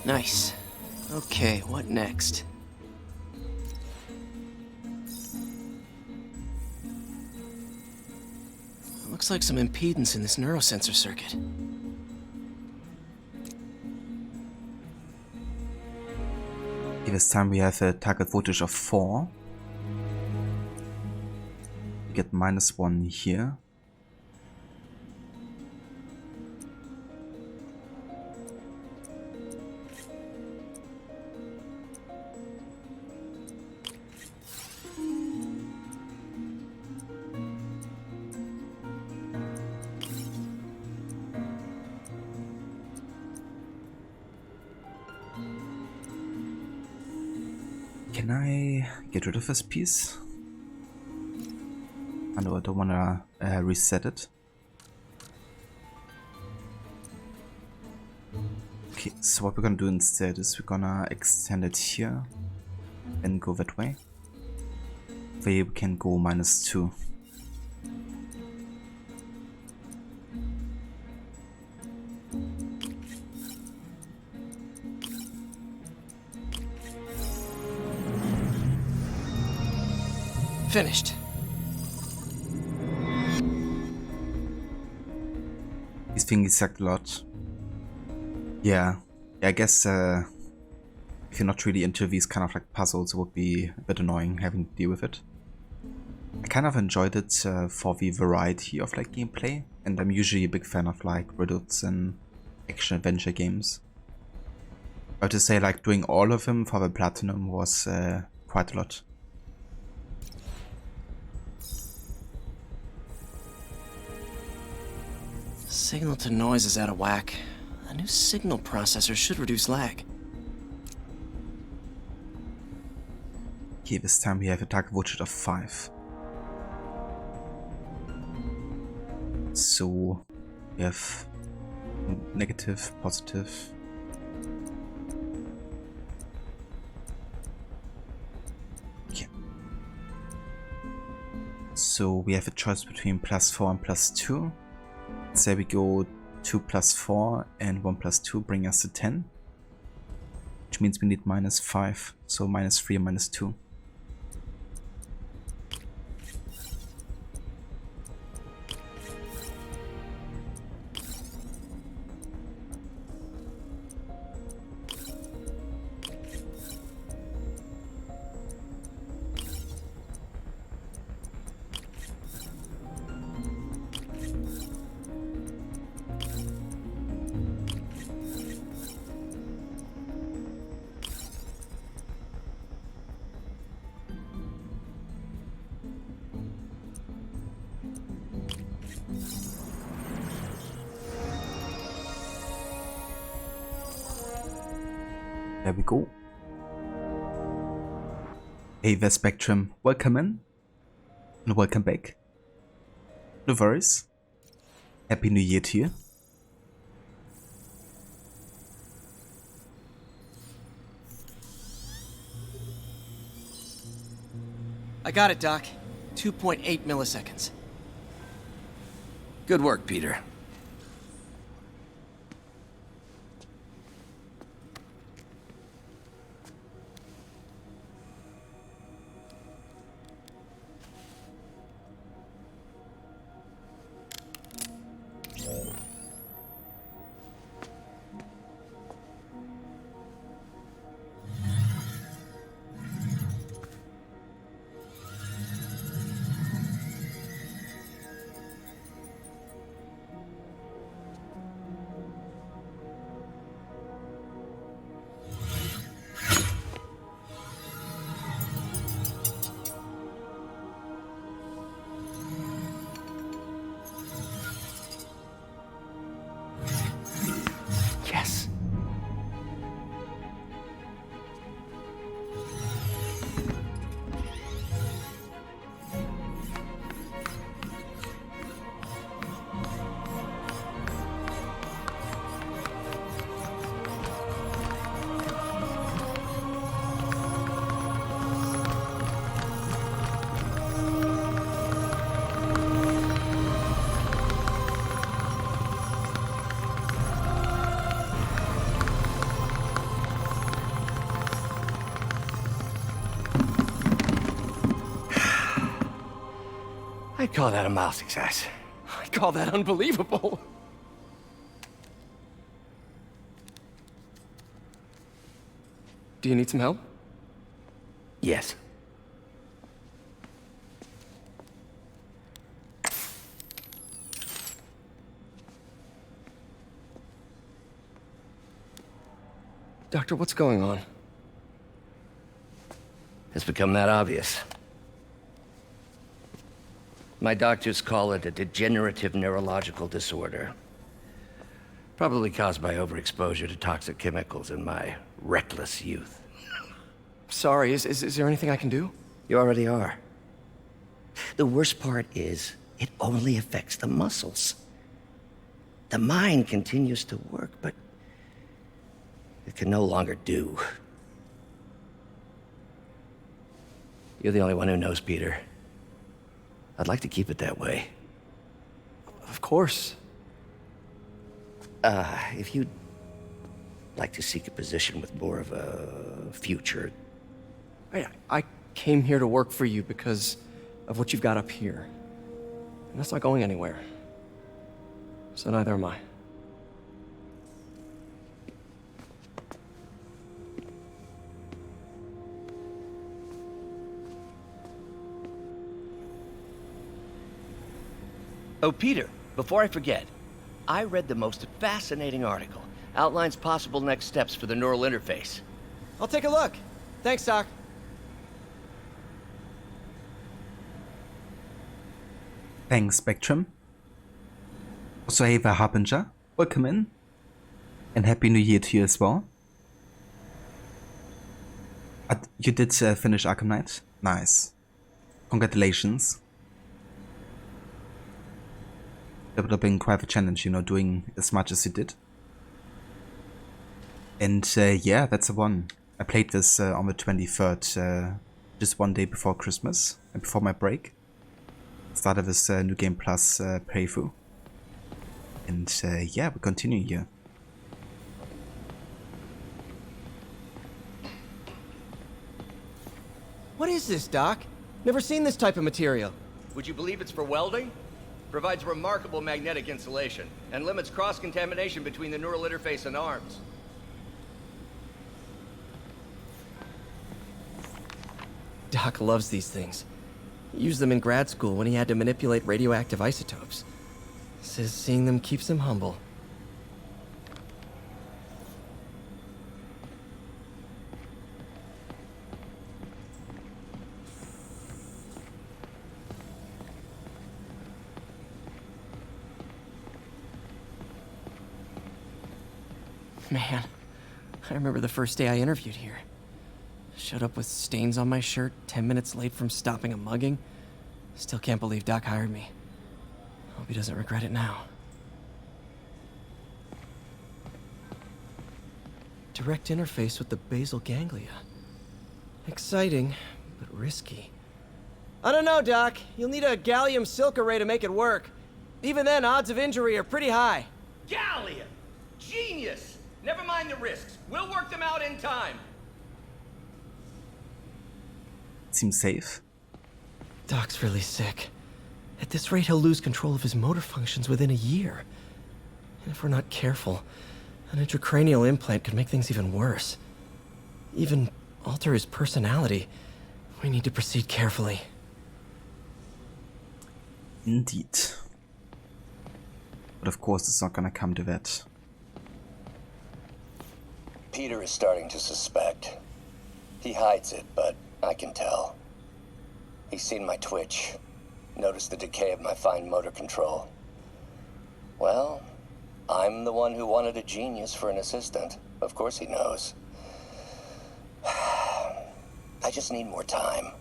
S2: Nice. Okay, what next? Looks like some impedance in this neurosensor circuit.
S1: Okay, this time we have a target voltage of 4. We get -1 here. Can I get rid of this piece? I know I don't wanna reset it. Okay, so what we're gonna do instead is we're gonna extend it here and go that way. There we can go -2.
S2: Finished.
S1: These things suck a lot. Yeah, I guess if you're not really into these kind of like puzzles, it would be a bit annoying having to deal with it. I kind of enjoyed it for the variety of like gameplay, and I'm usually a big fan of like riddles and action adventure games. But to say like doing all of them for the platinum was quite a lot.
S2: Signal to noise is out of whack. A new signal processor should reduce lag.
S1: Okay, this time we have a target voltage of 5. So we have negative, positive. Okay. So we have a choice between +4 and +2. Say we go 2 + 4 and 1 + 2 bring us to 10, which means we need -5, so -3 and -2. There we go. Hey there, Spectrum. Welcome in. And welcome back. No worries. Happy New Year to you.
S2: I got it, Doc. 2.8 milliseconds.
S16: Good work, Peter.
S10: call that a mild success.
S2: I call that unbelievable. Do you need some help?
S10: Yes.
S2: Doctor, what's going on?
S10: It's become that obvious. My doctors call it a degenerative neurological disorder. Probably caused by overexposure to toxic chemicals in my reckless youth.
S2: Sorry, is there anything I can do?
S10: You already are. The worst part is, it only affects the muscles. The mind continues to work, but it can no longer do. You're the only one who knows, Peter. I'd like to keep it that way.
S2: Of course.
S10: If you'd like to seek a position with more of a future...
S2: I came here to work for you because of what you've got up here. And that's not going anywhere. So neither am I.
S10: Oh, Peter, before I forget, I read the most fascinating article. Outlines possible next steps for the neural interface.
S2: I'll take a look. Thanks, Doc.
S1: Thanks, Spectrum. Also, Ava Harbinger, welcome in. And Happy New Year to you as well. You did finish Arkham Knight? Nice. Congratulations. That would have been quite a challenge, you know, doing as much as you did. And yeah, that's the one. I played this on the 23rd, just one day before Christmas and before my break. Started this New Game Plus playthrough. And yeah, we continue here.
S2: What is this, Doc? Never seen this type of material.
S10: Would you believe it's for welding? Provides remarkable magnetic insulation and limits cross-contamination between the neural interface and arms.
S2: Doc loves these things. He used them in grad school when he had to manipulate radioactive isotopes. Says seeing them keeps him humble. Man, I remember the first day I interviewed here. Showed up with stains on my shirt, 10 minutes late from stopping a mugging. Still can't believe Doc hired me. Hope he doesn't regret it now. Direct interface with the basal ganglia. Exciting, but risky. I don't know, Doc. You'll need a gallium silk array to make it work. Even then, odds of injury are pretty high.
S10: Gallium! Genius! Never mind the risks. We'll work them out in time.
S1: Seems safe.
S2: Doc's really sick. At this rate, he'll lose control of his motor functions within a year. And if we're not careful, an intracranial implant could make things even worse. Even alter his personality. We need to proceed carefully.
S1: Indeed. But of course, it's not gonna come to that.
S10: Peter is starting to suspect. He hides it, but I can tell. He's seen my twitch, noticed the decay of my fine motor control. Well, I'm the one who wanted a genius for an assistant. Of course he knows. I just need more time.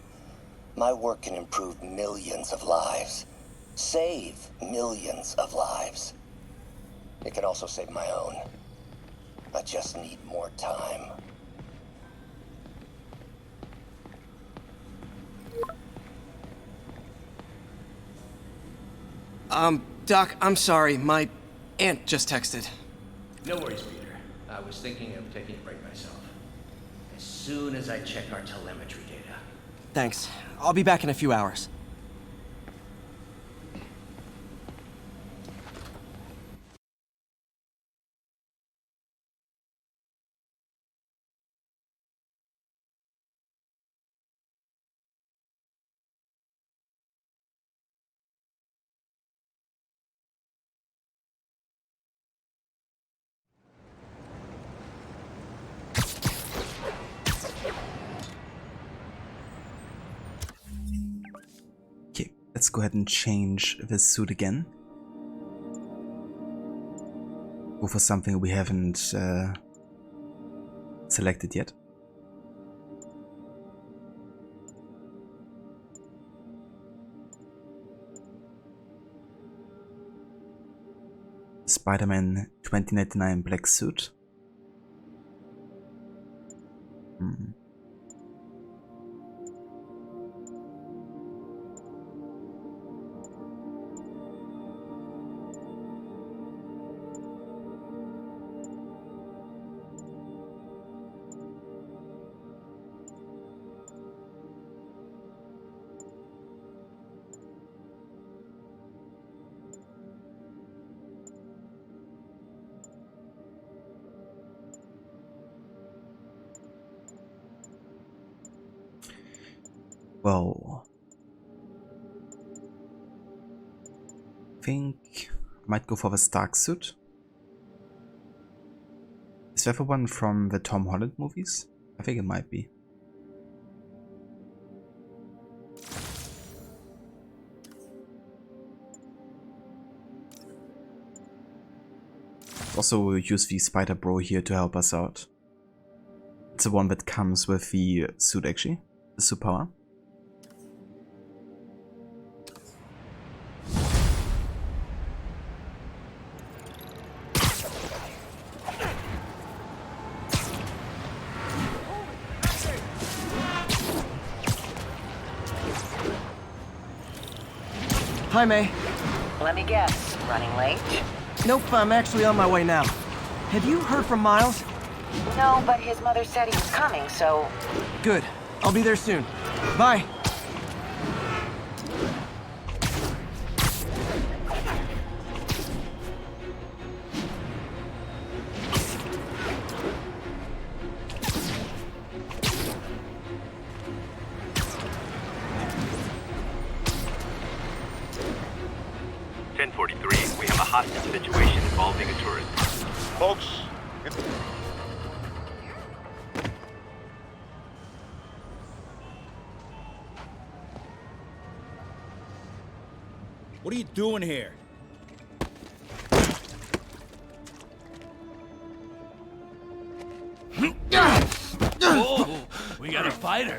S10: My work can improve millions of lives. Save millions of lives. It can also save my own. I just need more time.
S2: Doc, I'm sorry. My aunt just texted.
S10: No worries, Peter. I was thinking of taking a break myself. As soon as I check our telemetry data.
S2: Thanks. I'll be back in a few hours.
S1: Let's go ahead and change this suit again. Go for something we haven't selected yet. Spider-Man 2099 black suit. Well, I think I might go for the Stark suit. Is that the one from the Tom Holland movies? I think it might be. Also, we'll use the Spider Bro here to help us out. It's the one that comes with the suit, actually, the suit power.
S16: Hi, May.
S3: Let me guess, running late?
S16: Nope, I'm actually on my way now. Have you heard from Miles?
S3: No, but his mother said he was coming, so...
S16: Good. I'll be there soon. Bye.
S12: We have a hostage situation involving a tourist.
S21: Folks,
S11: what are you doing here?
S4: Oh, we got a fighter.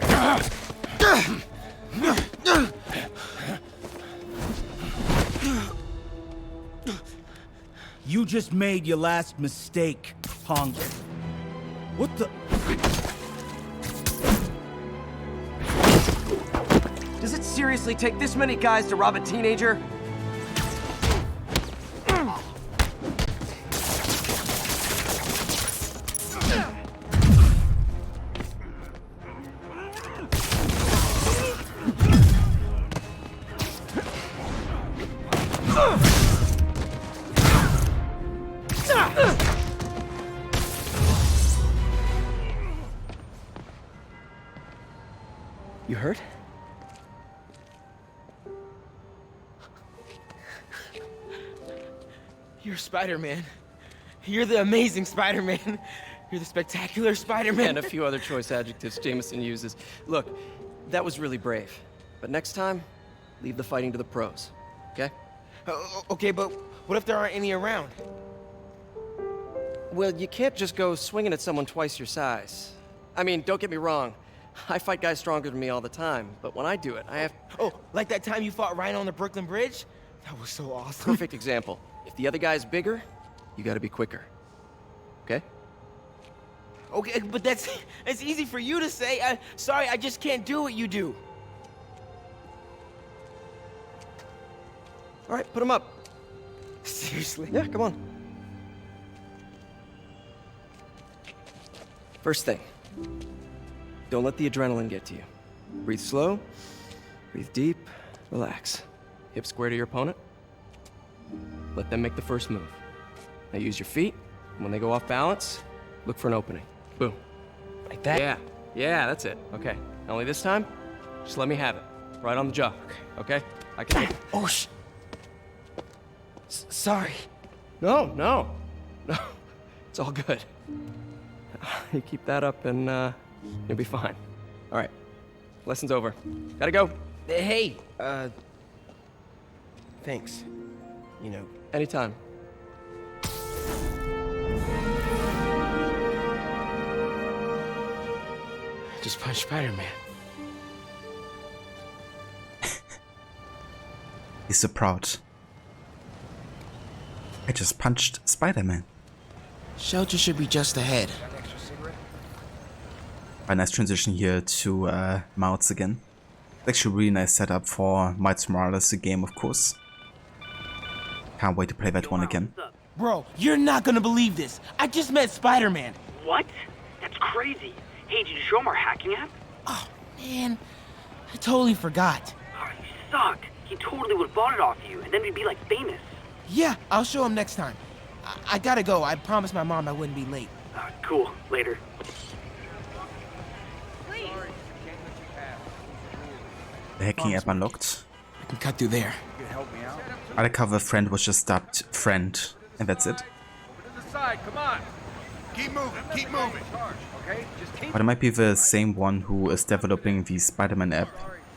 S11: You just made your last mistake, punk. What the?
S16: Does it seriously take this many guys to rob a teenager? You hurt?
S2: You're Spider-Man. You're the amazing Spider-Man. You're the spectacular Spider-Man. And a few other choice adjectives Jameson uses. Look, that was really brave. But next time, leave the fighting to the pros, okay?
S20: Okay, but what if there aren't any around?
S2: Well, you can't just go swinging at someone twice your size. I mean, don't get me wrong. I fight guys stronger than me all the time, but when I do it, I have...
S20: Oh, like that time you fought Rhino on the Brooklyn Bridge? That was so awesome.
S2: Perfect example. If the other guy's bigger, you gotta be quicker. Okay?
S20: Okay, but that's easy for you to say. Sorry, I just can't do what you do.
S2: All right, put him up.
S20: Seriously?
S2: Yeah, come on. First thing, don't let the adrenaline get to you. Breathe slow, breathe deep, relax. Hip square to your opponent. Let them make the first move. Now use your feet, and when they go off balance, look for an opening. Boom.
S20: Like that?
S2: Yeah, that's it. Okay, only this time, just let me have it. Right on the jaw, okay? I can...
S20: Oh, sorry.
S2: No. It's all good. You keep that up and you'll be fine. All right, lesson's over. Gotta go.
S20: Hey, Thanks. You know.
S2: Anytime.
S20: I just punched Spider-Man.
S1: He's so proud. I just punched Spider-Man.
S20: Shelter should be just ahead.
S1: A nice transition here to Miles again. Actually, really nice setup for Miles Morales, the game, of course. Can't wait to play that one again.
S20: Bro, you're not gonna believe this. I just met Spider-Man.
S9: What? That's crazy. Hey, did you show him our hacking app?
S20: Oh, man. I totally forgot.
S9: Oh, you suck. He totally would have bought it off you, and then we'd be like famous.
S20: Yeah, I'll show him next time. I gotta go. I promised my mom I wouldn't be late.
S9: Cool. Later.
S1: The hacking app unlocked.
S20: I can cut through there.
S1: Undercover friend was just dubbed friend, and that's it.
S15: Come on. Keep moving. Keep moving. Okay? Just keep.
S1: But it might be the same one who is developing the Spider-Man app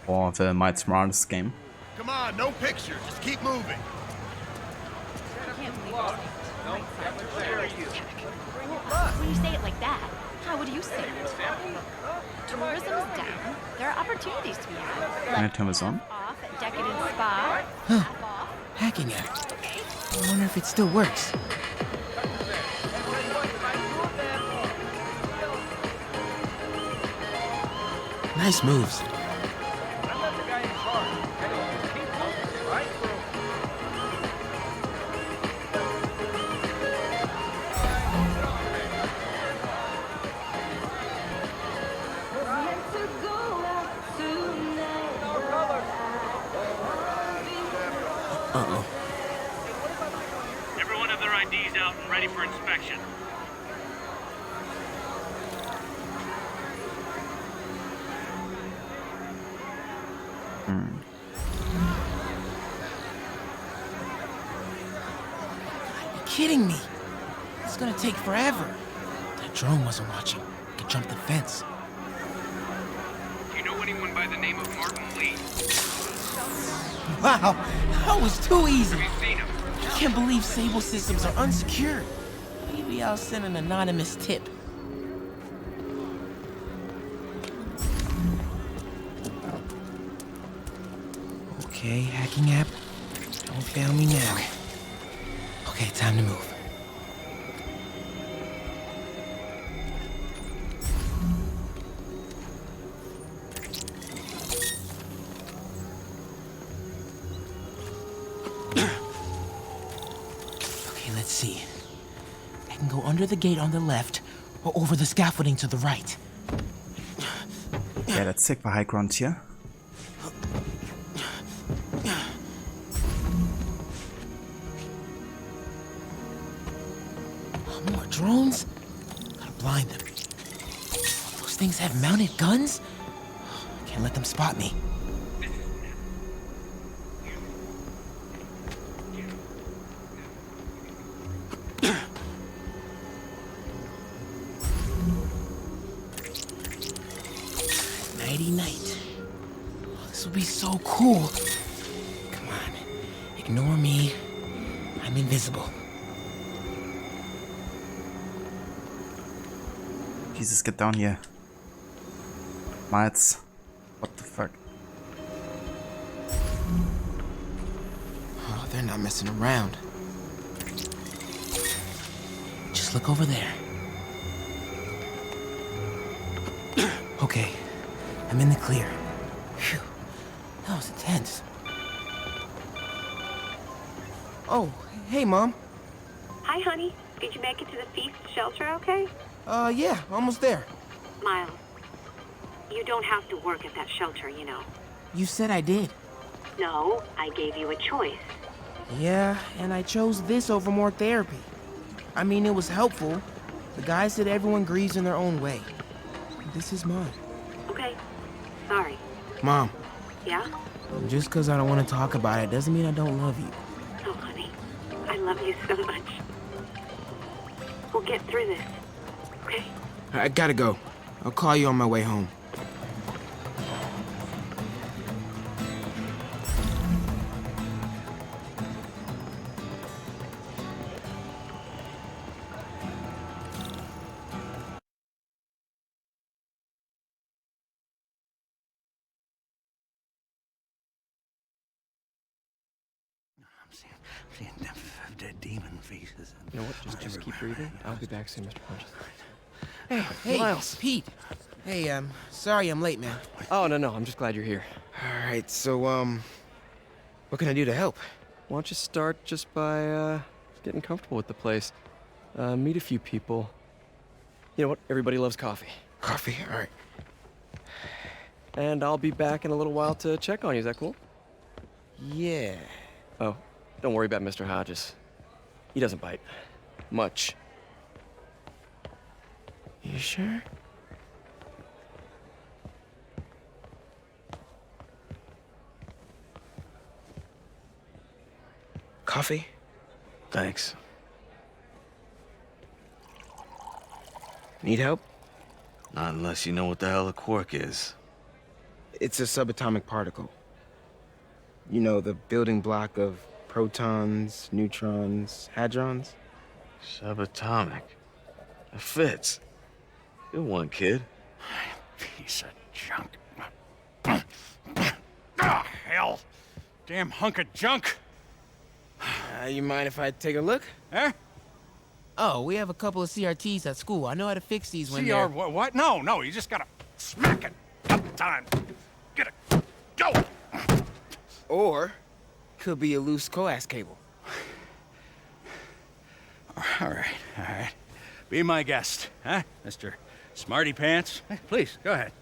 S1: or the Miles Morales game.
S15: Come on, no pictures. Just keep moving.
S5: When you say it like that, how would you say it? Tourism's down. There are opportunities to be had.
S1: Can I turn this on?
S5: Off at Decadent Spa.
S20: Huh. Hacking app. I wonder if it still works. Nice moves. Uh-oh.
S12: Everyone have their IDs out and ready for inspection.
S20: You're kidding me. It's gonna take forever. That drone wasn't watching. Could jump the fence.
S12: Do you know anyone by the name of Martin Lee?
S20: Wow, that was too easy.
S12: Have you seen him?
S20: I can't believe Sable systems are unsecured. Maybe I'll send an anonymous tip. Okay, hacking app. Don't fail me now. Okay, time to move. Okay, let's see. I can go under the gate on the left or over the scaffolding to the right.
S1: Yeah, let's take the high ground here.
S20: More drones? Gotta blind them. Those things have mounted guns? Can't let them spot me. Nighty night. Oh, this will be so cool. Come on. Ignore me. I'm invisible.
S1: Jesus, get down here. Miles. What the fuck?
S20: Oh, they're not messing around. Just look over there. Okay, I'm in the clear. Phew, that was intense. Oh, hey, Mom.
S8: Hi, honey. Did you make it to the Feast shelter okay?
S20: Yeah, almost there.
S8: Miles, you don't have to work at that shelter, you know.
S20: You said I did.
S8: No, I gave you a choice.
S20: Yeah, and I chose this over more therapy. I mean, it was helpful. The guy said everyone grieves in their own way. This is mine.
S8: Okay, sorry.
S20: Mom,
S8: Yeah?
S20: just because I don't want to talk about it doesn't mean I don't love you.
S8: Oh, honey, I love you so much. We'll get through this, okay?
S20: I gotta go. I'll call you on my way home.
S11: Dead demon faces.
S2: You know what? Just keep breathing. I'll be back soon, Mr. Hodges.
S20: Hey,
S2: Miles.
S20: Pete. Hey, sorry I'm late, man.
S2: Oh, no. I'm just glad you're here.
S20: All right, so, what can I do to help?
S2: Why don't you start just by, getting comfortable with the place. Meet a few people. You know what? Everybody loves coffee.
S20: Coffee? All right.
S2: And I'll be back in a little while to check on you. Is that cool?
S20: Yeah.
S2: Oh, don't worry about Mr. Hodges. He doesn't bite. Much.
S20: You sure? Coffee?
S11: Thanks.
S20: Need help?
S11: Not unless you know what the hell a quark is.
S20: It's a subatomic particle. You know, the building block of protons, neutrons, hadrons?
S11: Subatomic. It fits. Good one, kid.
S6: Piece of junk. Hell. Damn hunk of junk.
S20: You mind if I take a look?
S6: Huh?
S20: Oh, we have a couple of CRTs at school. I know how to fix these when they're...
S6: What? No, you just gotta smack it. Up time. Get it. Go!
S20: Or, could be a loose coax cable.
S6: All right. Be my guest, huh, Mr. Smarty Pants? Please, go ahead.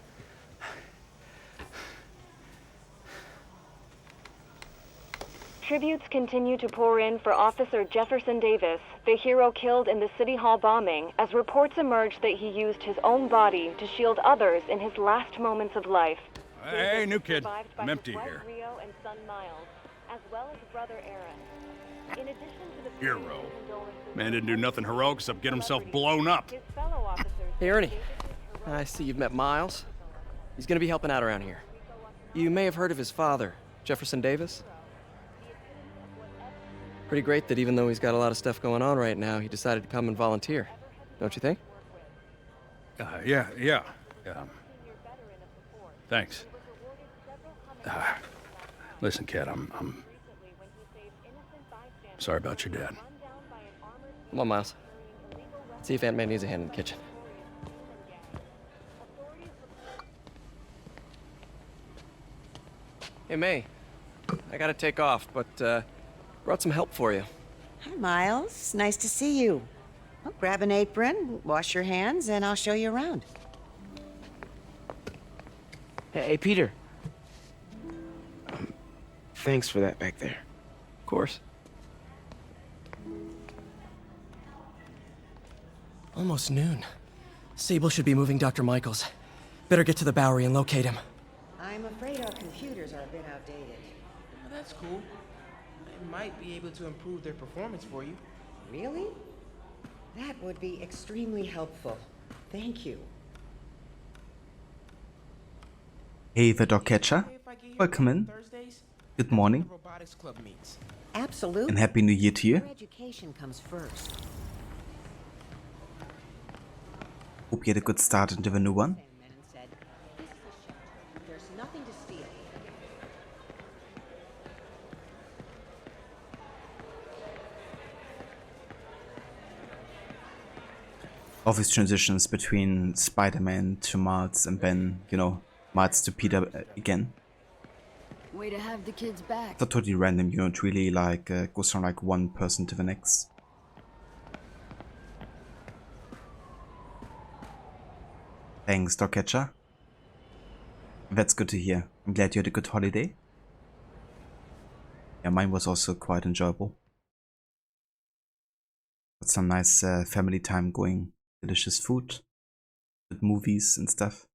S13: Tributes continue to pour in for Officer Jefferson Davis, the hero killed in the City Hall bombing, as reports emerge that he used his own body to shield others in his last moments of life.
S6: Hey, new kid. I'm empty here.
S13: Rio and son Miles, as well as brother Aaron. In addition to the
S6: Hero. Man didn't do nothing heroic except get himself blown up.
S13: his fellow officers...
S2: Hey, Ernie. I see you've met Miles. He's gonna be helping out around here. You may have heard of his father, Jefferson Davis. Pretty great that even though he's got a lot of stuff going on right now, he decided to come and volunteer. Don't you think?
S6: Yeah. Thanks. Listen, kid, I'm sorry about your dad.
S2: Come on, Miles. Let's see if Aunt May needs a hand in the kitchen. Hey, May. I gotta take off, but, brought some help for you.
S18: Hi, Miles. Nice to see you. Well, grab an apron, wash your hands, and I'll show you around.
S20: Hey, Peter. Thanks for that back there.
S2: Of course. Almost noon. Sable should be moving Dr. Michaels. Better get to the Bowery and locate him.
S18: I'm afraid our computers are a bit outdated.
S20: Well, that's cool. I might be able to improve their performance for you.
S18: Really? That would be extremely helpful. Thank you.
S1: Hey, the dog catcher. Welcome in. Good morning.
S18: Absolutely.
S1: And Happy New Year to you.
S18: Your education comes first.
S1: Hope you had a good start into the new one.
S18: There's nothing to steal.
S1: All these transitions between Spider-Man to Miles and then, you know, Miles to Peter again.
S17: Way to have the kids back.
S1: It's not totally random, you know, it really like goes from like one person to the next. Thanks, dog catcher. That's good to hear. I'm glad you had a good holiday. Yeah, mine was also quite enjoyable. Got some nice family time going. Delicious food. Good movies and stuff.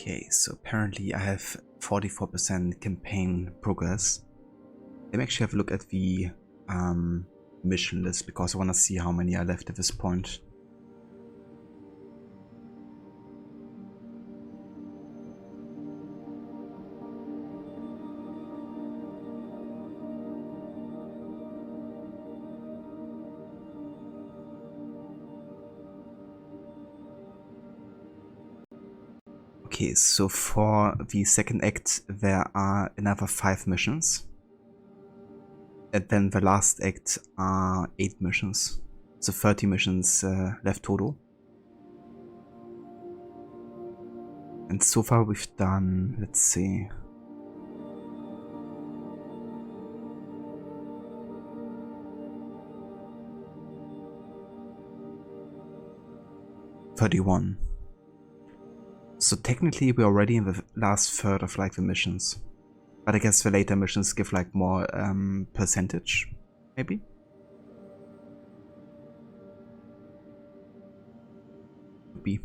S1: Okay, so apparently I have 44% campaign progress. Let me actually have a look at the mission list because I want to see how many are left at this point. Okay, so for the second act there are another 5 missions. And then the last act are 8 missions. So 30 missions left total. And so far we've done, let's see. $31. So technically we're already in the last third of like the missions. But I guess the later missions give like more percentage, maybe? B.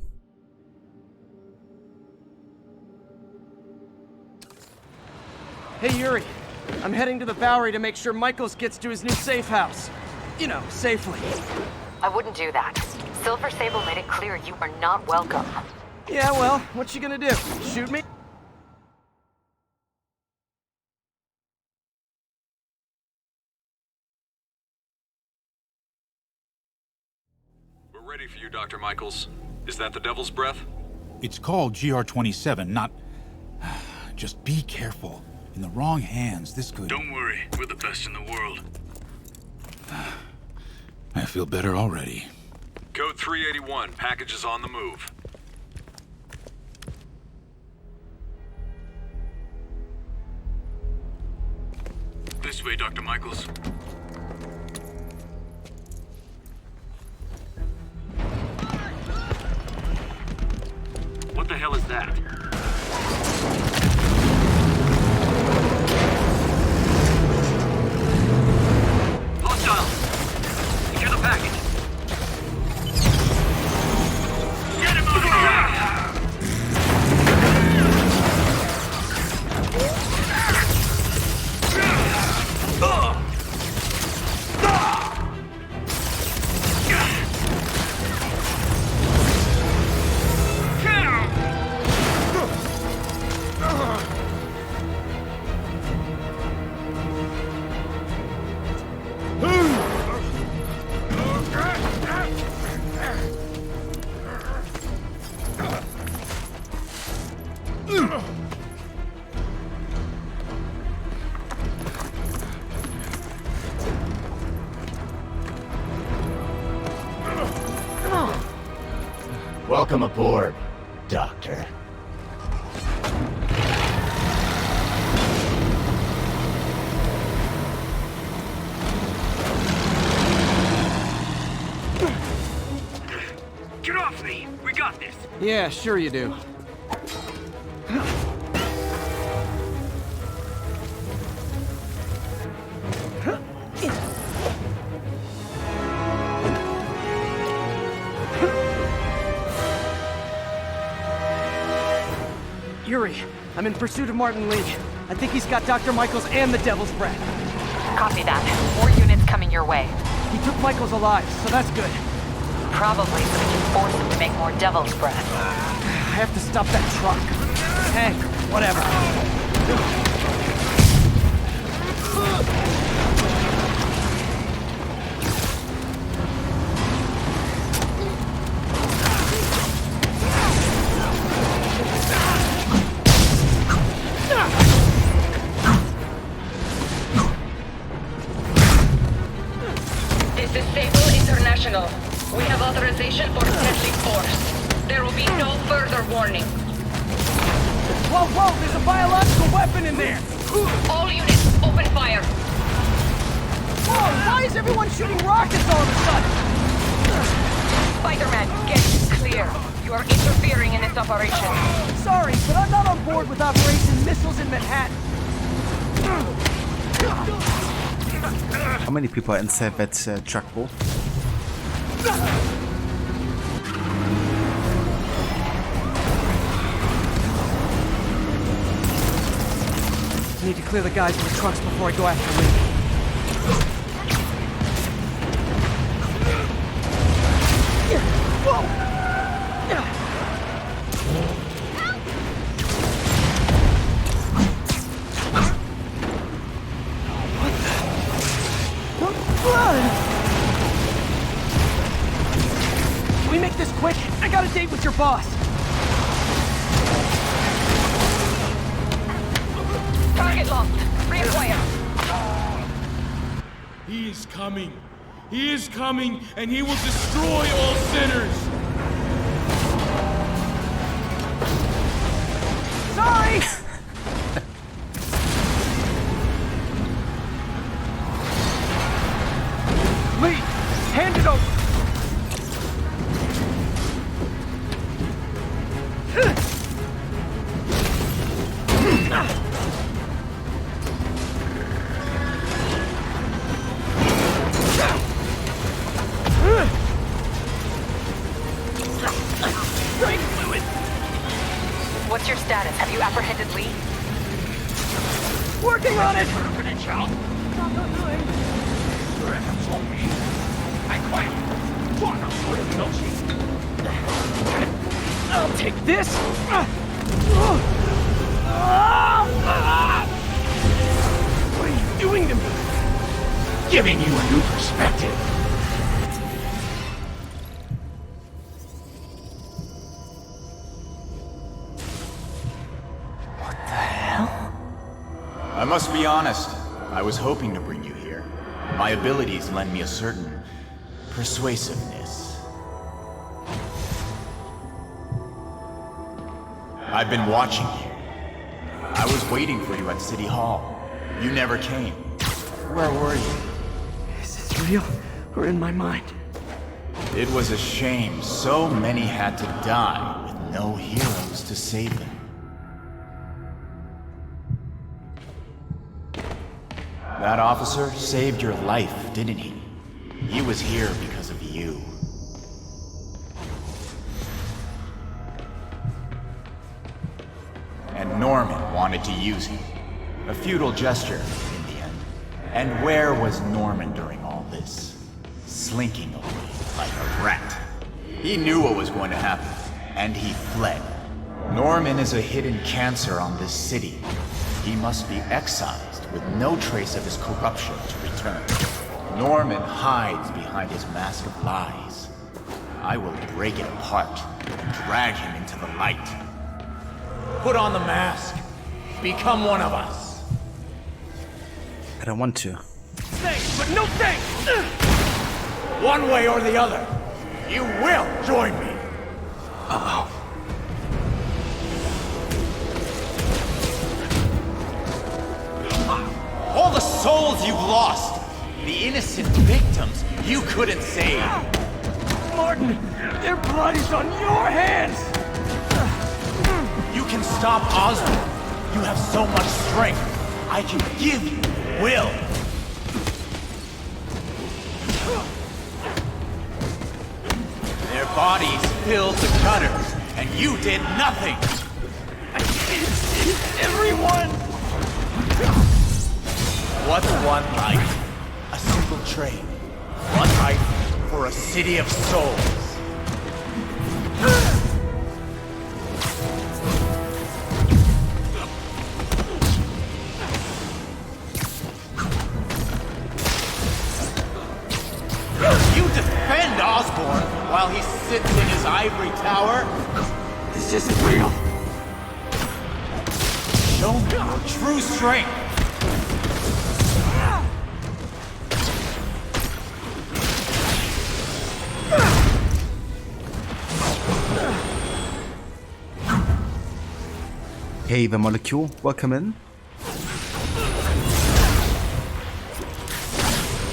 S16: Hey Yuri, I'm heading to the Bowery to make sure Michaels gets to his new safe house. You know, safely.
S3: I wouldn't do that. Silver Sable made it clear you are not welcome.
S16: Yeah, well, what you gonna do? Shoot me?
S12: We're ready for you, Dr. Michaels. Is that the Devil's Breath?
S7: It's called GR-27, not... Just be careful. In the wrong hands, this could...
S12: Don't worry, we're the best in the world.
S7: I feel better already.
S12: Code 381, package is on the move. This way, Dr. Michaels. What the hell is that? Hostile! Secure the package! Get him out of here!
S10: Welcome aboard, Doctor.
S9: Get off me! We got this!
S16: Yeah, sure you do. Yuri, I'm in pursuit of Martin Lee. I think he's got Dr. Michaels and the Devil's Breath.
S3: Copy that. More units coming your way.
S16: He took Michaels alive, so that's good.
S3: Probably so we can force him to make more Devil's Breath.
S16: I have to stop that truck. Tank, whatever.
S3: This is Sable International. We have authorization for deadly force. There will be no further warning.
S16: Whoa, whoa, there's a biological weapon in there!
S3: All units, open fire!
S16: Whoa, why is everyone shooting rockets all of a sudden?
S3: Spider-Man, get clear. You are interfering in this operation.
S16: Sorry, but I'm not on board with Operation Missiles in Manhattan.
S1: How many people are inside that truck, bro?
S16: Need to clear the guys in the trucks before I go after Lee. Whoa! Can we make this quick? I got a date with your boss.
S3: Target locked. Reacquire.
S21: He is coming. He is coming, and he will destroy all sinners.
S16: Sorry! Lee, hand it over.
S3: What's your status? Have you apprehended Lee?
S16: Working on it! I'll take this! What are you doing to me?
S21: Giving you a new perspective.
S6: I must be honest. I was hoping to bring you here. My abilities lend me a certain persuasiveness. I've been watching you. I was waiting for you at City Hall. You never came. Where were you?
S16: Is this real or in my mind?
S6: It was a shame so many had to die with no heroes to save them. That officer saved your life, didn't he? He was here because of you. And Norman wanted to use you. A futile gesture, in the end. And where was Norman during all this? Slinking away like a rat. He knew what was going to happen, and he fled. Norman is a hidden cancer on this city. He must be exiled with no trace of his corruption to return. Norman hides behind his mask of lies. I will break it apart and drag him into the light. Put on the mask. Become one of us.
S1: I don't want to.
S16: Thanks, but no thanks!
S6: One way or the other, you will join me.
S16: Uh-oh.
S6: All the souls you've lost, the innocent victims you couldn't save.
S16: Martin, their blood is on your hands!
S6: You can stop Osborn. You have so much strength. I can give you will. Their bodies filled the gutters, and you did nothing.
S16: Everyone!
S6: What's one life? A simple trade. One life for a city of souls. You defend Osborn while he sits in his ivory tower?
S16: This isn't real.
S6: Show me your true strength.
S1: Hey, the molecule, welcome in.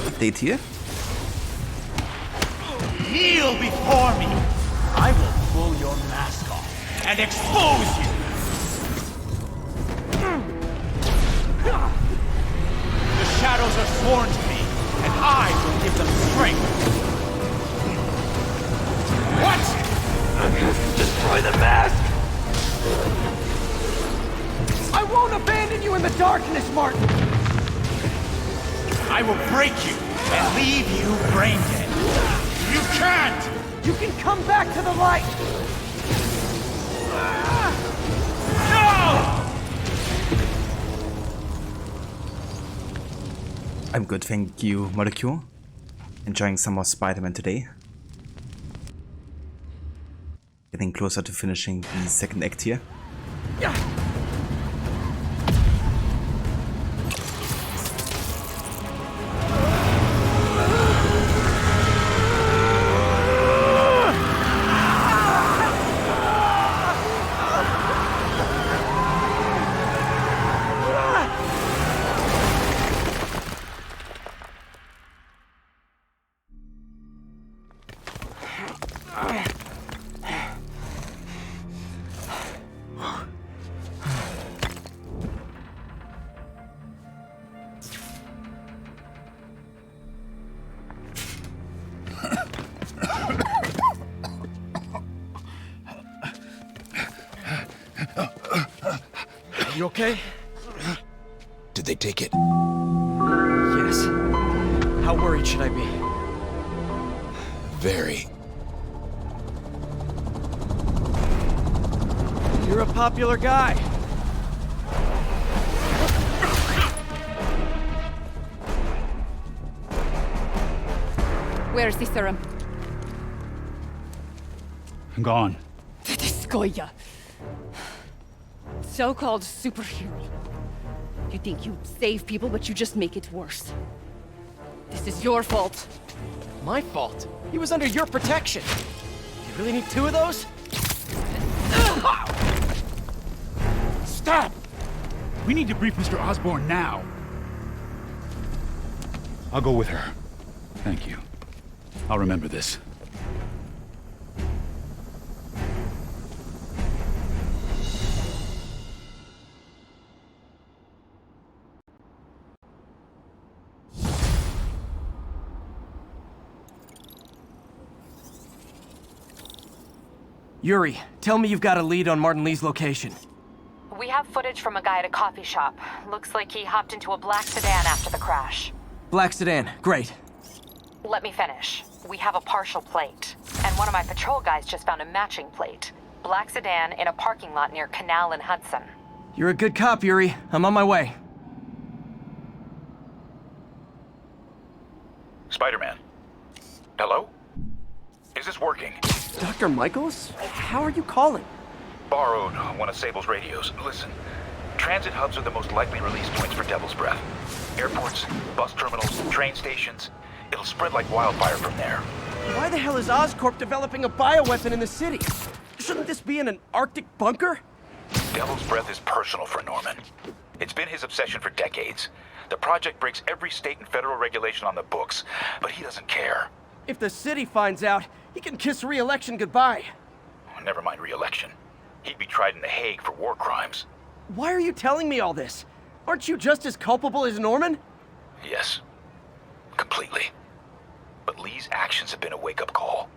S1: Update here.
S6: Kneel before me. I will pull your mask off and expose you. The shadows are sworn to me, and I will give them strength. What?
S16: I'm gonna destroy the mask! I won't abandon you in the dark! darkness, Martin!
S6: I will break you and leave you brain dead. You can't!
S16: You can come back to the light!
S6: No!
S1: I'm good, thank you, Molecule. Enjoying some more Spider-Man today. Getting closer to finishing the second act here.
S16: You okay?
S7: Did they take it?
S16: Yes. How worried should I be?
S7: Very.
S16: You're a popular guy.
S17: Where's the serum?
S7: Gone.
S17: This Goya. So-called superhero. You think you save people, but you just make it worse. This is your fault.
S2: My fault? He was under your protection. You really need two of those?
S7: Stop! We need to brief Mr. Osborn now. I'll go with her. Thank you. I'll remember this.
S16: Yuri, tell me you've got a lead on Martin Li's location.
S3: We have footage from a guy at a coffee shop. Looks like he hopped into a black sedan after the crash.
S16: Black sedan, great.
S3: Let me finish. We have a partial plate. And one of my patrol guys just found a matching plate. Black sedan in a parking lot near Canal and Hudson.
S16: You're a good cop, Yuri. I'm on my way.
S14: Spider-Man. Hello? Is this working?
S2: Dr. Michaels? How are you calling?
S14: Borrowed one of Sable's radios. Listen, transit hubs are the most likely release points for Devil's Breath. Airports, bus terminals, train stations. It'll spread like wildfire from there.
S16: Why the hell is Oscorp developing a bioweapon in the city? Shouldn't this be in an Arctic bunker?
S14: Devil's Breath is personal for Norman. It's been his obsession for decades. The project breaks every state and federal regulation on the books, but he doesn't care.
S16: If the city finds out, he can kiss re-election goodbye.
S14: Never mind re-election. He'd be tried in The Hague for war crimes.
S16: Why are you telling me all this? Aren't you just as culpable as Norman?
S14: Yes. Completely. But Lee's actions have been a wake-up call.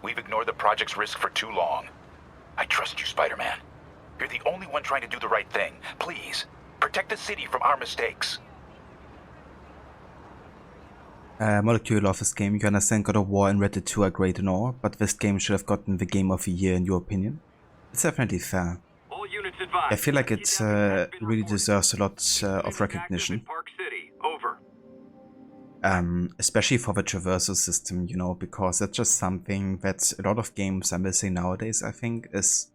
S14: We've ignored the project's risk for too long. I trust you, Spider-Man. You're the only one trying to do the right thing. Please, protect the city from our mistakes.
S1: Molecule of this game. You understand God of War and Red Dead 2 are great and all, but this game should have gotten the Game of the Year in your opinion? It's definitely fair. I feel like it really deserves a lot of recognition. Especially for the traversal system, you know, because that's just something that a lot of games are missing nowadays, I think, is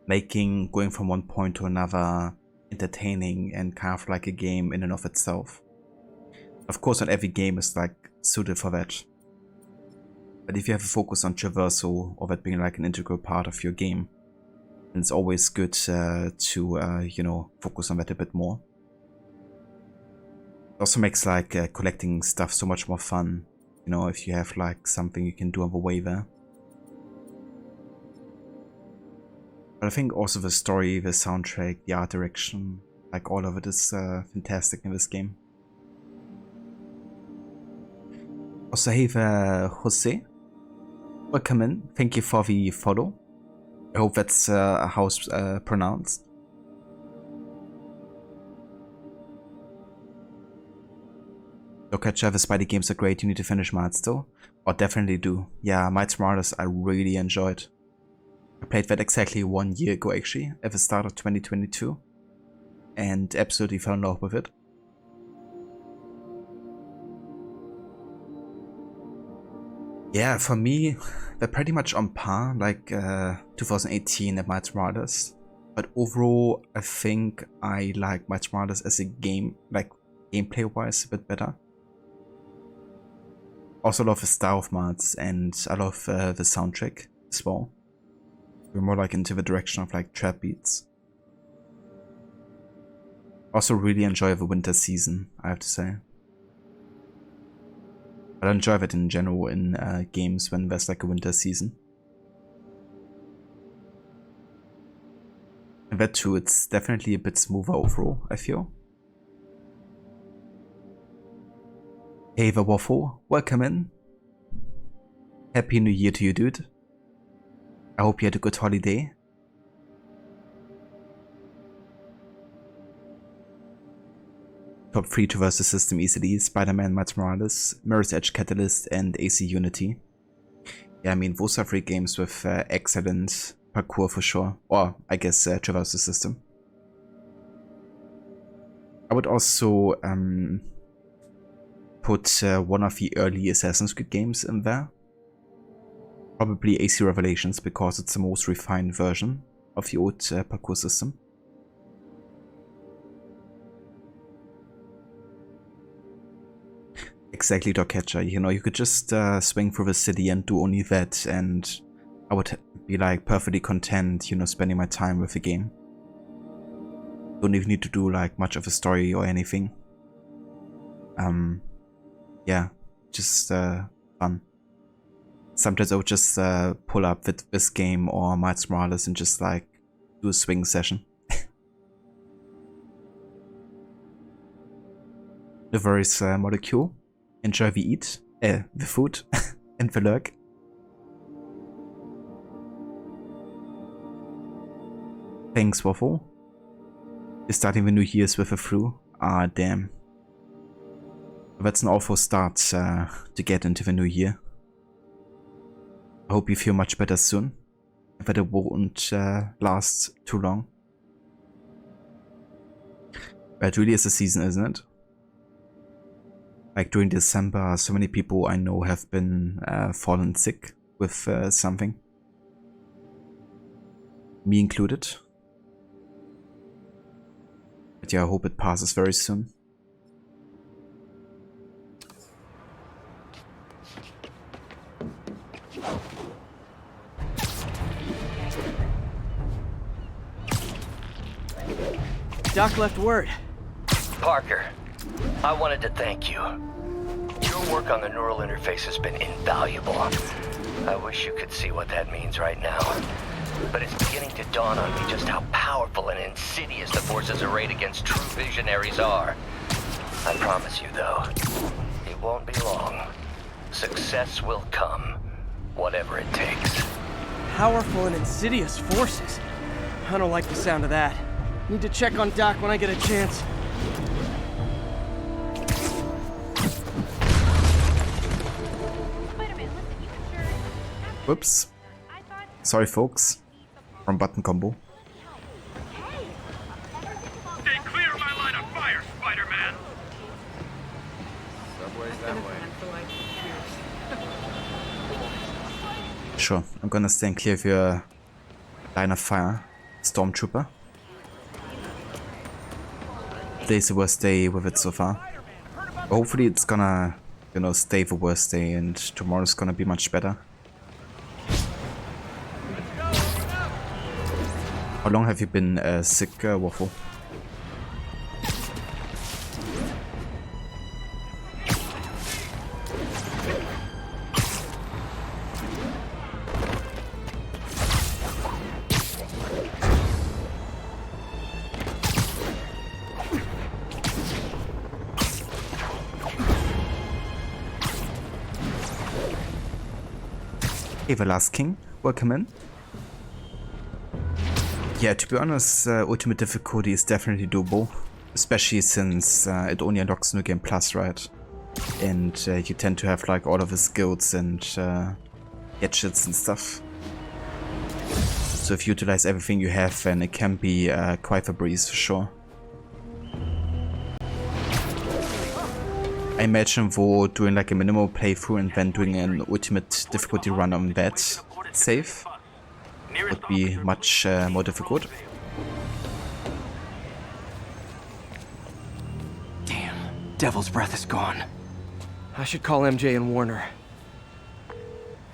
S1: making going from one point to another entertaining and kind of like a game in and of itself. Of course, not every game is like suited for that. But if you have a focus on traversal or that being like an integral part of your game, then it's always good to, you know, focus on that a bit more. It also makes like collecting stuff so much more fun, you know, if you have like something you can do on the way there. But I think also the story, the soundtrack, the art direction, like all of it is fantastic in this game. Also, hey there, Jose. Welcome in. Thank you for the follow. I hope that's how it's pronounced. Dogcatcher, the Spidey games are great, you need to finish Miles still. Or definitely do. Yeah, Miles Morales I really enjoyed. I played that exactly 1 year ago actually, at the start of 2022. And absolutely fell in love with it. Yeah, for me, they're pretty much on par, like 2018 at Miles Morales. But overall, I think I like Miles Morales as a game, like gameplay-wise, a bit better. Also love the style of Miles, and I love the soundtrack as well. We're more like into the direction of like trap beats. Also really enjoy the winter season, I have to say. But I enjoy that in general in games when there's like a winter season. And that too, it's definitely a bit smoother overall, I feel. Hey the Waffle, welcome in. Happy New Year to you, dude. I hope you had a good holiday. Top 3 traverse the system easily: Spider-Man, Miles Morales, Mirror's Edge Catalyst, and AC Unity. Yeah, I mean, those are 3 games with excellent parkour for sure. Or, I guess, traverse the system. I would also put one of the early Assassin's Creed games in there. Probably AC Revelations, because it's the most refined version of the old parkour system. Exactly, Dogcatcher. You know, you could just swing through the city and do only that, and I would be like perfectly content, you know, spending my time with the game. Don't even need to do like much of a story or anything. Yeah, just fun. Sometimes I would just pull up with this game or Miles Morales and just like do a swing session. No worries, Molecule. Enjoy the eat, the food, and the lurk. Thanks, Waffle. You're starting the New Year's with a flu? Ah, damn. That's an awful start to get into the new year. I hope you feel much better soon, that it won't last too long. But it really is a season, isn't it? Like during December, so many people I know have been fallen sick with something. Me included. But yeah, I hope it passes very soon.
S2: Doc left word.
S10: Parker, I wanted to thank you. Your work on the neural interface has been invaluable. I wish you could see what that means right now. But it's beginning to dawn on me just how powerful and insidious the forces arrayed against true visionaries are. I promise you, though, it won't be long. Success will come, whatever it takes.
S2: Powerful and insidious forces? I don't like the sound of that. Need to check on Doc when I get a chance.
S1: Whoops. Sorry, folks. From button combo.
S12: Stay clear of my line of fire, Spider-Man!
S15: Subway's that way.
S1: Sure, I'm gonna stand clear of your line of fire, Stormtrooper. Today's the worst day with it so far. But hopefully it's gonna, you know, stay the worst day and tomorrow's gonna be much better. How long have you been sick, Waffle? Hey, the Last King, welcome in. Yeah, to be honest, Ultimate Difficulty is definitely doable, especially since it only unlocks New Game Plus, right? and you tend to have like all of his skills and gadgets and stuff. So if you utilize everything you have, then it can be quite a breeze for sure. I imagine though doing like a minimal playthrough and then doing an ultimate difficulty run on that save would be much more difficult.
S2: Damn, Devil's Breath is gone. I should call MJ and warn her.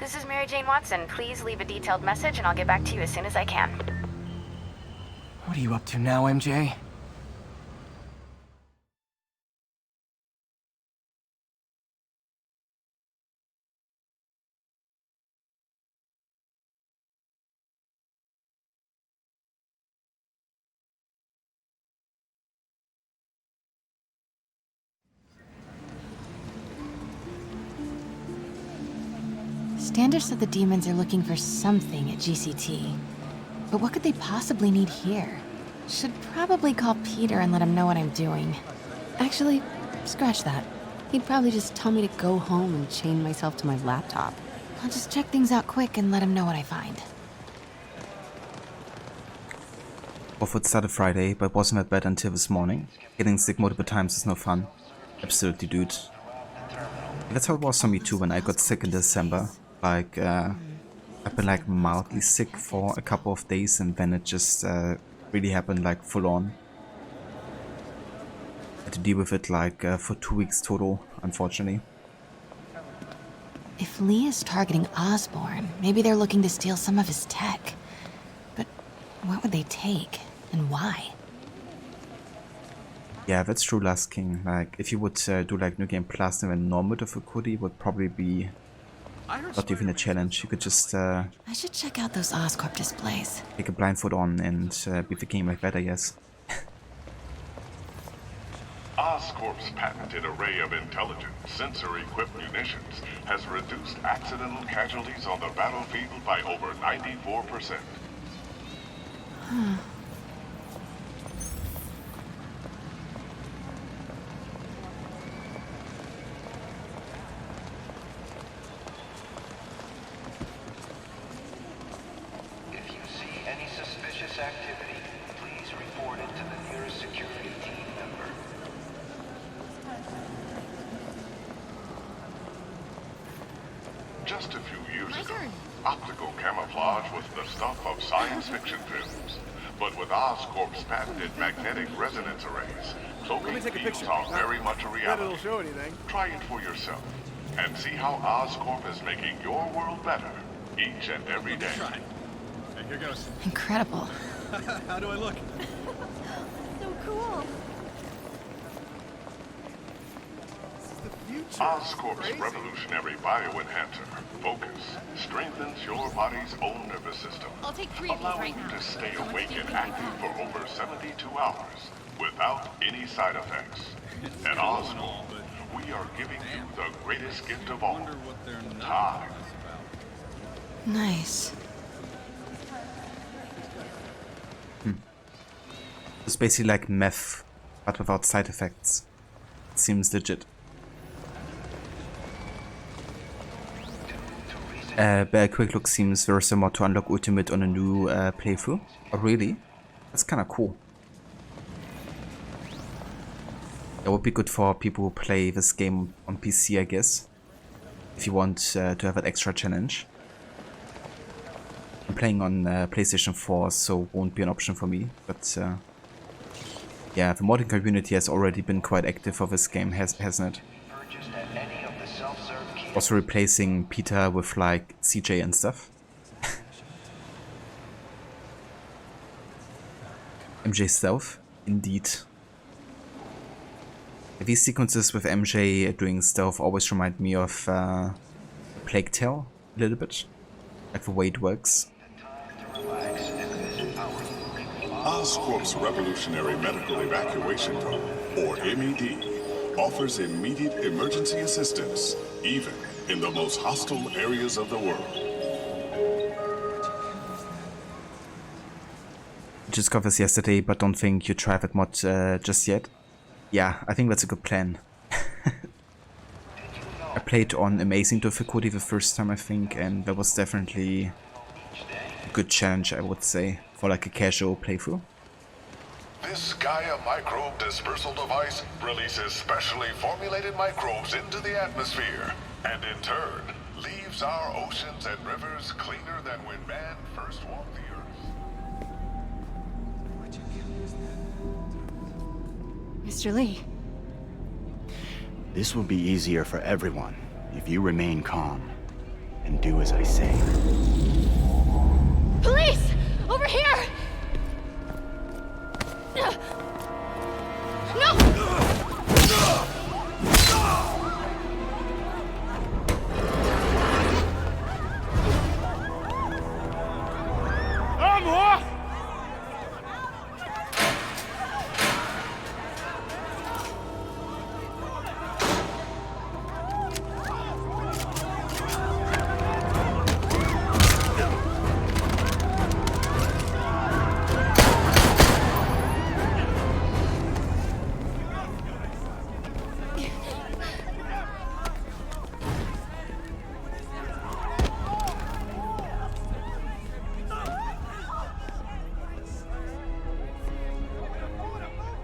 S5: This is Mary Jane Watson. Please leave a detailed message and I'll get back to you as soon as I can.
S2: What are you up to now, MJ?
S19: Standish said the demons are looking for something at GCT. But what could they possibly need here? Should probably call Peter and let him know what I'm doing. Actually, scratch that. He'd probably just tell me to go home and chain myself to my laptop. I'll just check things out quick and let him know what I find.
S1: Would started Friday, but wasn't that bad until this morning. Getting sick multiple times is no fun. Absolutely, dude. That's how it was for me too when I got sick in December. Like, I've been like mildly sick for a couple of days and then it just really happened like full on. I had to deal with it like for 2 weeks total, unfortunately.
S19: If Lee is targeting Osborn, maybe they're looking to steal some of his tech. But what would they take and why?
S1: Yeah, that's true, Last King. Like, if you would do like New Game Plus, then normal difficulty would probably be not even a challenge. You could just
S19: I should check out those Oscorp displays.
S1: take a blindfold on and beat the game like that, I guess.
S21: Oscorp's patented array of intelligent, sensor-equipped munitions has reduced accidental casualties on the battlefield by over 94%.
S10: If you see any suspicious activity, please report it to the nearest security team member.
S21: Just a few years ago, optical camouflage was the stuff of science fiction films. But with Oscorp's patented magnetic resonance arrays, cloaking fields are very much a reality. Try it for yourself, and see how Oscorp is making your world better each and every day.
S12: Hey, here goes.
S19: Incredible.
S12: How do I look?
S5: So cool.
S21: Oscorp's revolutionary bioenhancer, Focus, strengthens your body's own nervous system,
S5: I'll take 3 of these
S21: allowing
S5: right
S21: you
S5: now.
S21: to stay awake and active for over 72 hours without any side effects. At Oscorp, we are giving you the greatest gift of all, time.
S19: Nice.
S1: It's basically like meth, but without side effects. It seems legit. But a quick look seems very similar to unlock Ultimate on a new playthrough. Oh really? That's kinda cool. That would be good for people who play this game on PC, I guess. If you want to have an extra challenge. I'm playing on PlayStation 4, so won't be an option for me. But yeah, the modding community has already been quite active for this game, hasn't it? Also replacing Peter with like CJ and stuff. MJ stealth, indeed. These sequences with MJ doing stealth always remind me of Plague Tale a little bit, like the way it works.
S21: Oscorp's revolutionary medical evacuation drone, or MED, offers immediate emergency assistance, even in the most hostile areas of the world.
S1: Just got this yesterday, but don't think you tried that mod just yet. Yeah, I think that's a good plan. played on amazing difficulty the first time, I think, and that was definitely a good challenge, I would say, for like a casual playthrough.
S21: This Gaia microbe dispersal device releases specially formulated microbes into the atmosphere, and in turn, leaves our oceans and rivers cleaner than when man first walked the earth.
S19: Mr. Lee.
S6: This will be easier for everyone if you remain calm and do as I say.
S5: Police! Over here! No!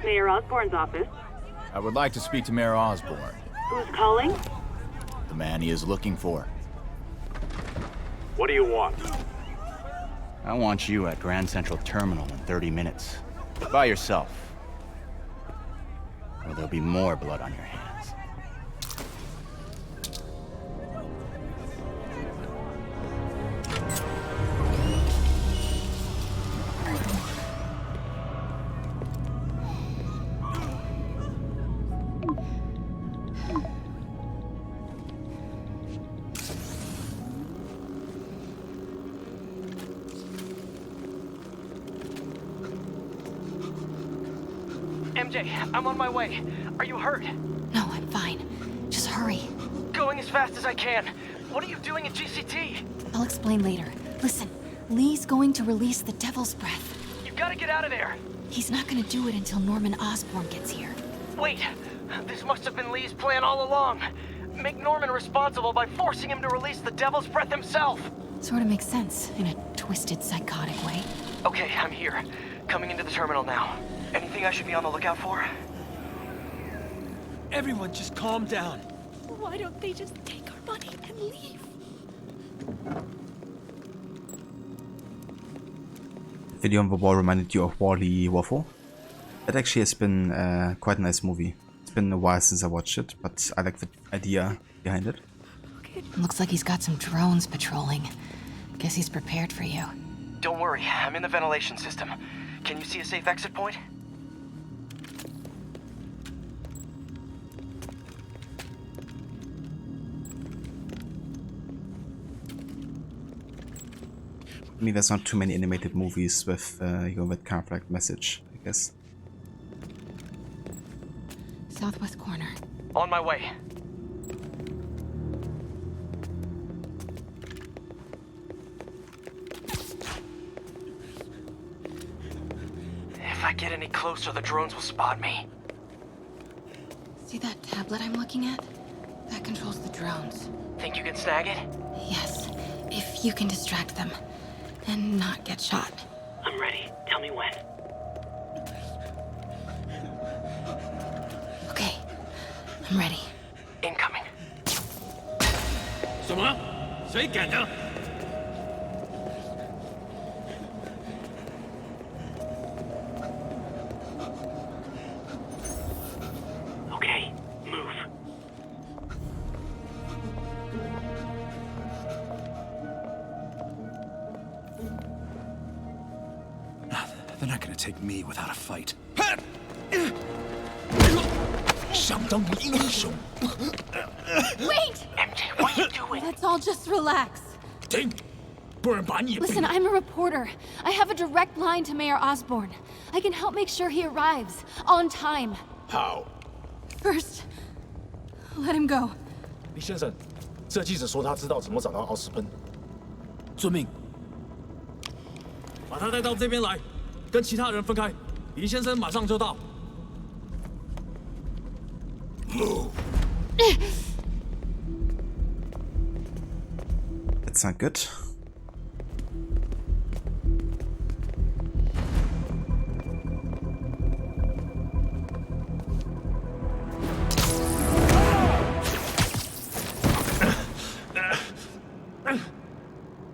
S8: Mayor Osborne's office.
S6: I would like to speak to Mayor Osborne.
S8: Who's calling?
S6: The man he is looking for.
S12: What do you want?
S6: I want you at Grand Central Terminal in 30 minutes. By yourself. Or there'll be more blood on your hands.
S2: MJ, I'm on my way. Are you hurt?
S19: No, I'm fine. Just hurry.
S2: Going as fast as I can. What are you doing at GCT?
S19: I'll explain later. Listen, Lee's going to release the Devil's Breath.
S2: You gotta get out of there.
S19: He's not gonna do it until Norman Osborn gets here.
S2: Wait, this must have been Lee's plan all along. Make Norman responsible by forcing him to release the Devil's Breath himself.
S19: Sort of makes sense, in a twisted, psychotic way.
S2: Okay, I'm here. Coming into the terminal now. Anything I should be on the lookout for?
S16: Everyone just calm down.
S5: Why don't they just take our money and leave?
S1: Video on the Wall reminded you of Wall-E Waffle. That actually has been quite a nice movie. It's been a while since I watched it, but I like the idea behind it.
S19: Looks like he's got some drones patrolling. Guess he's prepared for you.
S2: Don't worry, I'm in the ventilation system. Can you see a safe exit point?
S1: I mean, there's not too many animated movies with that kind of like message, I guess.
S19: Southwest corner.
S2: On my way. If I get any closer, the drones will spot me.
S19: See that tablet I'm looking at? That controls the drones.
S2: Think you can snag it?
S19: Yes, if you can distract them. And not get shot.
S8: I'm ready. Tell me when.
S19: Okay, I'm ready.
S2: Incoming.
S12: 什么？谁敢的？
S8: Okay, move.
S7: They're not gonna take me without a fight. 相当英雄。
S5: Wait!
S2: MJ, what are you doing?
S5: Let's all just relax.
S7: 停，不然把你。
S5: Listen, I'm a reporter. I have a direct line to Mayor Osborne. I can help make sure he arrives on time.
S7: How?
S5: First, let him go.
S4: 李先生，这记者说他知道怎么找到奥斯喷。
S7: 遵命。
S4: 把他带到这边来，跟其他人分开。李先生马上就到。
S7: Move.
S1: That's not good.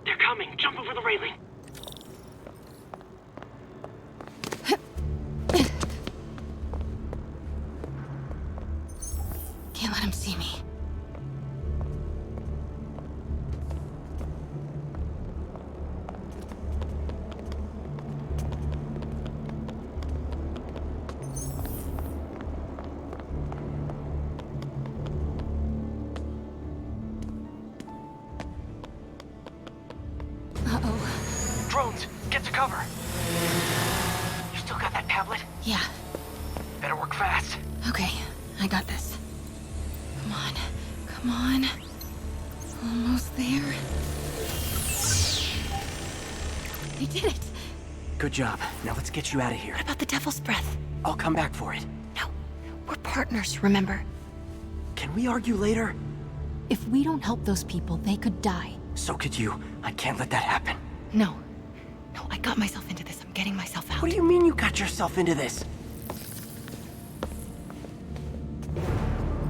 S10: They're coming. Jump over the railing.
S19: Can't let him see me.
S10: Drones, get to cover. You still got that tablet?
S19: Yeah.
S10: Better work fast.
S19: Okay, I got this. Come on. Come on. Almost there. I did it.
S2: Good job. Now let's get you out of here.
S19: What about the Devil's Breath?
S2: I'll come back for it.
S19: No. We're partners, remember?
S2: Can we argue later?
S19: If we don't help those people, they could die.
S2: So could you. I can't let that happen.
S19: No. No, I got myself into this. I'm getting myself out.
S2: What do you mean you got yourself into this?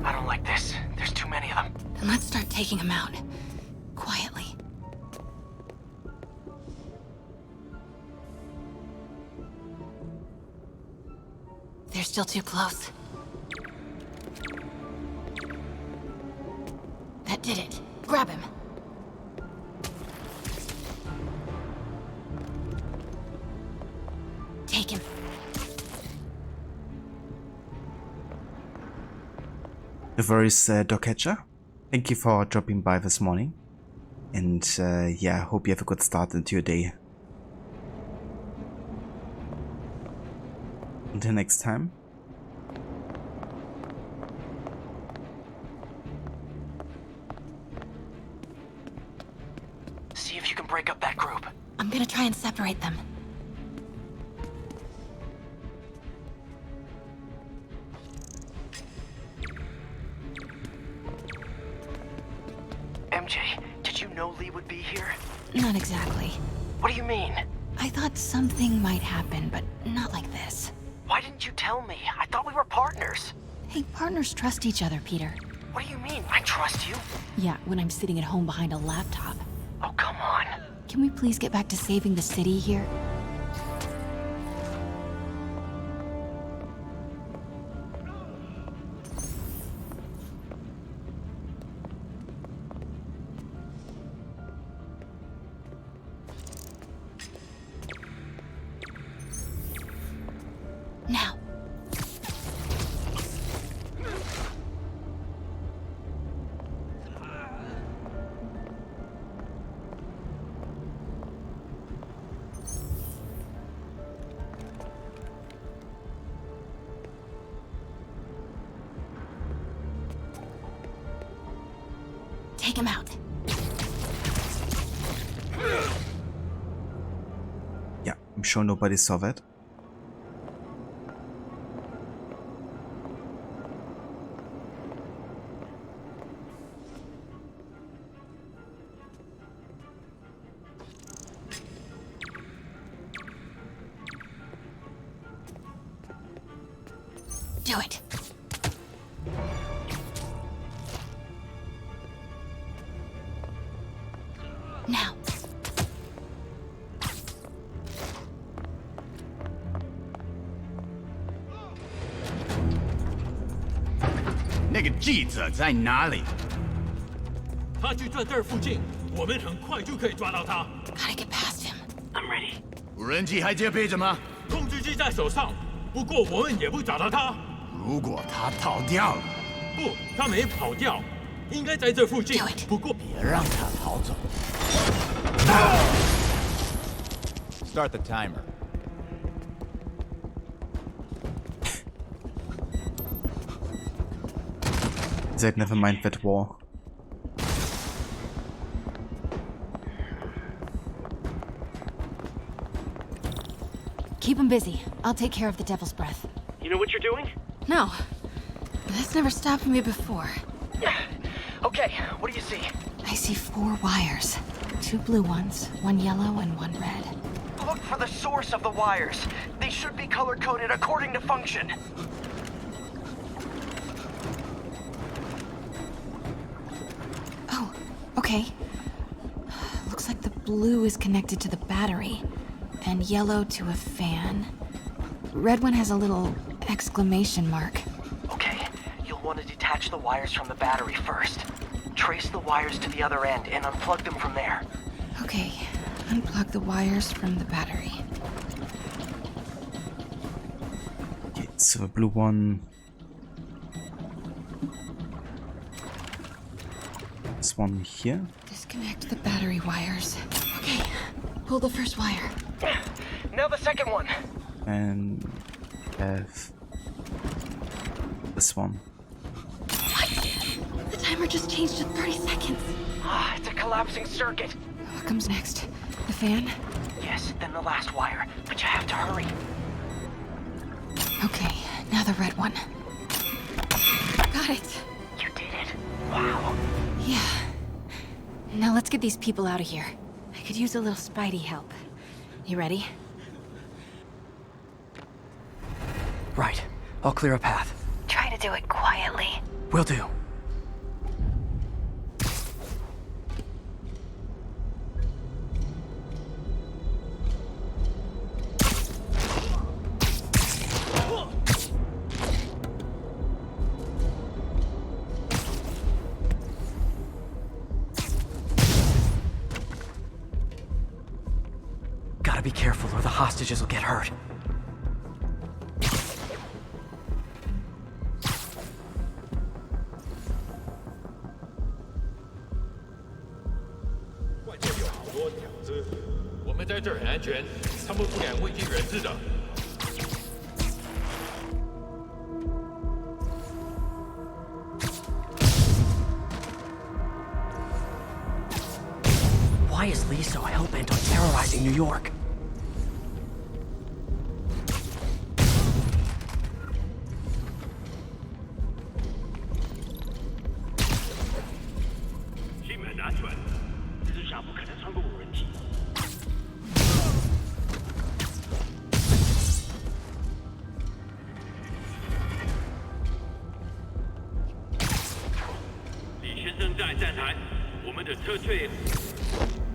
S10: I don't like this. There's too many of them.
S19: Then let's start taking them out. Quietly. They're still too close. That did it. Grab him. Take him.
S1: No worries, Dogcatcher. Thank you for dropping by this morning. And yeah, hope you have a good start into your day. Until next time.
S10: See if you can break up that group.
S19: I'm gonna try and separate them.
S10: MJ, did you know Lee would be here?
S19: Not exactly.
S10: What do you mean?
S19: I thought something might happen, but not like this.
S10: Why didn't you tell me? I thought we were partners.
S19: Hey, partners trust each other, Peter.
S10: What do you mean? I trust you?
S19: Yeah, when I'm sitting at home behind a laptop.
S10: Oh, come on.
S19: Can we please get back to saving the city here? Now. Take him out.
S1: Yeah, I'm sure nobody saw that.
S19: Do it. Now.
S6: 那个记者在哪里？
S4: 他就在这儿附近，我们很快就可以抓到他。
S19: Gotta get past him.
S10: I'm ready.
S14: 无人机还接备着吗？
S4: 控制机在手上，不过我们也不找到他。
S14: 如果他逃掉了，
S4: 不，他没跑掉，应该在这附近。不过
S14: 别让他逃走。Start the timer.
S1: Zed, never mind that war.
S19: Keep him busy. I'll take care of the Devil's Breath.
S10: You know what you're doing?
S19: No. That's never stopped me before.
S10: Okay, what do you see?
S19: I see 4 wires. 2 blue ones, 1 yellow, and 1 red.
S10: Look for the source of the wires. They should be color-coded according to function.
S19: Oh, okay. Looks like the blue is connected to the battery, and yellow to a fan. Red one has a little exclamation mark.
S10: Okay, you'll want to detach the wires from the battery first. Trace the wires to the other end and unplug them from there.
S19: Okay, unplug the wires from the battery.
S1: Okay, so the blue one. This one here.
S19: Disconnect the battery wires. Okay, pull the first wire.
S10: Now the second one.
S1: And have this one.
S19: The timer just changed to 30 seconds.
S10: Ah, it's a collapsing circuit.
S19: What comes next? The fan?
S10: Yes, then the last wire. But you have to hurry.
S19: Okay, now the red one. Got it.
S10: You did it. Wow.
S19: Yeah. Now let's get these people out of here. I could use a little Spidey help. You ready?
S2: Right. I'll clear a path.
S3: Try to do it quietly.
S2: Will do. Gotta be careful or the hostages will get hurt. Why is Lee so hell-bent on terrorizing New York?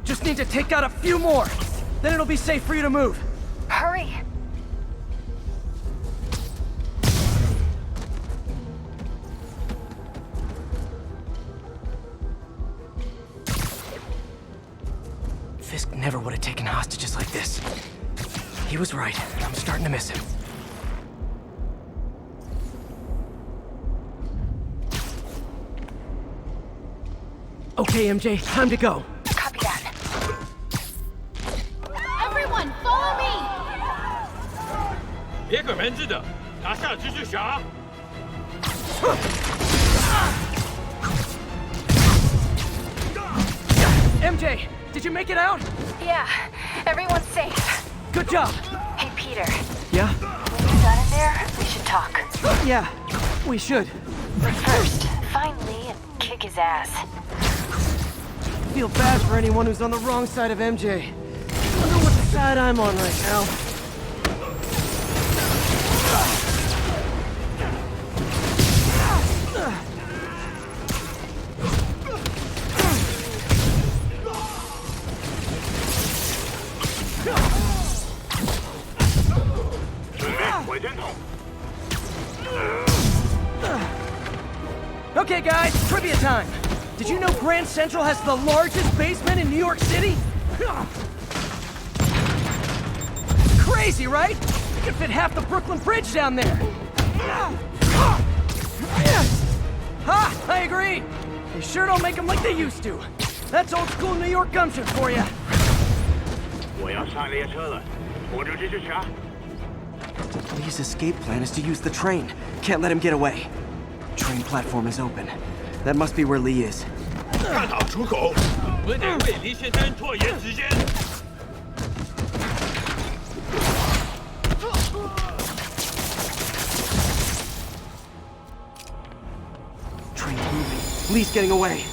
S2: Just need to take out a few more. Then it'll be safe for you to move.
S3: Hurry!
S2: Fisk never would have taken hostages like this. He was right. I'm starting to miss him. Okay, MJ, time to go.
S3: Copy that.
S5: Everyone, follow me!
S4: 别拐门子的，拿下蜘蛛侠！
S2: MJ, did you make it out?
S3: Yeah, everyone's safe.
S2: Good job.
S3: Hey, Peter.
S2: Yeah?
S3: When you're done in there, we should talk.
S2: Yeah, we should.
S3: But first, find Lee and kick his ass.
S2: Feel bad for anyone who's on the wrong side of MJ. Wonder what side I'm on right now. Okay, guys, trivia time. Did you know Grand Central has the largest basement in New York City? Crazy, right? You could fit half the Brooklyn Bridge down there. Ha! I agree. They sure don't make them like they used to. That's old school New York gumption for you.
S9: 我要上列车了，拖住蜘蛛侠。
S2: Lee's escape plan is to use the train. Can't let him get away. Train platform is open. That must be where Lee is.
S4: 看好出口，我们得为黎先生拖延时间。
S2: Train moving. Lee's getting away.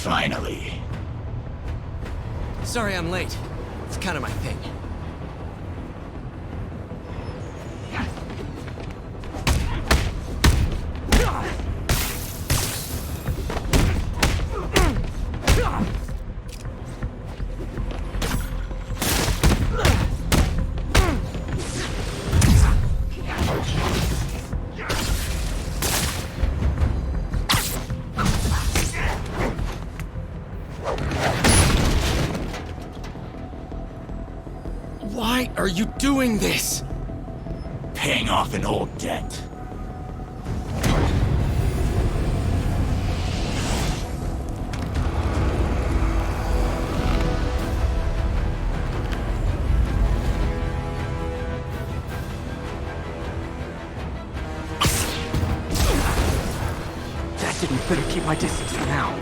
S6: Finally.
S2: Sorry I'm late. It's kind of my thing. Why are you doing this?
S6: Paying off an old debt.
S2: That didn't better keep my distance for now.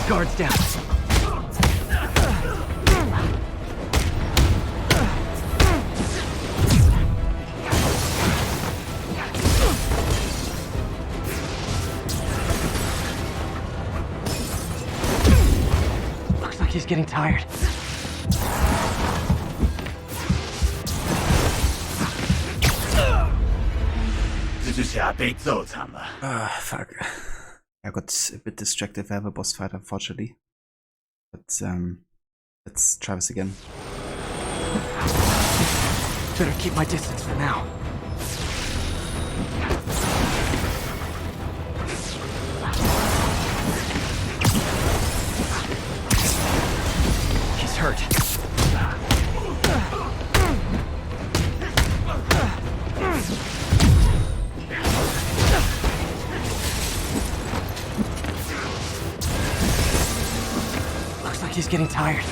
S2: Guards down. Looks like he's getting tired.
S1: Fuck. I got a bit distracted if I have a boss fight, unfortunately. But, let's try this again.
S2: Better keep my distance for now. He's hurt. Looks like he's getting tired.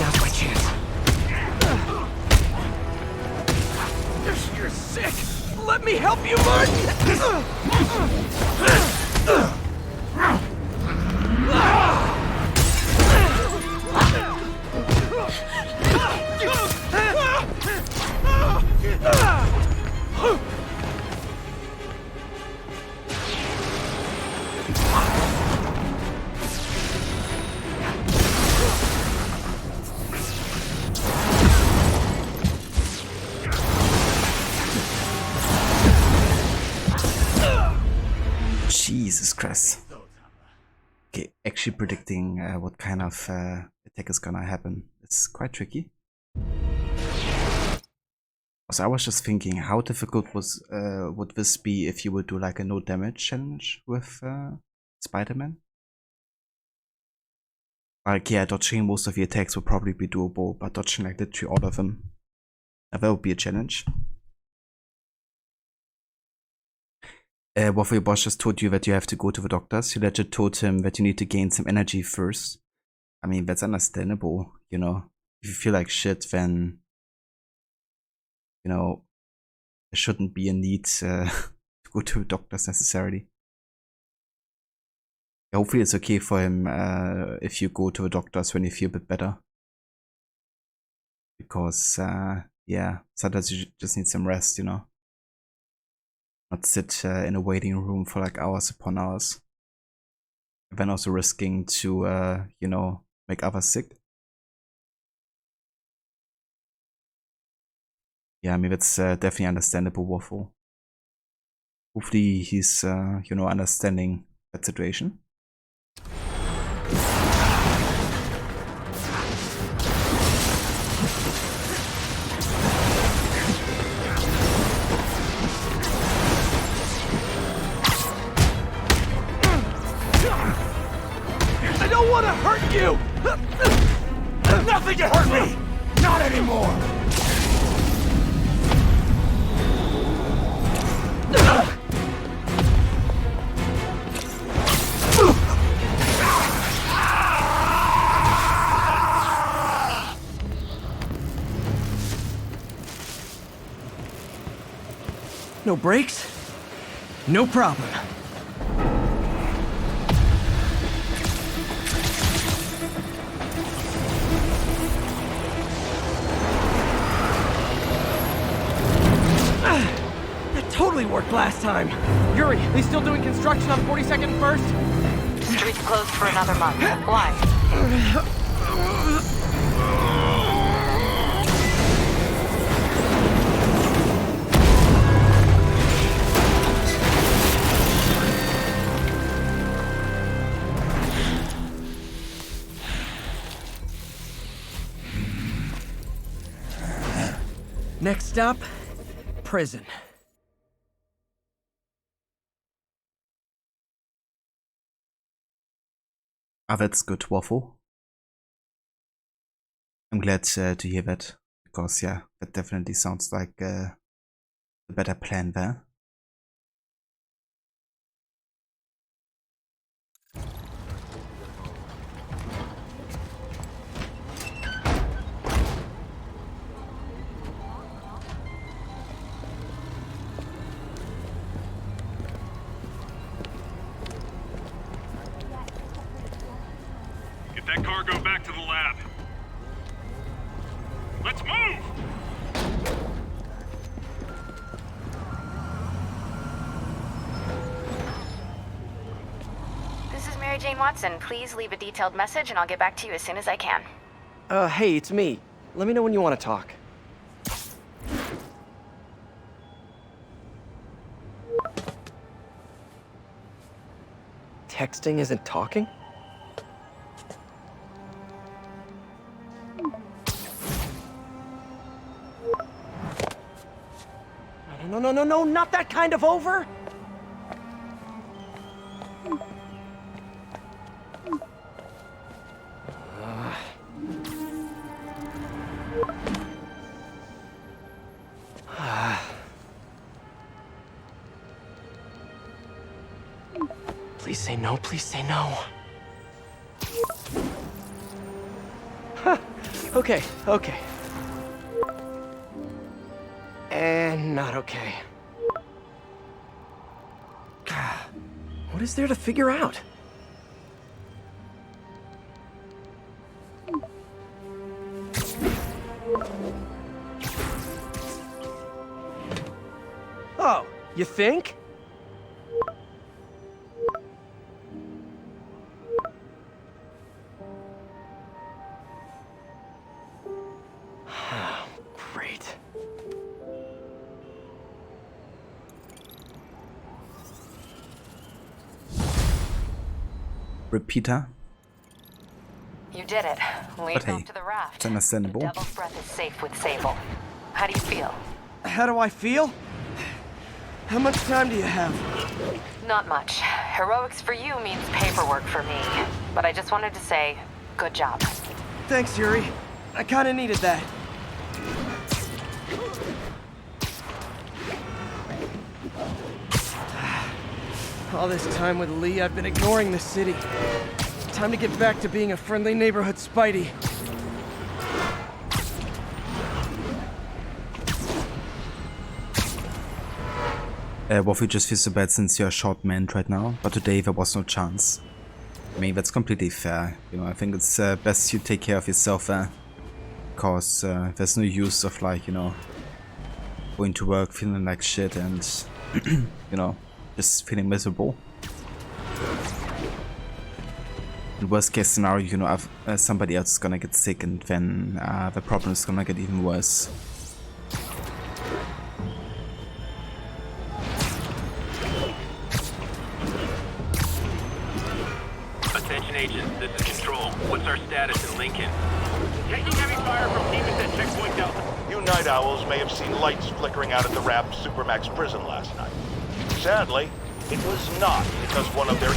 S2: Now's my chance. You're sick! Let me help you, Martin!
S1: Jesus Christ. Okay, actually predicting what kind of attack is gonna happen is quite tricky. So I was just thinking, how difficult would this be if you would do like a no damage challenge with Spider-Man? Like, yeah, dodging most of the attacks would probably be doable, but dodging like literally all of them, that would be a challenge. Waffle, your boss just told you that you have to go to the doctors. You legit told him that you need to gain some energy first. I mean, that's understandable, you know. If you feel like shit, then, you know, there shouldn't be a need to go to the doctors necessarily. Hopefully it's okay for him if you go to the doctors when you feel a bit better. Because, yeah, sometimes you just need some rest, you know. Not sit in a waiting room for like hours upon hours. And then also risking to, you know, make others sick. Yeah, I mean, that's definitely understandable, Waffle. Hopefully he's, you know, understanding that situation.
S16: I don't want to hurt you!
S6: Nothing to hurt me! Not anymore!
S16: No brakes? No problem. That totally worked last time. Yuri, they still doing construction on 42nd and 1st?
S3: Street's closed for another month. Why?
S16: Next stop, prison.
S1: Oh, that's good, Waffle. I'm glad to hear that, because yeah, that definitely sounds like a better plan there.
S12: Get that cargo back to the lab. Let's move!
S3: This is Mary Jane Watson. Please leave a detailed message and I'll get back to you as soon as I can.
S2: Hey, it's me. Let me know when you want to talk. Texting isn't talking?
S16: No, not that kind of over!
S2: Please say no, please say no. Okay. And not okay. What is there to figure out?
S16: Oh, you think?
S2: Great.
S1: Repeater.
S3: You did it. Lead
S1: But hey,
S3: off to the raft.
S1: it's understandable.
S3: The Devil's Breath is safe with Sable. How do you feel?
S16: How do I feel? How much time do you have?
S3: Not much. Heroics for you means paperwork for me. But I just wanted to say, good job.
S16: Thanks, Yuri. I kinda needed that. All this time with Lee, I've been ignoring the city. Time to get back to being a friendly neighborhood Spidey.
S1: Waffle just feels so bad since you're a short man right now, but today there was no chance. I mean, that's completely fair. You know, I think it's best you take care of yourself there. Because there's no use of, like, you know, going to work feeling like shit and, you know, just feeling miserable. In worst case scenario, you know, somebody else is gonna get sick and then the problem is gonna get even worse.
S9: Attention agents, this is Control. What's our status in Lincoln? Taking heavy fire from demons at Checkpoint Delta.
S11: You Night Owls may have seen lights flickering out at the Raft Supermax prison last night. Sadly, it was not because one of their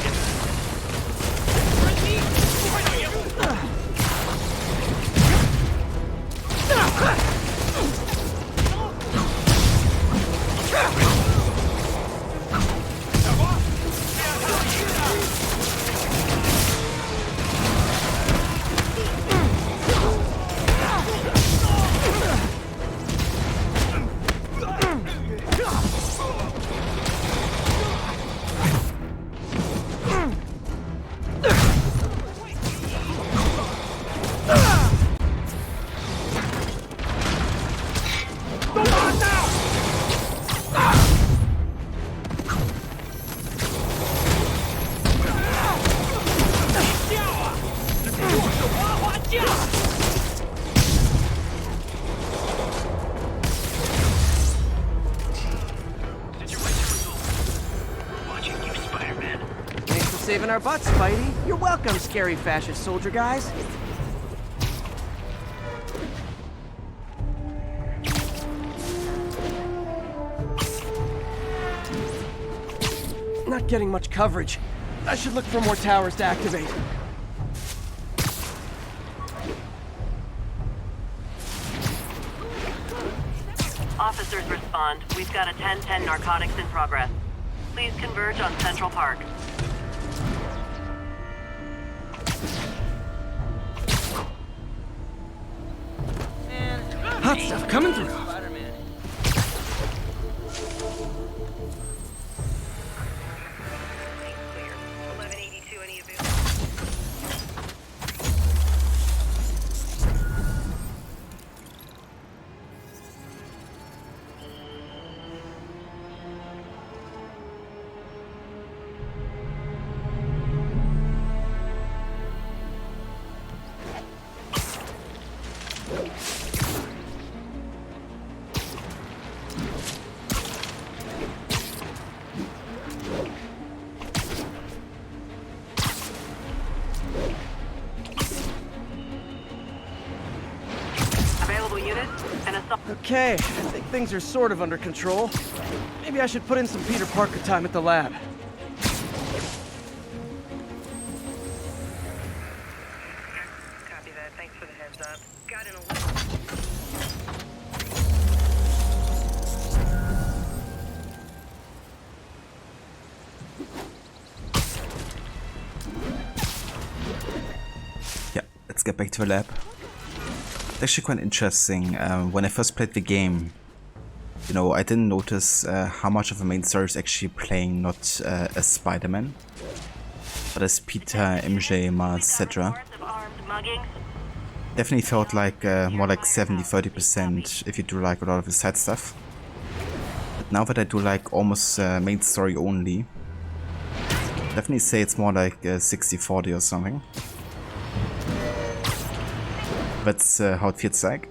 S16: saving our butts, Spidey. You're welcome, scary fascist soldier guys. Not getting much coverage. I should look for more towers to activate.
S13: Officers respond. We've got a 10-10 narcotics in progress. Please converge on Central Park.
S16: Hot stuff coming through. Okay, I think things are sort of under control. Maybe I should put in some Peter Parker time at the lab.
S13: Copy that. Thanks for the heads up. Got an
S1: Yeah, let's get back to the lab. It's actually quite interesting. When I first played the game, you know, I didn't notice how much of the main story is actually playing not as Spider-Man, but as Peter, MJ, Miles, etc. Definitely felt like more like 70-30% if you do like a lot of the side stuff. But now that I do like almost main story only, definitely say it's more like 60-40 or something. That's how it feels like.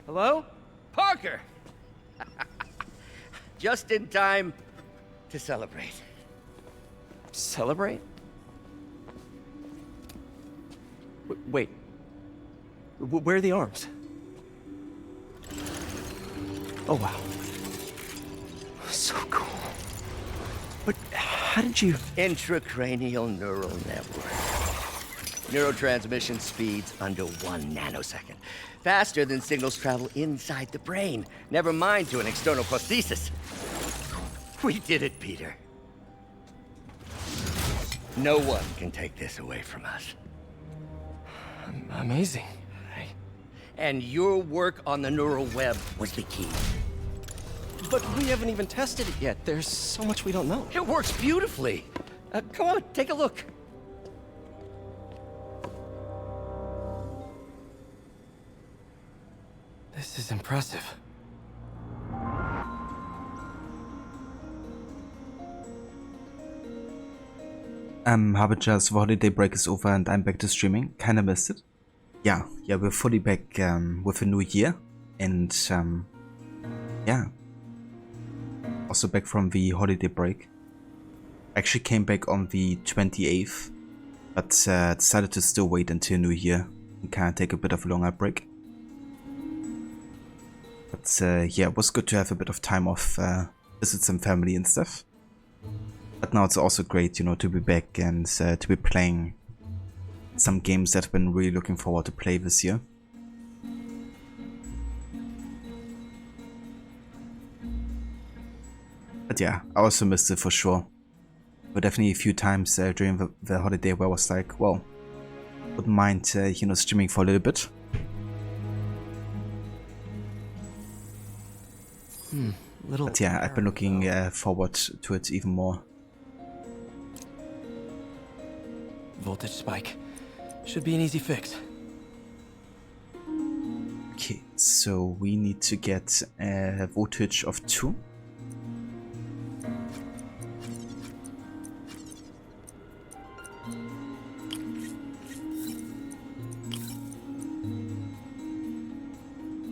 S10: Hello? Parker! Just in time to celebrate.
S16: Celebrate? Wait. Where are the arms? Oh, wow. So cool. But how did you...
S10: Intracranial neural network. Neurotransmission speeds under 1 nanosecond. Faster than signals travel inside the brain. Never mind to an external prosthesis. We did it, Peter. No one can take this away from us.
S16: Amazing.
S10: And your work on the neural web was the key.
S16: But we haven't even tested it yet. There's so much we don't know.
S10: It works beautifully. Come on, take a look.
S2: This is impressive.
S1: Habe just the holiday break is over and I'm back to streaming. Kinda missed it. yeah, we're fully back with a new year, and yeah, also back from the holiday break. Actually came back on the 28th, but decided to still wait until New Year and kind of take a bit of a longer break. But yeah, it was good to have a bit of time off, visit some family and stuff. But now it's also great, you know, to be back and to be playing some games that I've been really looking forward to play this year. But yeah, I also missed it for sure. But definitely a few times during the holiday where I was like, well, wouldn't mind, you know, streaming for a little bit. But yeah, I've been looking forward to it even more.
S2: Voltage spike. Should be an easy fix.
S1: Okay, so we need to get a voltage of 2.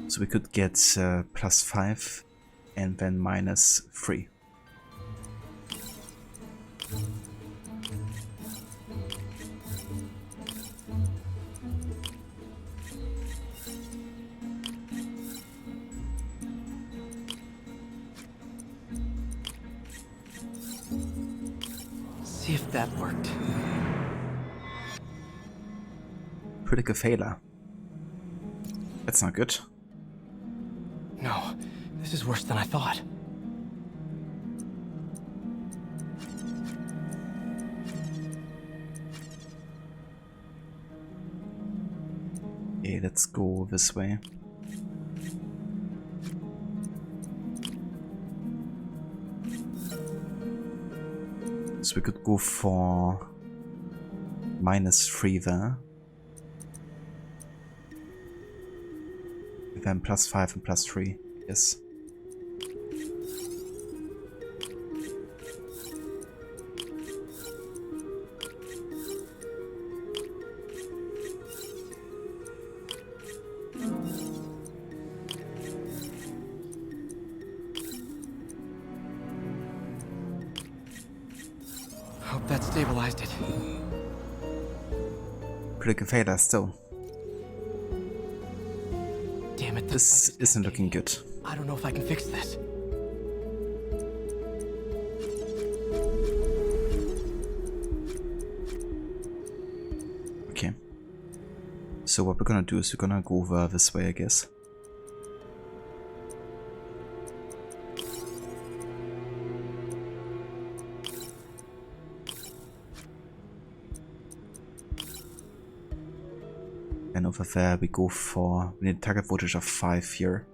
S1: So we could get +5 and then -3.
S2: See if that worked.
S1: Critical failure. That's not good.
S2: No, this is worse than I thought.
S1: Okay, let's go this way. So we could go for -3 there. Then +5 and +3, yes.
S2: Hope that stabilized it.
S1: Critical failure still.
S2: Damn it,
S1: this isn't looking good.
S2: I don't know if I can fix this.
S1: Okay. So what we're gonna do is we're gonna go over this way, I guess. And over there we go for, we need a target voltage of 5 here.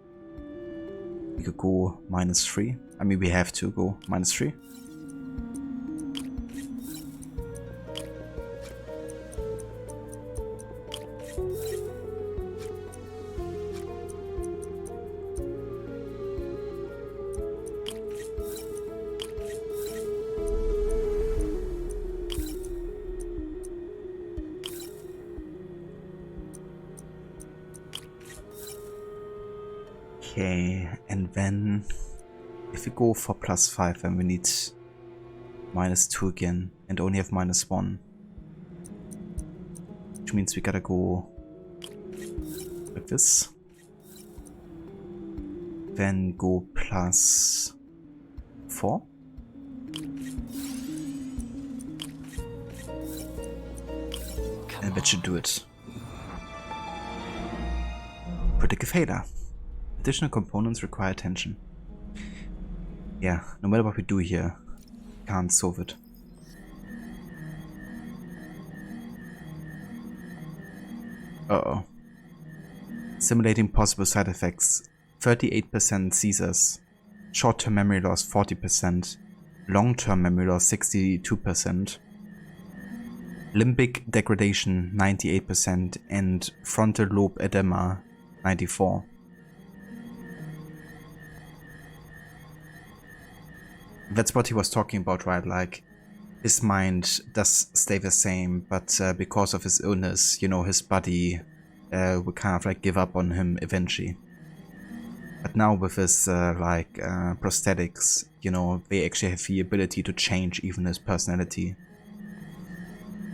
S1: We could go -3. I mean, we have to go -3. Okay, and then if we go for +5, then we need -2 again and only have -1. Which means we gotta go like this. Then go +4. And that should do it. Critical failure. Additional components require attention. Yeah, no matter what we do here, can't solve it. Uh-oh. Simulating possible side effects. 38% seizures. Short-term memory loss 40%. Long-term memory loss 62%. Limbic degradation 98% and frontal lobe edema 94%. That's what he was talking about, right? Like, his mind does stay the same, but because of his illness, you know, his body we kind of like give up on him eventually. But now with his prosthetics, you know, they actually have the ability to change even his personality.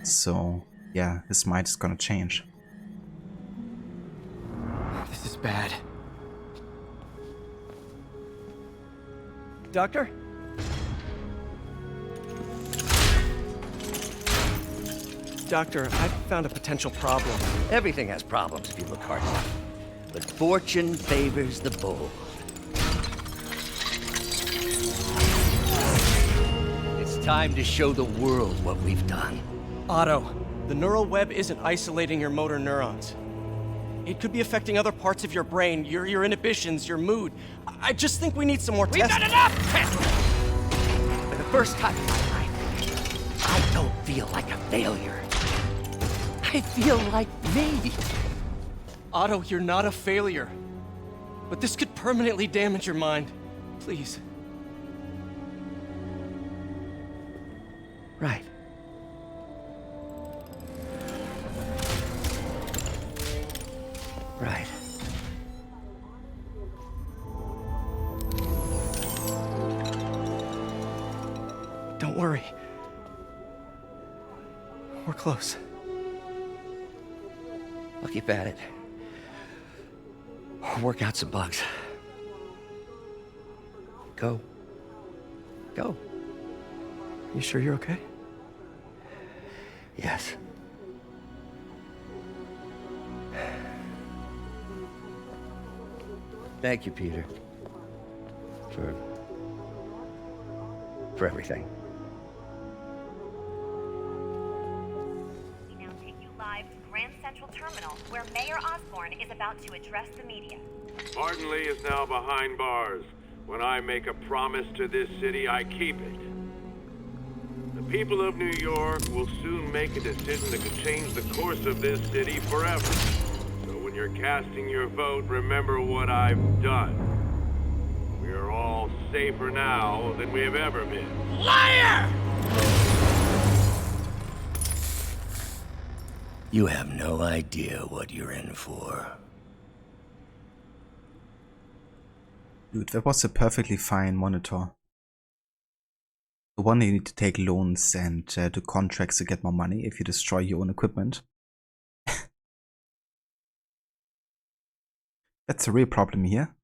S1: So yeah, his mind is gonna change.
S2: This is bad.
S16: Doctor? Doctor, I found a potential problem.
S20: Everything has problems if you look hard enough. But fortune favors the bold. It's time to show the world what we've done.
S16: Otto, the neural web isn't isolating your motor neurons. It could be affecting other parts of your brain, your inhibitions, your mood. I just think we need some more tests.
S20: We've got enough tests! For the first time in my life, I don't feel like a failure. I feel like me.
S16: Otto, you're not a failure. But this could permanently damage your mind. Please.
S20: Right. Right.
S16: Don't worry. We're close.
S20: I'll keep at it. I'll work out some bugs. Go. Go.
S16: You sure you're okay?
S20: Yes. Thank you, Peter. For everything.
S22: We now take you live to Grand Central Terminal, where Mayor Osborn is about to address the media.
S12: Martin Lee is now behind bars. When I make a promise to this city, I keep it. The people of New York will soon make a decision that could change the course of this city forever. So when you're casting your vote, remember what I've done. We are all safer now than we have ever been.
S20: Liar! You have no idea what you're in for.
S1: Dude, that was a perfectly fine monitor. The one you need to take loans and do contracts to get more money if you destroy your own equipment. That's a real problem here.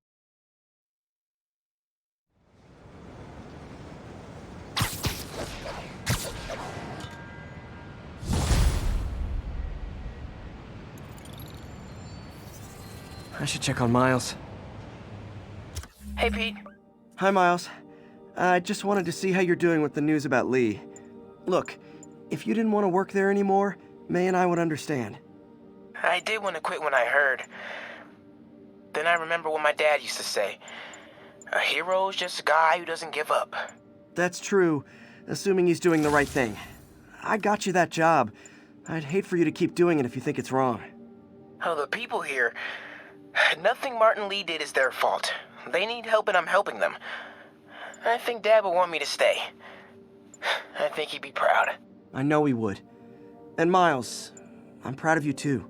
S16: I should check on Miles.
S10: Hey, Pete.
S16: Hi, Miles. I just wanted to see how you're doing with the news about Lee. Look, if you didn't want to work there anymore, May and I would understand.
S10: I did want to quit when I heard. Then I remember what my dad used to say. A hero is just a guy who doesn't give up.
S16: That's true, assuming he's doing the right thing. I got you that job. I'd hate for you to keep doing it if you think it's wrong.
S10: Oh, the people here. Nothing Martin Lee did is their fault. They need help and I'm helping them. I think Dad would want me to stay. I think he'd be proud.
S16: I know he would. And Miles, I'm proud of you too.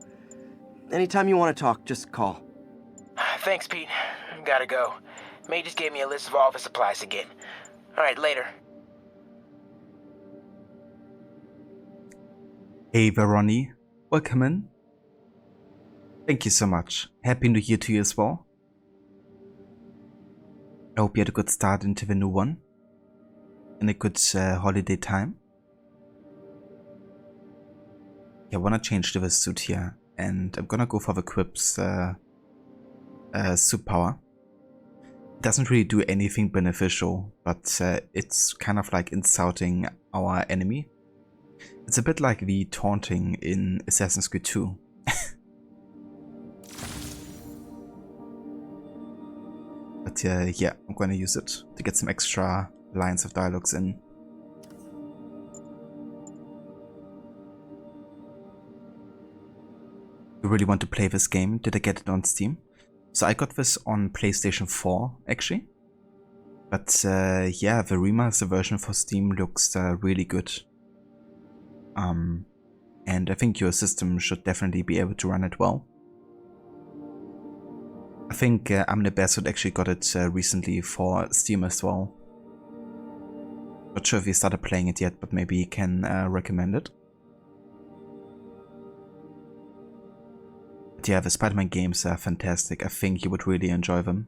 S16: Anytime you want to talk, just call.
S10: Thanks, Pete. Gotta go. May just gave me a list of office supplies to get. Alright, later.
S1: Hey, Veroni. Welcome in. Thank you so much. Happy New Year to you as well. I hope you had a good start into the new one. And a good holiday time. Yeah, I wanna change to the suit here. And I'm gonna go for the Quip's suit power. It doesn't really do anything beneficial, but it's kind of like insulting our enemy. It's a bit like the taunting in Assassin's Creed 2. But yeah, I'm gonna use it to get some extra lines of dialogues in. You really want to play this game? Did I get it on Steam? So I got this on PlayStation 4 actually. But yeah, the remaster version for Steam looks really good. And I think your system should definitely be able to run it well. I think I'm the Bastard actually got it recently for Steam as well. Not sure if he started playing it yet, but maybe he can recommend it. But yeah, the Spider-Man games are fantastic. I think you would really enjoy them.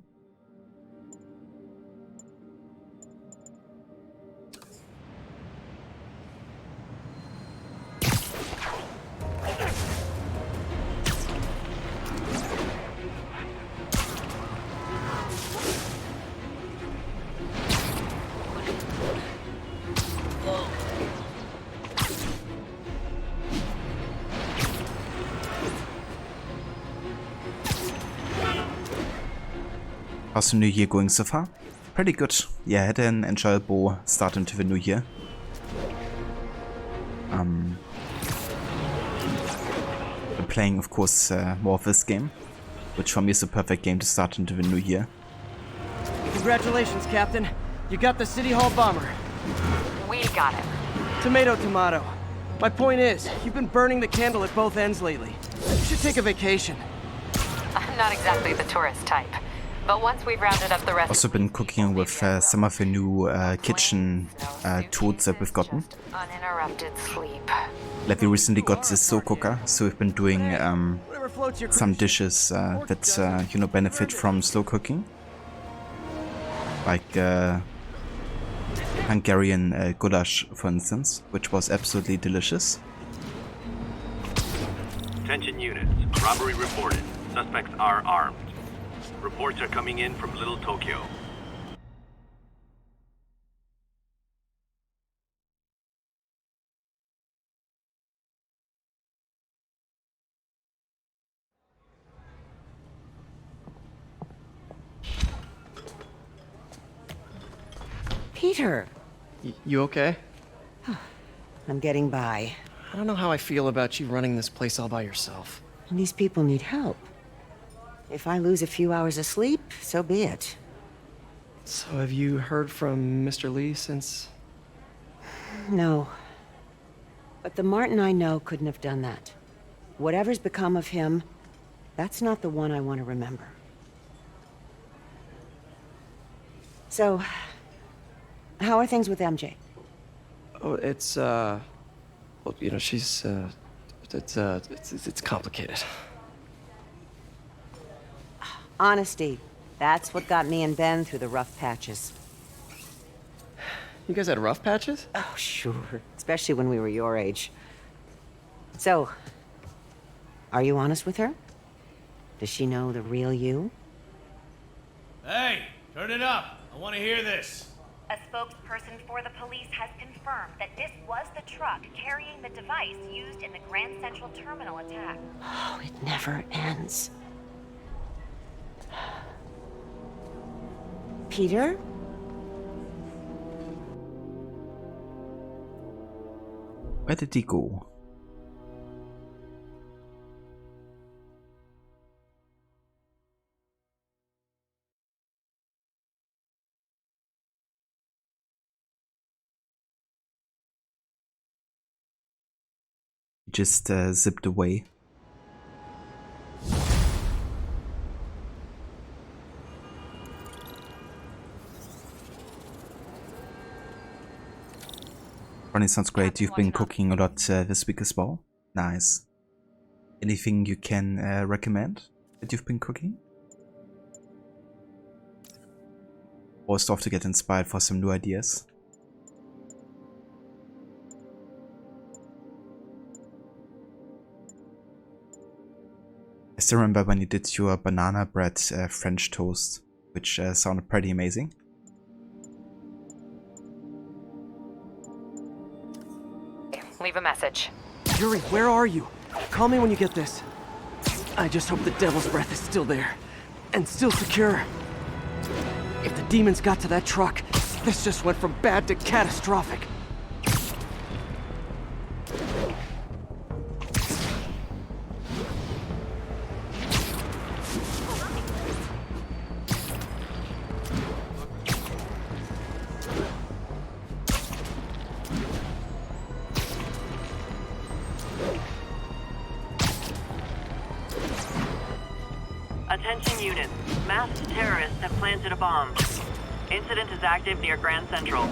S1: How's the new year going so far? Pretty good. Yeah, I had an enjoyable start into the new year. I'm playing, of course, more of this game, which for me is the perfect game to start into the new year.
S16: Congratulations, Captain. You got the City Hall bomber.
S3: We got him.
S16: Tomato, tomato. My point is, you've been burning the candle at both ends lately. You should take a vacation.
S3: I'm not exactly the tourist type, but once we've rounded up the rest...
S1: Also been cooking with some of the new kitchen tools that we've gotten.
S3: Uninterrupted sleep.
S1: Like we recently got this slow cooker, so we've been doing some dishes that you know, benefit from slow cooking, like Hungarian goulash, for instance, which was absolutely delicious.
S9: Attention units. Robbery reported. Suspects are armed. Reports are coming in from Little Tokyo.
S17: Peter!
S2: You okay?
S17: I'm getting by.
S2: I don't know how I feel about you running this place all by yourself.
S17: And these people need help. If I lose a few hours of sleep, so be it.
S2: So have you heard from Mr. Lee since...
S17: No. But the Martin I know couldn't have done that. Whatever's become of him, that's not the one I want to remember. So, how are things with MJ?
S2: Oh, it's, well, you know, she's, it's complicated.
S17: Honesty. That's what got me and Ben through the rough patches.
S2: You guys had rough patches?
S17: Oh, sure. Especially when we were your age. So, are you honest with her? Does she know the real you?
S9: Hey, turn it up. I want to hear this.
S22: A spokesperson for the police has confirmed that this was the truck carrying the device used in the Grand Central Terminal attack.
S17: Oh, it never ends. Peter?
S1: Where did he go? He just zipped away. Ronnie, sounds great. You've been cooking a lot this week as well. Nice. Anything you can recommend that you've been cooking? Or stuff to get inspired for some new ideas? I still remember when you did your banana bread French toast, which sounded pretty amazing.
S3: Leave a message.
S16: Yuri, where are you? Call me when you get this. I just hope the Devil's Breath is still there. And still secure. If the demons got to that truck, this just went from bad to catastrophic.
S13: Attention units. Masked terrorists have planted a bomb. Incident is active near Grand Central.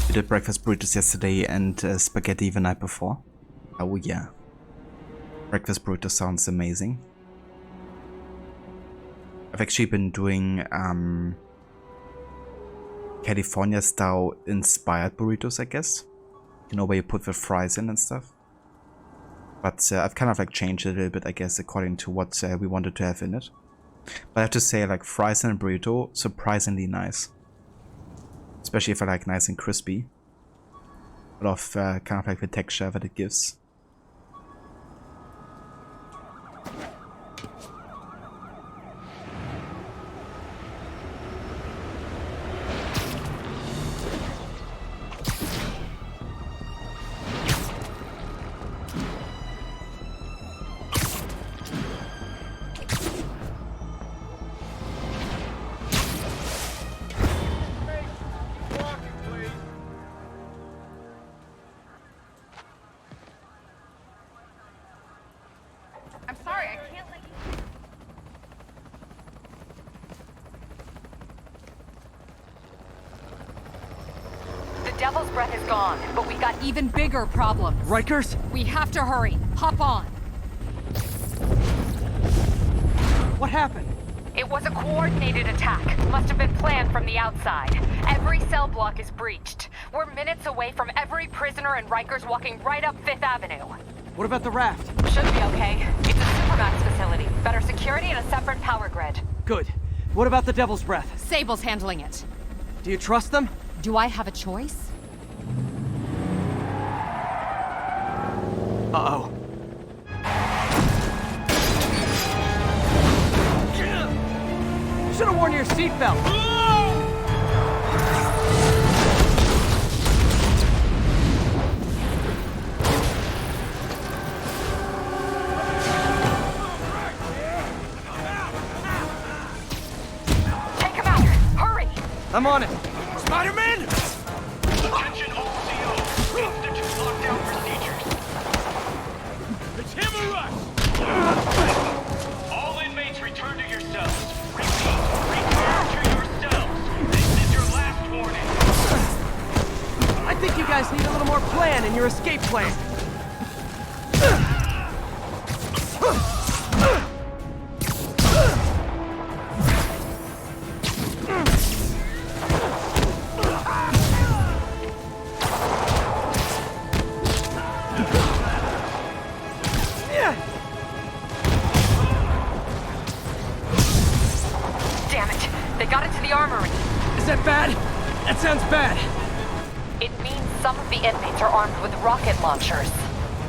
S1: We did breakfast burritos yesterday and spaghetti the night before. Oh yeah. Breakfast burrito sounds amazing. I've actually been doing California style inspired burritos, I guess. You know, where you put the fries in and stuff. But I've kind of like changed it a little bit, I guess, according to what we wanted to have in it. But I have to say, like, fries in a burrito, surprisingly nice. Especially if I like nice and crispy. I love kind of like the texture that it gives.
S15: Devil's Breath is gone, but we got even bigger problems.
S16: Rikers?
S15: We have to hurry. Hop on.
S16: What happened?
S15: It was a coordinated attack. Must have been planned from the outside. Every cell block is breached. We're minutes away from every prisoner and Rikers walking right up 5th Avenue.
S16: What about the raft?
S15: Should be okay. It's a Supermax facility. Better security and a separate power grid.
S16: Good. What about the Devil's Breath?
S15: Sable's handling it.
S16: Do you trust them?
S15: Do I have a choice?
S16: Uh-oh. Should have worn your seatbelt.
S15: Take him out! Hurry!
S16: I'm on it. Spider-Man!
S9: Attention OCO! Institute lockdown procedures.
S4: It's him or us!
S9: All inmates return to your cells. Repeat, return to your cells. This is your last warning.
S16: I think you guys need a little more plan in your escape plan.
S15: Damn it! They got into the armory.
S16: Is that bad? That sounds bad.
S15: It means some of the inmates are armed with rocket launchers.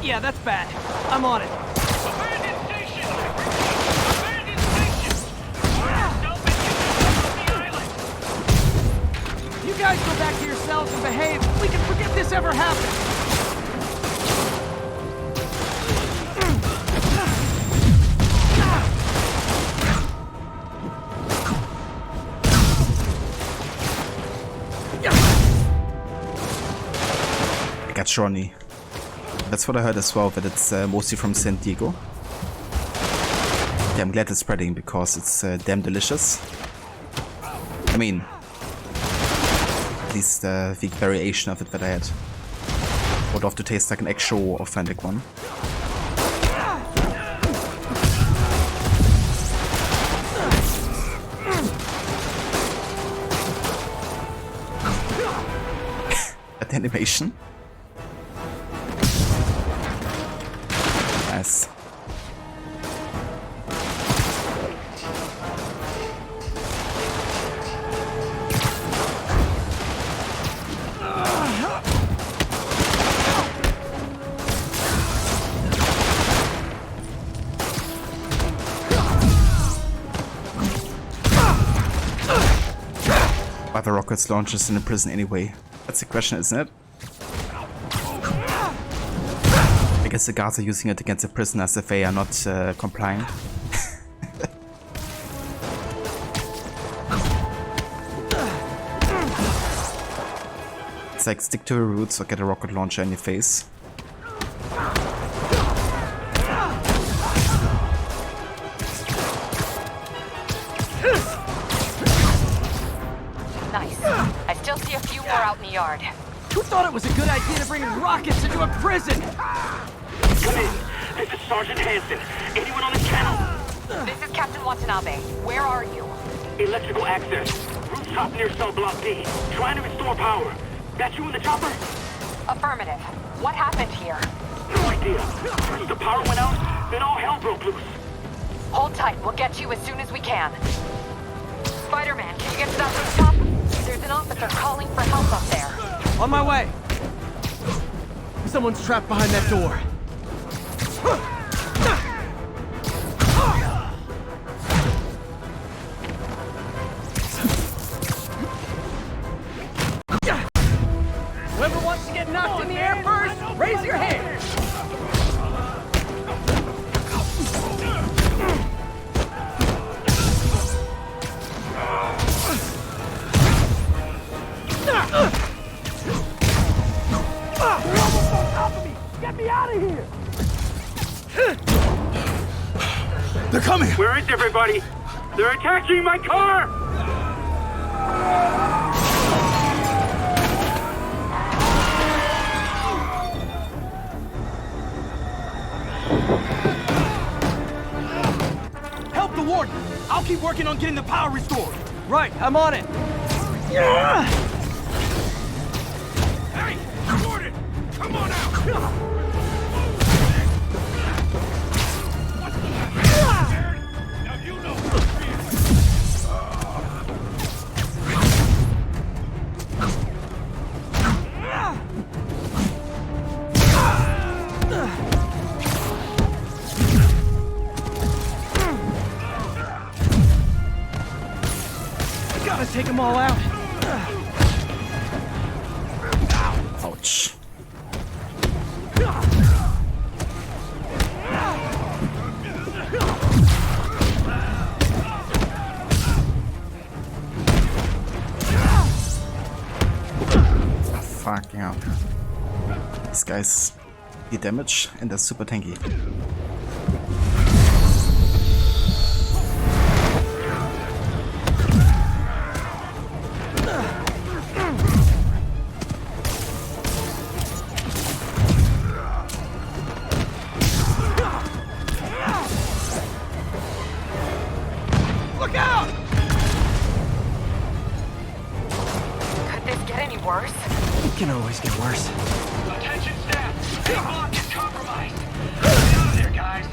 S16: Yeah, that's bad. I'm on it.
S9: Abandon station! Abandon station!
S16: You guys go back to your cells and behave. We can forget this ever happened.
S1: Gachorni. That's what I heard as well, that it's mostly from San Diego. Yeah, I'm glad it's spreading because it's damn delicious. I mean, at least the variation of it that I had would have to taste like an actual authentic one. That animation. Nice. other rockets launchers in the prison anyway? That's the question, isn't it? I guess the guards are using it against the prisoners if they are not complying. It's like stick to the roots or get a rocket launcher in your face.
S15: Nice. I still see a few more out in the yard.
S16: Who thought it was a good idea to bring rockets into a prison?
S9: Come in. This is Sergeant Hansen. Anyone on the channel?
S15: This is Captain Watanabe. Where are you?
S9: Electrical access. Rooftop near cell block D. Trying to restore power. That you in the chopper?
S15: Affirmative. What happened here?
S9: No idea. First the power went out, then all hell broke loose.
S15: Hold tight. We'll get you as soon as we can. Spider-Man, can you get to that rooftop? There's an officer calling for help up there.
S16: On my way. Someone's trapped behind that door. Whoever wants to get knocked in the air first, raise your hand.
S9: Get me out of here!
S7: They're coming!
S9: Where is everybody? They're attacking my car!
S16: Help the warden! I'll keep working on getting the power restored. Right, I'm on it. Yeah!
S12: Hey! Warden! Come on out! Now you know
S16: Gotta take them all out.
S1: Ouch. Fucking hell. This guy's the damage and they're super tanky.
S16: Look out!
S15: Could this get any worse?
S16: It can always get worse.
S9: Attention staff! Big block is compromised! Get out of there, guys!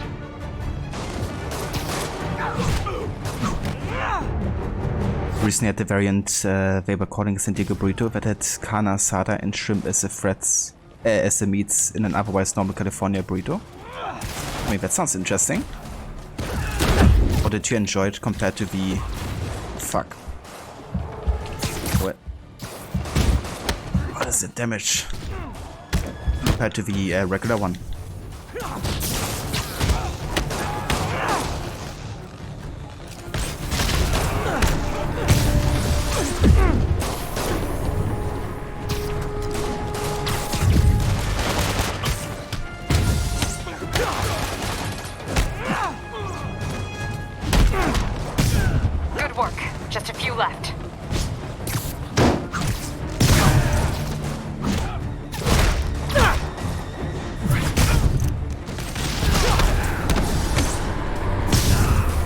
S1: Recently at the variant, they were calling San Diego Burrito that had carne asada and shrimp as the threats, as the meats in an otherwise normal California burrito. I mean, that sounds interesting. Or did you enjoy it compared to the... Fuck. What is the damage? Compared to the regular one.
S15: Good work. Just a few left.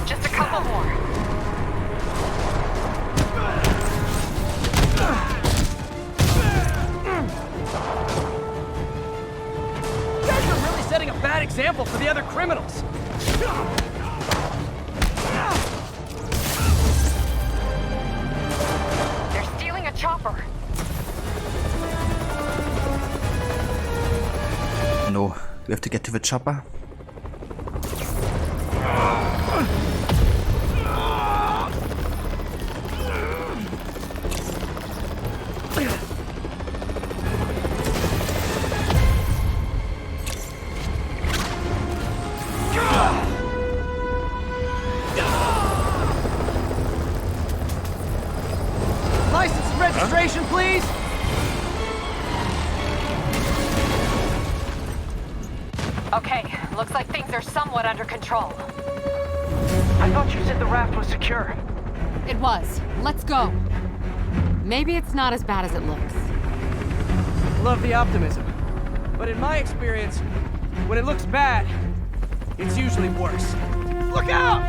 S15: Just a couple more.
S16: You guys are really setting a bad example for the other criminals.
S15: They're stealing a chopper.
S1: No, we have to get to the chopper.
S15: Okay, looks like things are somewhat under control.
S20: I thought you said the raft was secure.
S18: It was. Let's go. Maybe it's not as bad as it looks.
S16: Love the optimism. But in my experience, when it looks bad, it's usually worse. Look out!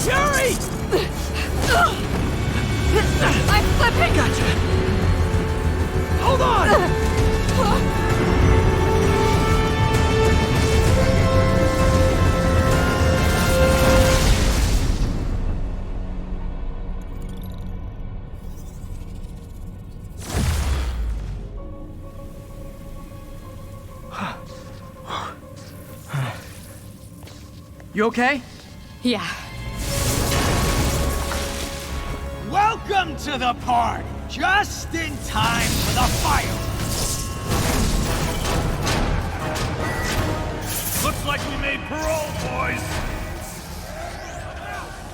S16: Yuri!
S18: I'm slipping!
S16: Gotcha! Hold on! You okay?
S18: Yeah.
S21: Welcome to the party! Just in time for the fire!
S12: Looks like we made parole, boys!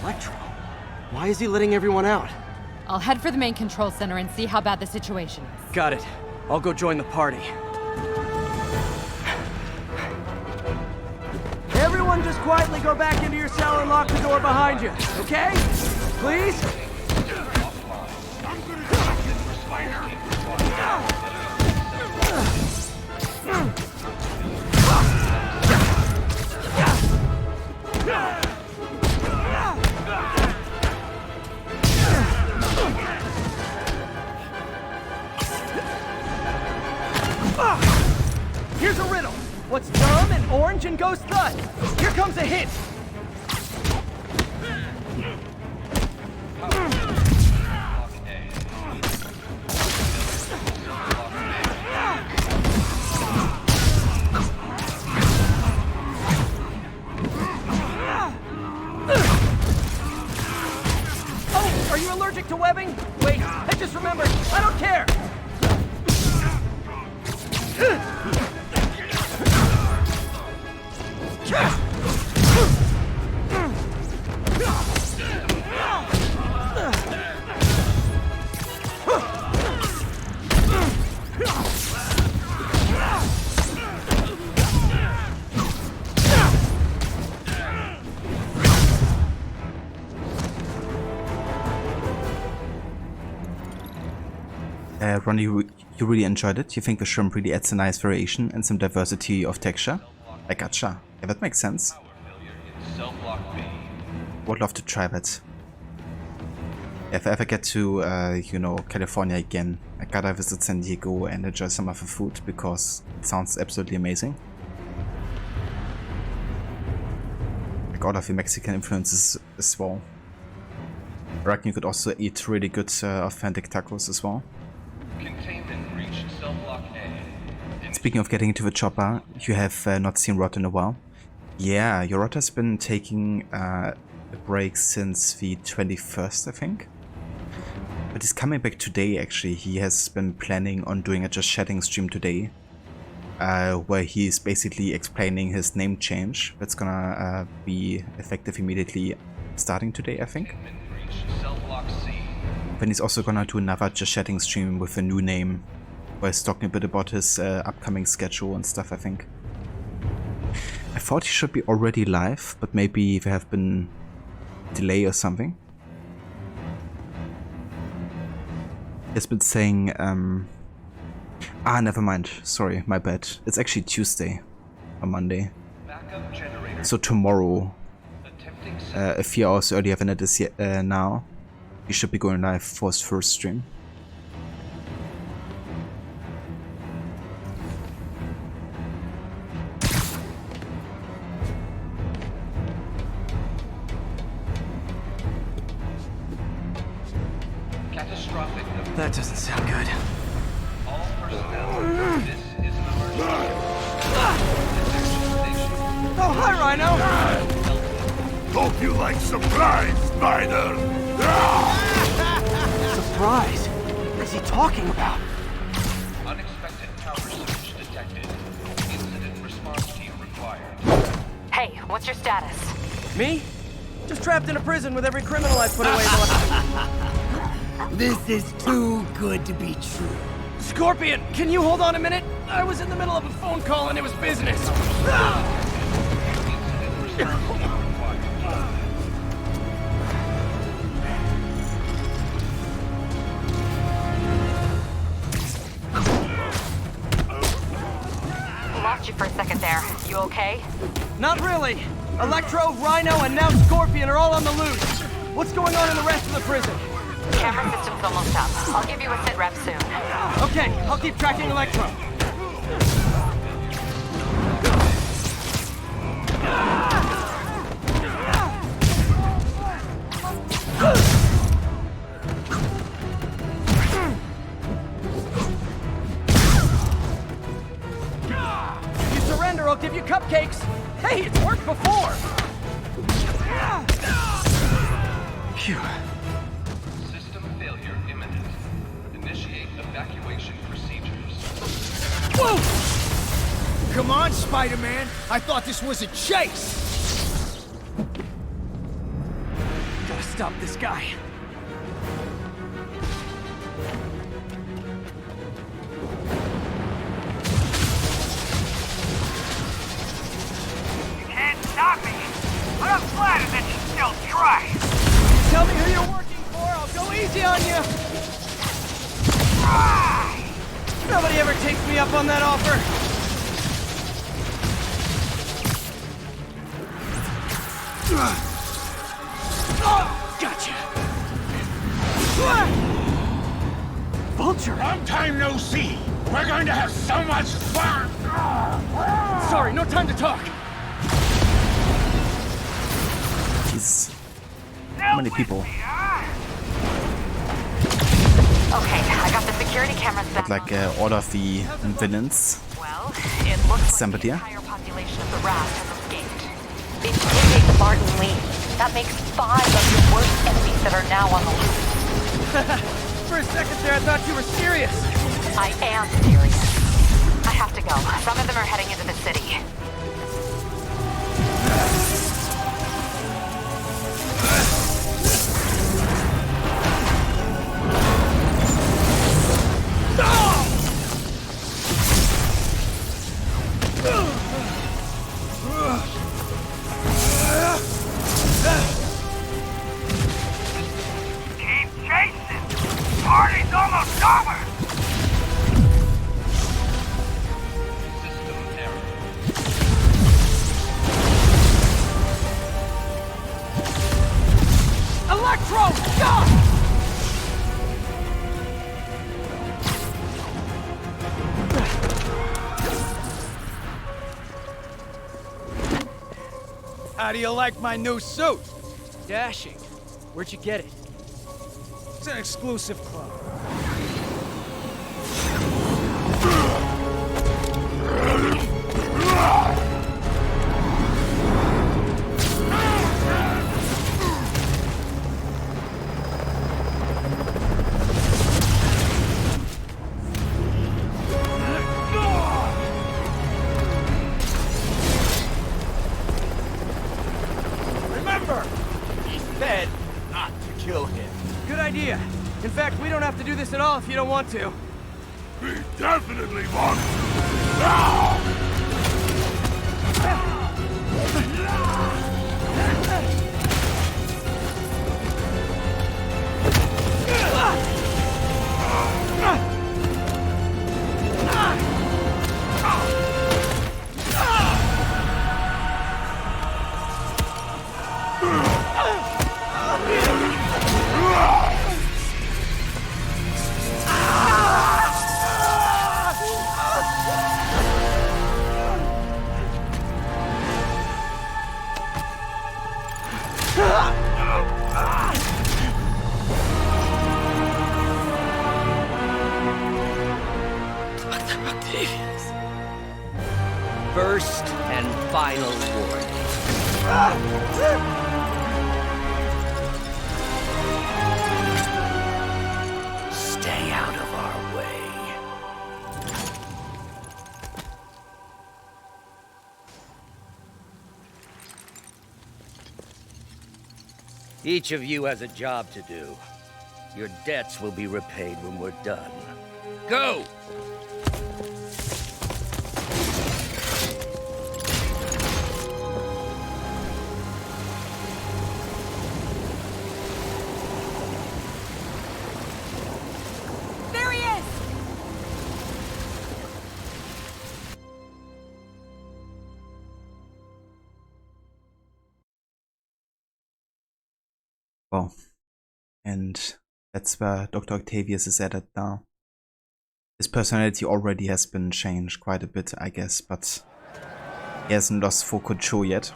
S16: Electro? Why is he letting everyone out?
S18: I'll head for the main control center and see how bad the situation is.
S16: Got it. I'll go join the party. Everyone just quietly go back into your cell and lock the door behind you, okay? Please? Here's a riddle. What's dumb and orange and goes thud? Here comes a hint. Oh, are you allergic to webbing? Wait, I just remembered. I don't care.
S1: Ronnie, you really enjoyed it? You think the shrimp really adds a nice variation and some diversity of texture? I gotcha. Yeah, that makes sense. Would love to try that. If I ever get to, you know, California again, I gotta visit San Diego and enjoy some of the food because it sounds absolutely amazing. Like all of the Mexican influences as well. I reckon you could also eat really good authentic tacos as well.
S23: Containment breach, cell block A.
S1: Speaking of getting into the chopper, you have not seen Rot in a while. Yeah, your Rot has been taking a break since the 21st, I think. But he's coming back today, actually. He has been planning on doing a Just Chatting stream today, where he's basically explaining his name change. That's gonna be effective immediately starting today, I think. Then he's also gonna do another Just Chatting stream with a new name, where he's talking a bit about his upcoming schedule and stuff, I think. I thought he should be already live, but maybe there have been delay or something. He's been saying, never mind, sorry, my bad. It's actually Tuesday or Monday. So tomorrow, a few hours earlier than it is now, he should be going live for his first stream.
S16: That doesn't sound good.
S23: All personnel, this is an emergency.
S16: Oh, hi, Rhino!
S12: Hope you like surprise, Spider!
S16: Surprise? What is he talking about?
S23: Unexpected power surge detected. Incident response team required.
S15: Hey, what's your status?
S16: Me? Just trapped in a prison with every criminal I put away.
S21: This is too good to be true.
S16: Scorpion, can you hold on a minute? I was in the middle of a phone call and it was business.
S15: Lost you for a second there. You okay?
S16: Not really. Electro, Rhino, and now Scorpion are all on the loose. What's going on in the rest of the prison?
S15: Camera system's almost up. I'll give you a sit rep soon.
S16: Okay, I'll keep tracking Electro. If you surrender, I'll give you cupcakes. Hey, it's worked before. Phew.
S23: System failure imminent. Initiate evacuation procedures.
S21: Whoa! Come on, Spider-Man. I thought this was a chase.
S16: Gotta stop this guy.
S21: You can't stop me. But I'm flattered that you still try.
S16: Tell me who you're working for, I'll go easy on you. Nobody ever takes me up on that offer. Gotcha. Vulture!
S21: Long time no see. We're going to have so much fun.
S16: Sorry, no time to talk.
S1: Jeez. How many people?
S15: Okay, I got the security cameras back.
S1: Like all of the villains.
S15: Well, it looks
S1: assembled here.
S15: like the entire population of the raft has escaped. They've taken Martin Lee. That makes 5 of your worst enemies that are now on the loose.
S16: For a second there, I thought you were serious.
S15: I am serious. I have to go. Some of them are heading into the city.
S21: Keep chasing. Party's almost over.
S23: System error.
S16: Electro, stop!
S21: How do you like my new suit?
S16: Dashing. Where'd you get it?
S21: It's an exclusive club. Remember, he said not to kill him.
S16: Good idea. In fact, we don't have to do this at all if you don't want to.
S21: We definitely want to.
S10: First and final warning. Stay out of our way. Each of you has a job to do. Your debts will be repaid when we're done.
S16: Go!
S18: There he is!
S1: Well, and that's where Dr. Octavius is at now. His personality already has been changed quite a bit, I guess, but he hasn't lost full control yet.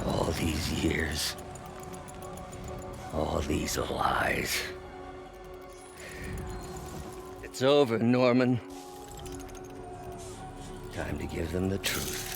S10: All these years. All these lies. It's over, Norman. Time to give them the truth.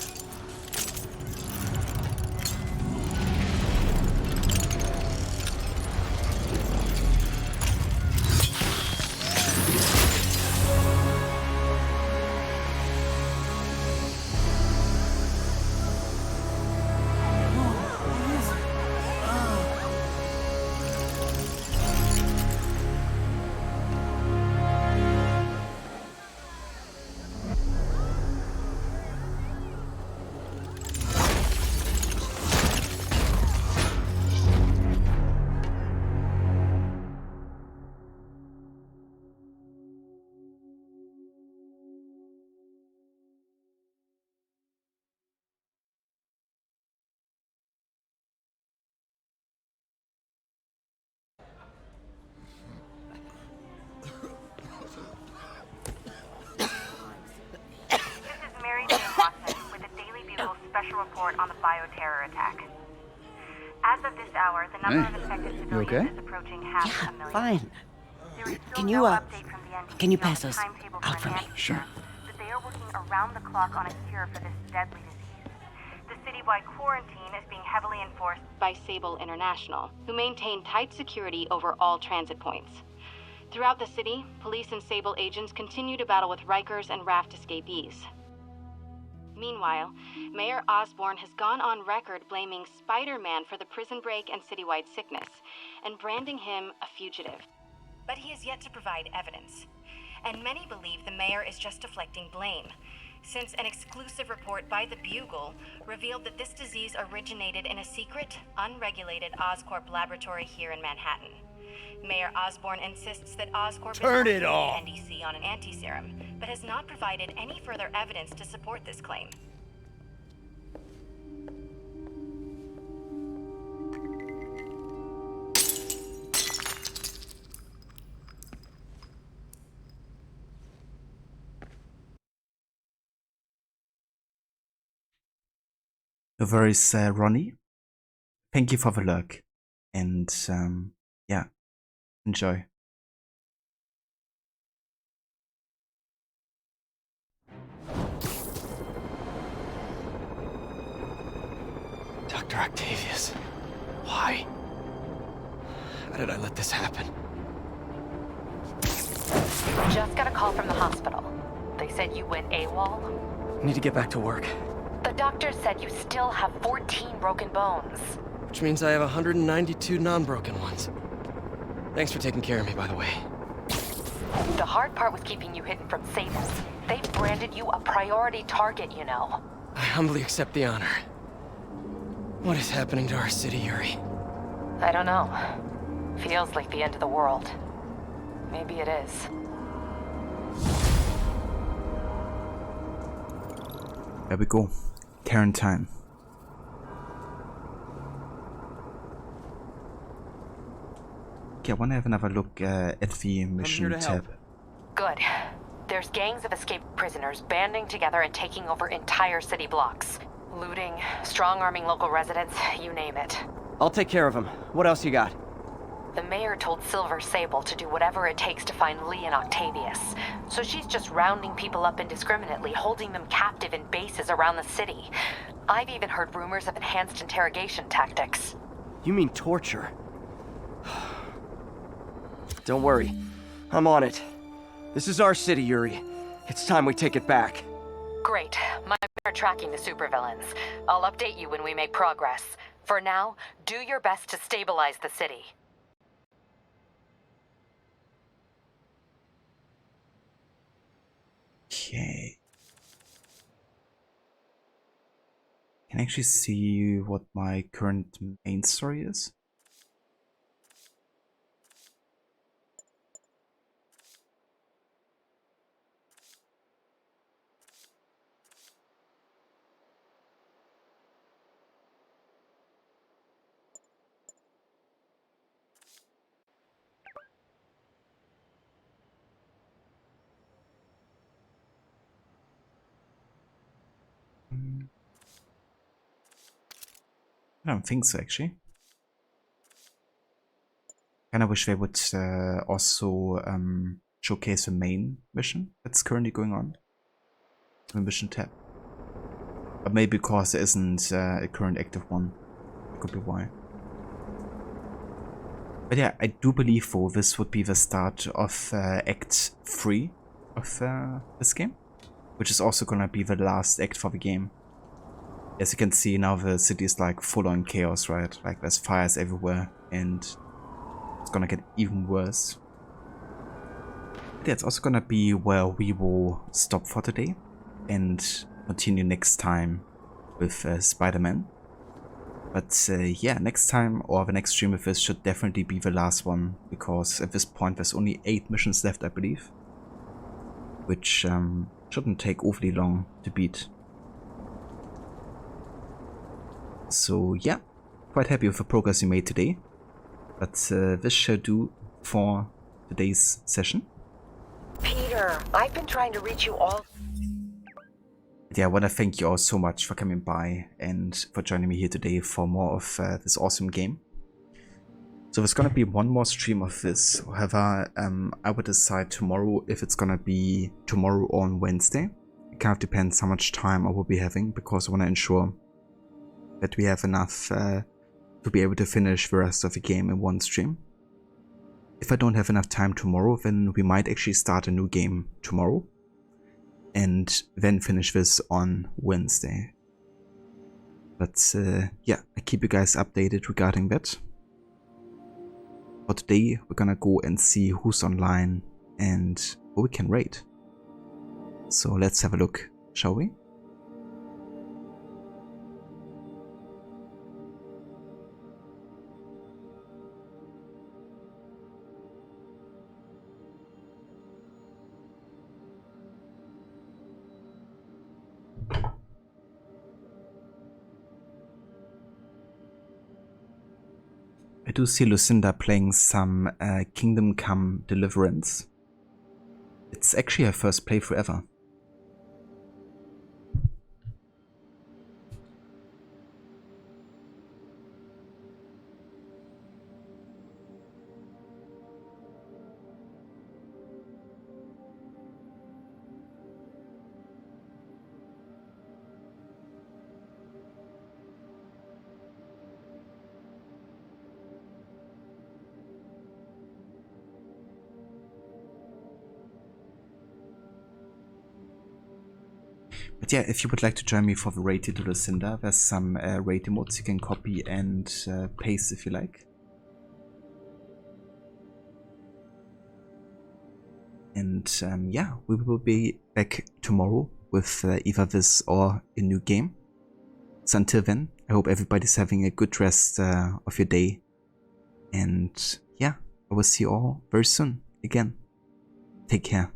S22: Special report on the bioterror attack. As of this hour, the number of infected civilians is approaching half a million.
S17: Fine.
S22: There is still
S17: Can
S22: no
S17: you,
S22: update from the NTC
S17: can you
S22: on
S17: pass
S22: the
S17: those
S22: timetable
S17: out for
S22: an
S17: me?
S22: antiserum,
S17: Sure.
S22: but they are working around the clock on a cure for this deadly disease. The citywide quarantine is being heavily enforced by Sable International, who maintain tight security over all transit points. Throughout the city, police and Sable agents continue to battle with Rikers and Raft escapees. Meanwhile, Mayor Osborn has gone on record blaming Spider-Man for the prison break and citywide sickness, and branding him a fugitive. But he has yet to provide evidence, and many believe the mayor is just deflecting blame, since an exclusive report by the Bugle revealed that this disease originated in a secret, unregulated Oscorp laboratory here in Manhattan. Mayor Osborn insists that Oscorp
S16: Turn
S22: is
S16: it
S22: working
S16: off.
S22: with the NDC on an anti-serum, but has not provided any further evidence to support this claim.
S1: No worries, Ronnie. Thank you for the lurk. And, yeah, enjoy.
S2: Dr. Octavius, why? How did I let this happen?
S3: Just got a call from the hospital. They said you went AWOL.
S2: I need to get back to work.
S3: The doctor said you still have 14 broken bones.
S2: Which means I have 192 non-broken ones. Thanks for taking care of me, by the way.
S3: The hard part was keeping you hidden from Sables. They've branded you a priority target, you know.
S2: I humbly accept the honor. What is happening to our city, Yuri?
S3: I don't know. Feels like the end of the world. Maybe it is.
S1: There we go. Quarantine. Okay, I want to have another look at the mission tab.
S3: Good. There's gangs of escaped prisoners banding together and taking over entire city blocks. Looting, strong-arming local residents, you name it.
S8: I'll take care of him. What else you got?
S15: The mayor told Silver Sable to do whatever it takes to find Lee and Octavius. So she's just rounding people up indiscriminately, holding them captive in bases around the city. I've even heard rumors of enhanced interrogation tactics.
S2: You mean torture? Don't worry. I'm on it. This is our city, Yuri. It's time we take it back.
S15: Great. My men are tracking the supervillains. I'll update you when we make progress. For now, do your best to stabilize the city.
S1: Okay. Can I actually see what my current main story is? I don't think so, actually. Kinda wish they would also showcase the main mission that's currently going on. The mission tab. But maybe because there isn't a current active one. Could be why. But yeah, I do believe though this would be the start of Act 3 of this game. Which is also gonna be the last act for the game. As you can see now, the city is like full on chaos, right? Like there's fires everywhere and it's gonna get even worse. But yeah, it's also gonna be where we will stop for today and continue next time with Spider-Man. But yeah, next time or the next stream of this should definitely be the last one, because at this point there's only 8 missions left, I believe. Which shouldn't take awfully long to beat. So yeah, quite happy with the progress we made today. But this shall do for today's session.
S3: Peter, I've been trying to reach you all.
S1: Yeah, I want to thank you all so much for coming by and for joining me here today for more of this awesome game. So there's gonna be one more stream of this. However, I would decide tomorrow if it's gonna be tomorrow or on Wednesday. It kind of depends how much time I will be having, because I want to ensure that we have enough to be able to finish the rest of the game in one stream. If I don't have enough time tomorrow, then we might actually start a new game tomorrow and then finish this on Wednesday. But yeah, I keep you guys updated regarding that. For today, we're gonna go and see who's online and who we can raid. So let's have a look, shall we? I do see Lucinda playing some Kingdom Come Deliverance. It's actually her first playthrough ever. But yeah, if you would like to join me for the raid to Lucinda, there's some raid emotes you can copy and paste if you like. And yeah, we will be back tomorrow with either this or a new game. So until then, I hope everybody's having a good rest of your day. And yeah, I will see you all very soon again. Take care.